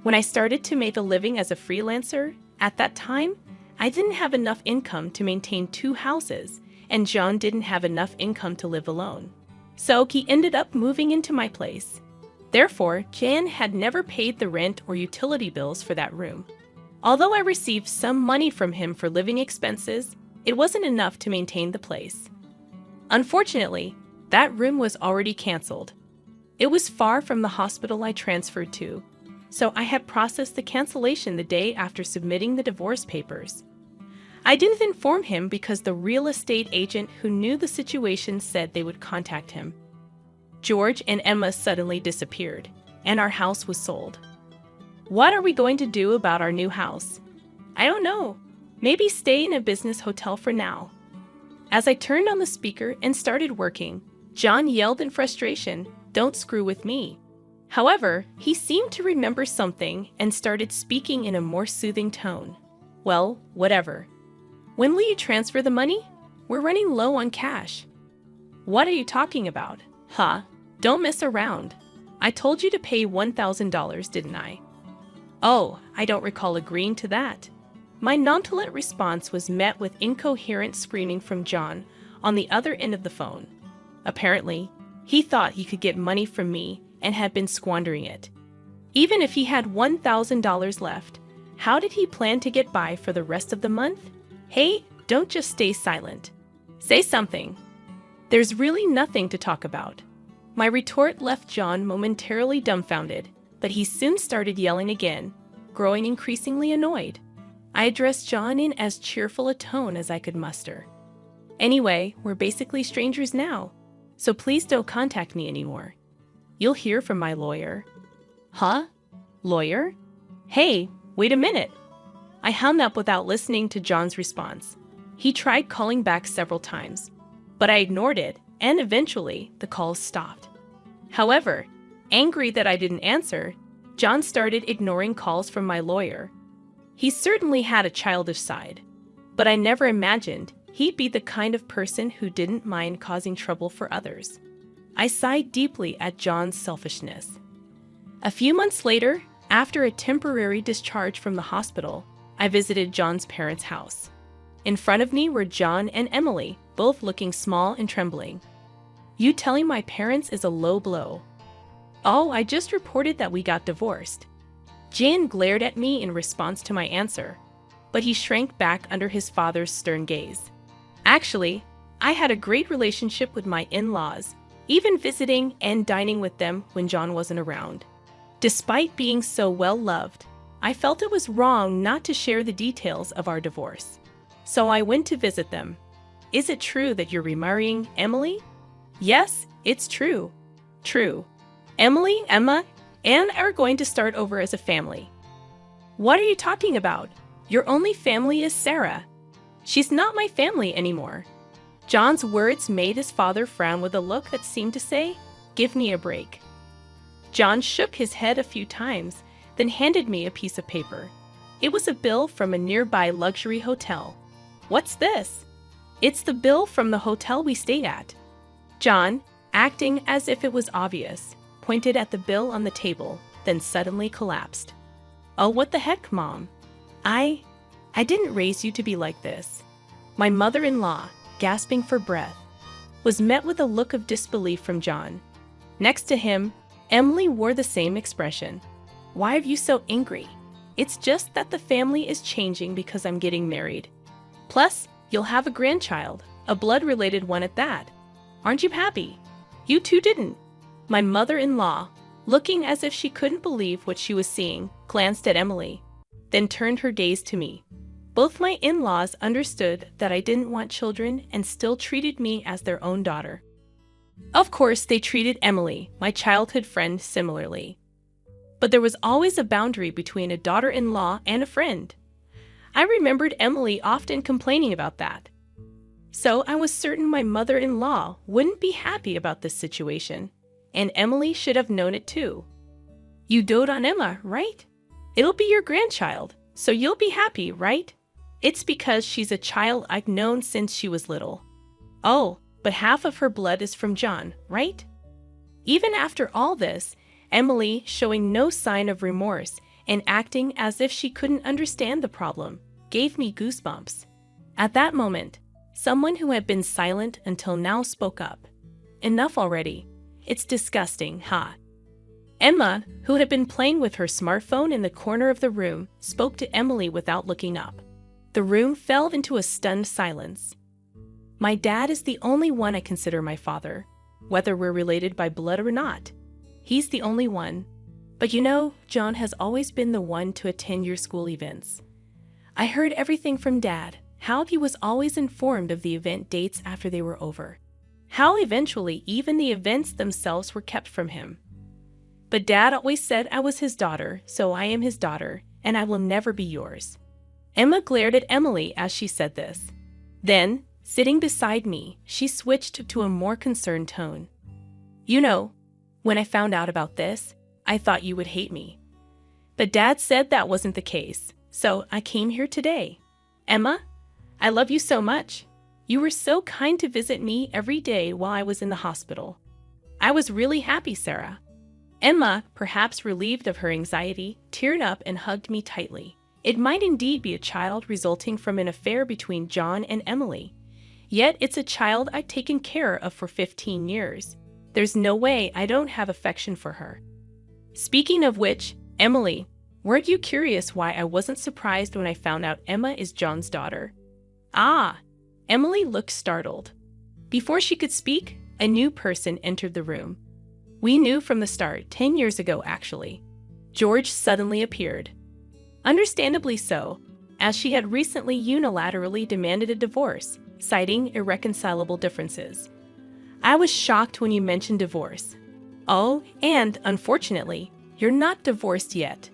When I started to make a living as a freelancer, at that time, I didn't have enough income to maintain two houses, and John didn't have enough income to live alone. So he ended up moving into my place. Therefore, Jan had never paid the rent or utility bills for that room. Although I received some money from him for living expenses, it wasn't enough to maintain the place. Unfortunately, that room was already canceled. It was far from the hospital I transferred to, so I had processed the cancellation the day after submitting the divorce papers. I didn't inform him because the real estate agent who knew the situation said they would contact him. George and Emma suddenly disappeared, and our house was sold. What are we going to do about our new house? I don't know. Maybe stay in a business hotel for now. As I turned on the speaker and started working, John yelled in frustration, "Don't screw with me." However, he seemed to remember something and started speaking in a more soothing tone. Well, whatever. When will you transfer the money? We're running low on cash. What are you talking about? Don't mess around. I told you to pay $1,000, didn't I? Oh, I don't recall agreeing to that. My nonchalant response was met with incoherent screaming from John on the other end of the phone. Apparently, he thought he could get money from me and had been squandering it. Even if he had $1,000 left, how did he plan to get by for the rest of the month? Hey, don't just stay silent. Say something. There's really nothing to talk about. My retort left John momentarily dumbfounded, but he soon started yelling again, growing increasingly annoyed. I addressed John in as cheerful a tone as I could muster. Anyway, we're basically strangers now, so please don't contact me anymore. You'll hear from my lawyer. Lawyer? Hey, wait a minute. I hung up without listening to John's response. He tried calling back several times, but I ignored it, and eventually the calls stopped. However, angry that I didn't answer, John started ignoring calls from my lawyer. He certainly had a childish side, but I never imagined he'd be the kind of person who didn't mind causing trouble for others. I sighed deeply at John's selfishness. A few months later, after a temporary discharge from the hospital, I visited John's parents' house. In front of me were John and Emily, both looking small and trembling. You telling my parents is a low blow. Oh, I just reported that we got divorced. Jan glared at me in response to my answer, but he shrank back under his father's stern gaze. Actually, I had a great relationship with my in-laws, even visiting and dining with them when John wasn't around. Despite being so well-loved, I felt it was wrong not to share the details of our divorce. So I went to visit them. Is it true that you're remarrying Emily? Yes, it's true. True. Emily, Emma, and are going to start over as a family. What are you talking about? Your only family is Sarah. She's not my family anymore. John's words made his father frown with a look that seemed to say, "Give me a break." John shook his head a few times, then handed me a piece of paper. It was a bill from a nearby luxury hotel. "What's this?" "It's the bill from the hotel we stayed at." John, acting as if it was obvious, pointed at the bill on the table, then suddenly collapsed. "Oh, what the heck, Mom? I didn't raise you to be like this." My mother-in-law, gasping for breath, was met with a look of disbelief from John. Next to him, Emily wore the same expression. "Why are you so angry? It's just that the family is changing because I'm getting married. Plus, you'll have a grandchild, a blood-related one at that. Aren't you happy? You two didn't." My mother-in-law, looking as if she couldn't believe what she was seeing, glanced at Emily, then turned her gaze to me. Both my in-laws understood that I didn't want children and still treated me as their own daughter. Of course, they treated Emily, my childhood friend, similarly. But there was always a boundary between a daughter-in-law and a friend. I remembered Emily often complaining about that. So I was certain my mother-in-law wouldn't be happy about this situation, and Emily should have known it too. "You dote on Emma, right? It'll be your grandchild, so you'll be happy, right? It's because she's a child I've known since she was little." "Oh, but half of her blood is from John, right?" Even after all this, Emily, showing no sign of remorse and acting as if she couldn't understand the problem, gave me goosebumps. At that moment, someone who had been silent until now spoke up. "Enough already. It's disgusting, huh?" Emma, who had been playing with her smartphone in the corner of the room, spoke to Emily without looking up. The room fell into a stunned silence. My dad is the only one I consider my father, whether we're related by blood or not. He's the only one. But you know, John has always been the one to attend your school events. I heard everything from Dad, how he was always informed of the event dates after they were over, how eventually even the events themselves were kept from him. But Dad always said I was his daughter, so I am his daughter, and I will never be yours. Emma glared at Emily as she said this. Then, sitting beside me, she switched to a more concerned tone. "You know, when I found out about this, I thought you would hate me. But Dad said that wasn't the case, so I came here today. Emma, I love you so much. You were so kind to visit me every day while I was in the hospital. I was really happy, Sarah." Emma, perhaps relieved of her anxiety, teared up and hugged me tightly. It might indeed be a child resulting from an affair between John and Emily. Yet it's a child I've taken care of for 15 years. There's no way I don't have affection for her. Speaking of which, Emily, weren't you curious why I wasn't surprised when I found out Emma is John's daughter? Ah! Emily looked startled. Before she could speak, a new person entered the room. We knew from the start, 10 years ago actually. George suddenly appeared. Understandably so, as she had recently unilaterally demanded a divorce, citing irreconcilable differences. I was shocked when you mentioned divorce. Oh, and unfortunately, you're not divorced yet.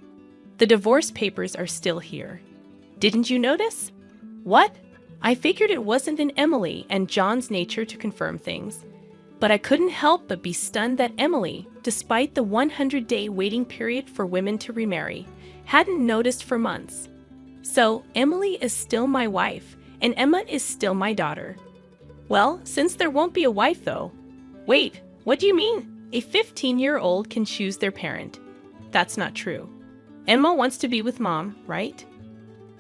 The divorce papers are still here. Didn't you notice? What? I figured it wasn't in Emily and John's nature to confirm things. But I couldn't help but be stunned that Emily, despite the 100-day waiting period for women to remarry, hadn't noticed for months. So, Emily is still my wife, and Emma is still my daughter. Well, since there won't be a wife though. Wait, what do you mean? A 15-year-old can choose their parent. That's not true. Emma wants to be with Mom, right?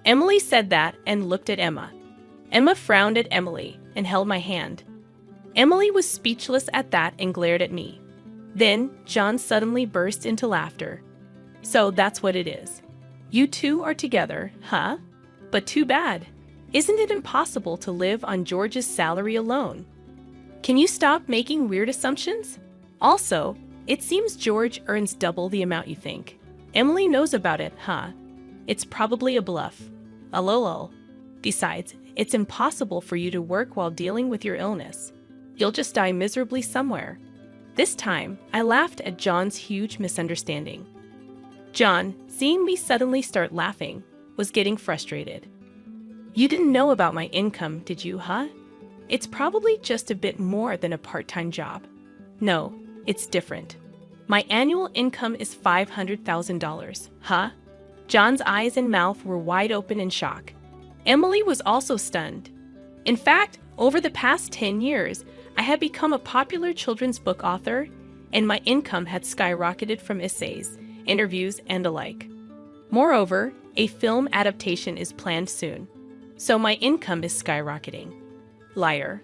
Emily said that and looked at Emma. Emma frowned at Emily and held my hand. Emily was speechless at that and glared at me. Then, John suddenly burst into laughter. So that's what it is. You two are together, huh? But too bad. Isn't it impossible to live on George's salary alone? Can you stop making weird assumptions? Also, it seems George earns double the amount you think. Emily knows about it, huh? It's probably a bluff. A lol. Besides, it's impossible for you to work while dealing with your illness. You'll just die miserably somewhere. This time, I laughed at John's huge misunderstanding. John, seeing me suddenly start laughing, was getting frustrated. You didn't know about my income, did you, huh? It's probably just a bit more than a part-time job. No, it's different. My annual income is $500,000, huh? John's eyes and mouth were wide open in shock. Emily was also stunned. In fact, over the past 10 years, I had become a popular children's book author, and my income had skyrocketed from essays, interviews, and the like. Moreover, a film adaptation is planned soon, so my income is skyrocketing. Liar.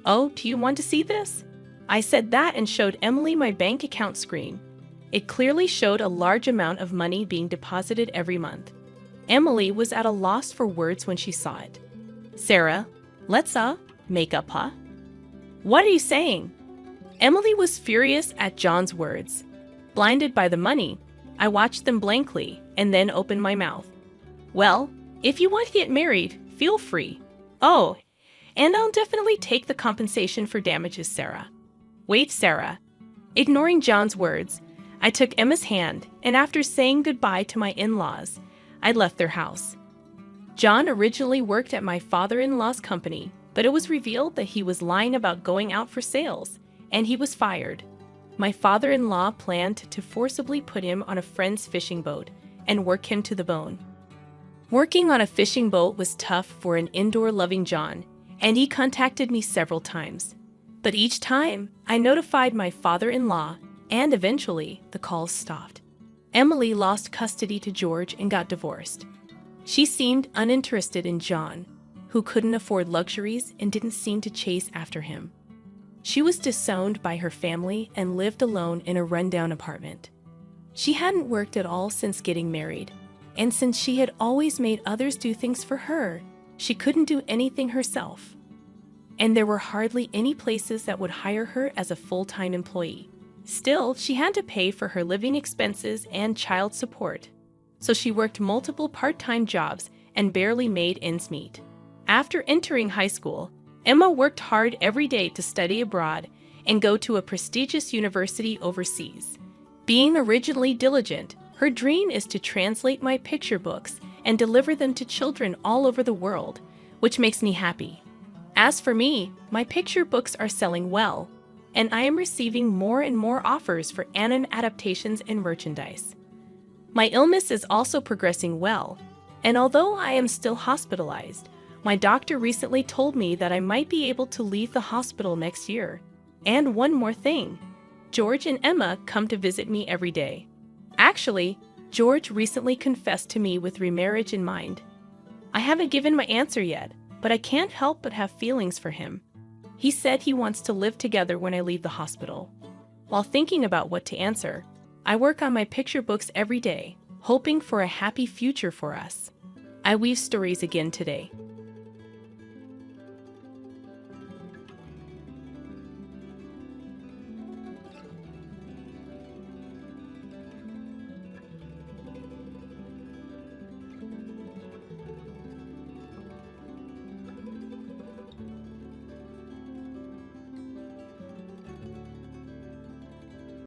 Oh, do you want to see this? I said that and showed Emily my bank account screen. It clearly showed a large amount of money being deposited every month. Emily was at a loss for words when she saw it. Sarah, let's make up, huh? What are you saying? Emily was furious at John's words. Blinded by the money, I watched them blankly and then opened my mouth. Well, if you want to get married, feel free. Oh, and I'll definitely take the compensation for damages, Sarah. Wait, Sarah. Ignoring John's words, I took Emma's hand, and after saying goodbye to my in-laws, I left their house. John originally worked at my father-in-law's company, but it was revealed that he was lying about going out for sales, and he was fired. My father-in-law planned to forcibly put him on a friend's fishing boat and work him to the bone. Working on a fishing boat was tough for an indoor-loving John, and he contacted me several times. But each time, I notified my father-in-law, and eventually, the calls stopped. Emily lost custody to George and got divorced. She seemed uninterested in John, who couldn't afford luxuries and didn't seem to chase after him. She was disowned by her family and lived alone in a rundown apartment. She hadn't worked at all since getting married, and since she had always made others do things for her, she couldn't do anything herself. And there were hardly any places that would hire her as a full-time employee. Still, she had to pay for her living expenses and child support, so she worked multiple part-time jobs and barely made ends meet. After entering high school, Emma worked hard every day to study abroad and go to a prestigious university overseas. Being originally diligent, her dream is to translate my picture books and deliver them to children all over the world, which makes me happy. As for me, my picture books are selling well, and I am receiving more and more offers for anime adaptations and merchandise. My illness is also progressing well, and although I am still hospitalized, my doctor recently told me that I might be able to leave the hospital next year. And one more thing, George and Emma come to visit me every day. Actually, George recently confessed to me with remarriage in mind. I haven't given my answer yet, but I can't help but have feelings for him. He said he wants to live together when I leave the hospital. While thinking about what to answer, I work on my picture books every day, hoping for a happy future for us. I weave stories again today.